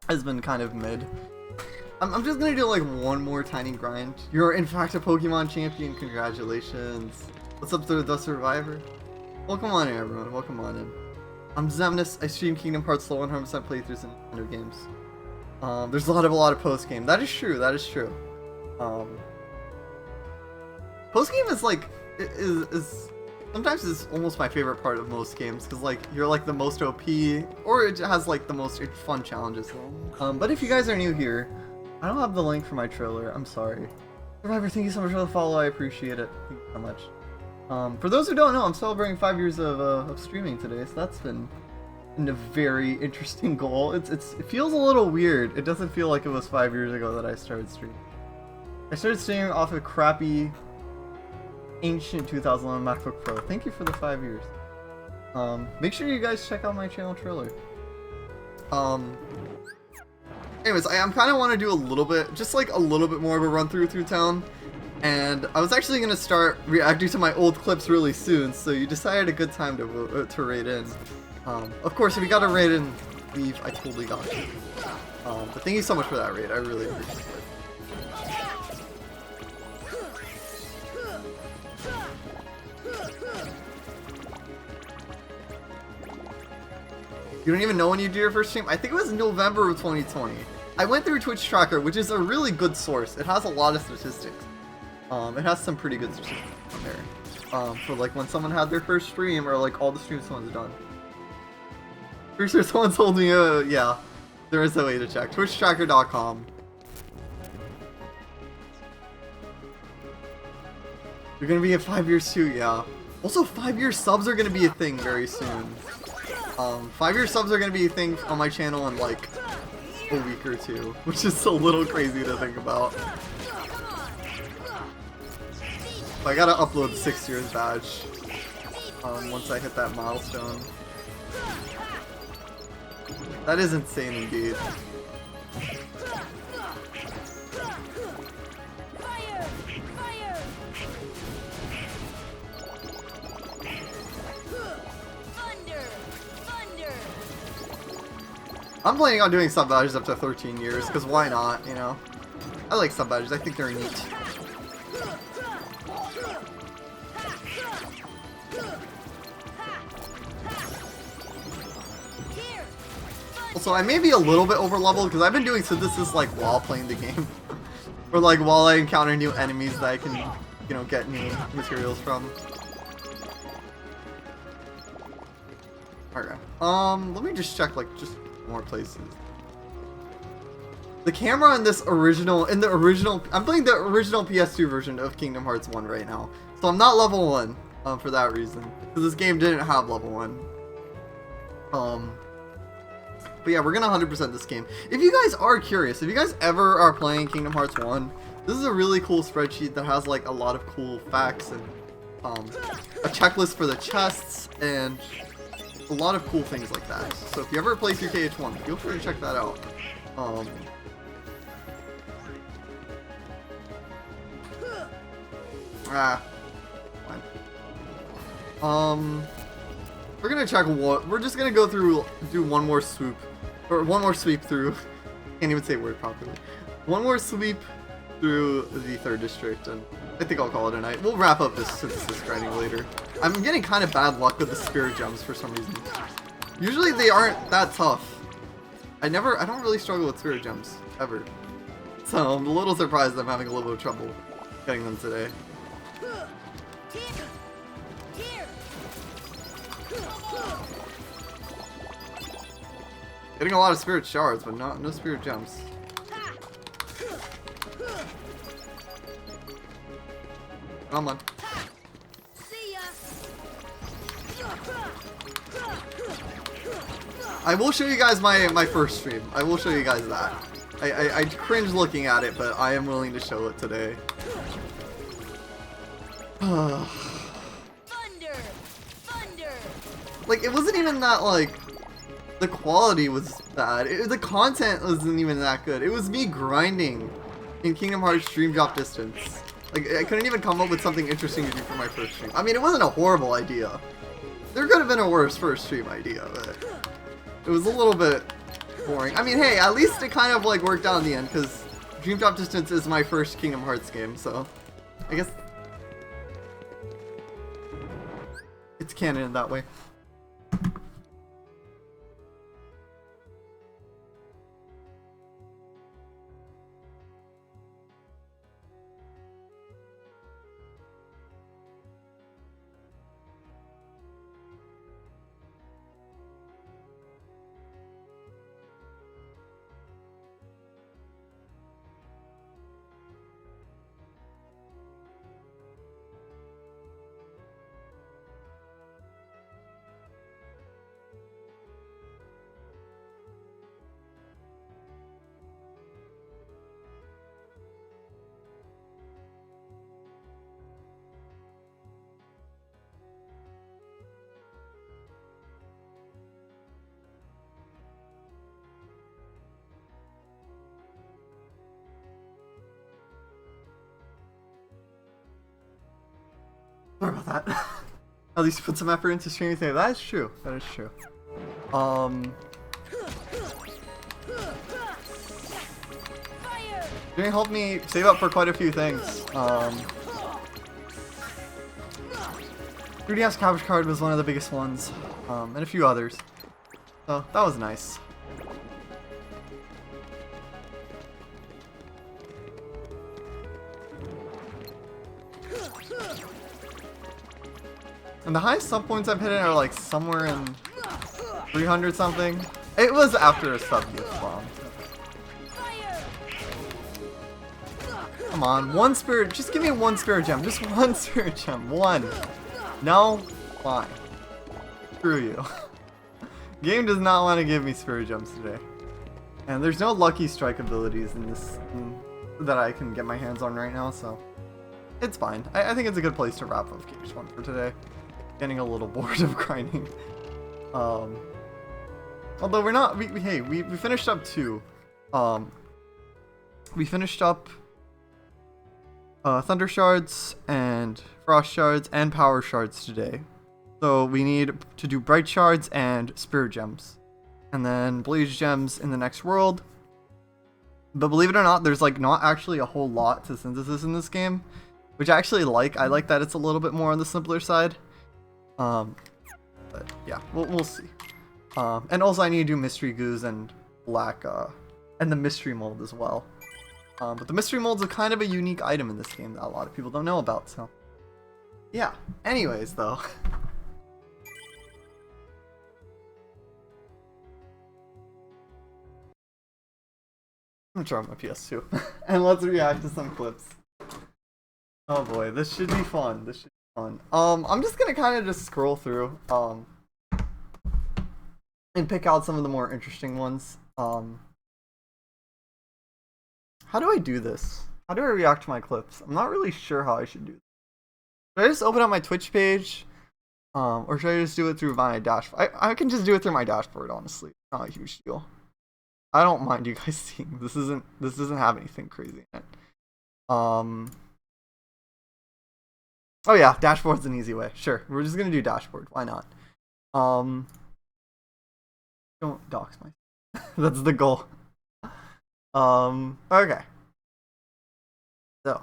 has been kind of mid. I'm just gonna do like one more tiny grind. You're in fact a Pokemon champion. Congratulations. What's up to the Survivor? Welcome on in everyone. Welcome on in. I'm Xemnas. I stream Kingdom Hearts slow 100% playthroughs and Nintendo games. There's a lot of post game. That is true. That is true. Post game is like is sometimes it's almost my favorite part of most games because like you're like the most OP or it has like the most fun challenges. But if you guys are new here, I don't have the link for my trailer. I'm sorry. Survivor, thank you so much for the follow. I appreciate it. Thank you so much. For those who don't know, I'm celebrating 5 years of streaming today, so that's been and a very interesting goal. It feels a little weird. It doesn't feel like it was 5 years ago that I started streaming. I started streaming off a crappy, ancient 2011 MacBook Pro. Thank you for the 5 years. Make sure you guys check out my channel trailer. Anyways, I kind of want to do a little bit, just like a little bit more of a run through town. And I was actually going to start reacting to my old clips really soon, so you decided a good time to raid in. Of course, if you got to raid and leave, I totally got you. But thank you so much for that raid, I really appreciate it. You don't even know when you do your first stream? I think it was November of 2020. I went through Twitch Tracker, which is a really good source. It has a lot of statistics. It has some pretty good statistics on there. For like when someone had their first stream or like all the streams someone's done. Pretty sure someone told me, yeah, there is a way to check. TwitchTracker.com. You're gonna be at 5 years too, yeah. Also, 5-year subs are gonna be a thing very soon. 5-year subs are gonna be a thing on my channel in like a week or two, which is a little crazy to think about. I gotta upload the 6 years badge once I hit that milestone. That is insane indeed. I'm planning on doing sub badges up to 13 years, because why not, you know? I like sub badges, I think they're neat. Also, I may be a little bit over leveled, because I've been doing synthesis like while playing the game. Or like while I encounter new enemies that I can, you know, get new materials from. Okay. Let me just check like just more places. The camera in this original, I'm playing the original PS2 version of Kingdom Hearts 1 right now. So I'm not level 1, for that reason. Because this game didn't have level 1. But yeah, we're gonna 100% this game. If you guys are curious, if you guys ever are playing Kingdom Hearts 1, this is a really cool spreadsheet that has like a lot of cool facts and a checklist for the chests and a lot of cool things like that. So if you ever play through KH1, feel free to check that out. Fine. We're gonna check what we're just gonna go through, do one more swoop, or one more sweep through. Can't even say a word properly. One more sweep through the 3rd district, and I think I'll call it a night. We'll wrap up this synthesis grinding later. I'm getting kind of bad luck with the spirit gems for some reason. Usually they aren't that tough. I don't really struggle with spirit gems, ever. So I'm a little surprised I'm having a little bit of trouble getting them today. Getting a lot of spirit shards, but no spirit gems. Come on. I will show you guys my first stream. I will show you guys that. I cringe looking at it, but I am willing to show it today. Thunder! Like, it wasn't even that, like, the quality was bad. The content wasn't even that good. It was me grinding in Kingdom Hearts Dream Drop Distance. Like, I couldn't even come up with something interesting to do for my first stream. I mean, it wasn't a horrible idea. There could have been a worse first stream idea, but it was a little bit boring. I mean, hey, at least it kind of, like, worked out in the end, because Dream Drop Distance is my first Kingdom Hearts game, so I guess it's canon in that way. Sorry about that. At least put some effort into streaming today. That is true. That is true. Streaming helped me save up for quite a few things. 3DS Cabbage Card was one of the biggest ones, and a few others. So that was nice. And the highest sub points I've hit are like somewhere in 300 something. It was after a sub gift bomb. Come on, one spirit. Just give me one spirit gem. Just one spirit gem. One. No? Fine. Screw you. Game does not want to give me spirit gems today. And there's no lucky strike abilities in this that I can get my hands on right now, so it's fine. I think it's a good place to wrap up KH1 for today. Getting a little bored of grinding. Although we're not. We finished up 2. We finished up Thunder Shards and Frost Shards and Power Shards today. So we need to do Bright Shards and Spirit Gems. And then Blaze Gems in the next world. But believe it or not, there's like not actually a whole lot to synthesis in this game. Which I actually like. I like that it's a little bit more on the simpler side. But yeah, we'll see. And also I need to do Mystery Goos and Black, and the Mystery Mold as well. But the Mystery Mold's a kind of a unique item in this game that a lot of people don't know about, so. Yeah, anyways though. I'm gonna try my PS2. And let's react to some clips. Oh boy, this should be fun. This should be fun. I'm just gonna kind of just scroll through, and pick out some of the more interesting ones. How do I do this? How do I react to my clips? I'm not really sure how I should do this. Should I just open up my Twitch page? Or should I just do it through my dashboard? I can just do it through my dashboard, honestly. Not a huge deal. I don't mind you guys seeing. This doesn't have anything crazy in it. Oh yeah, dashboard's an easy way. Sure, we're just gonna do dashboard. Why not? Don't dox myself. That's the goal. Okay. So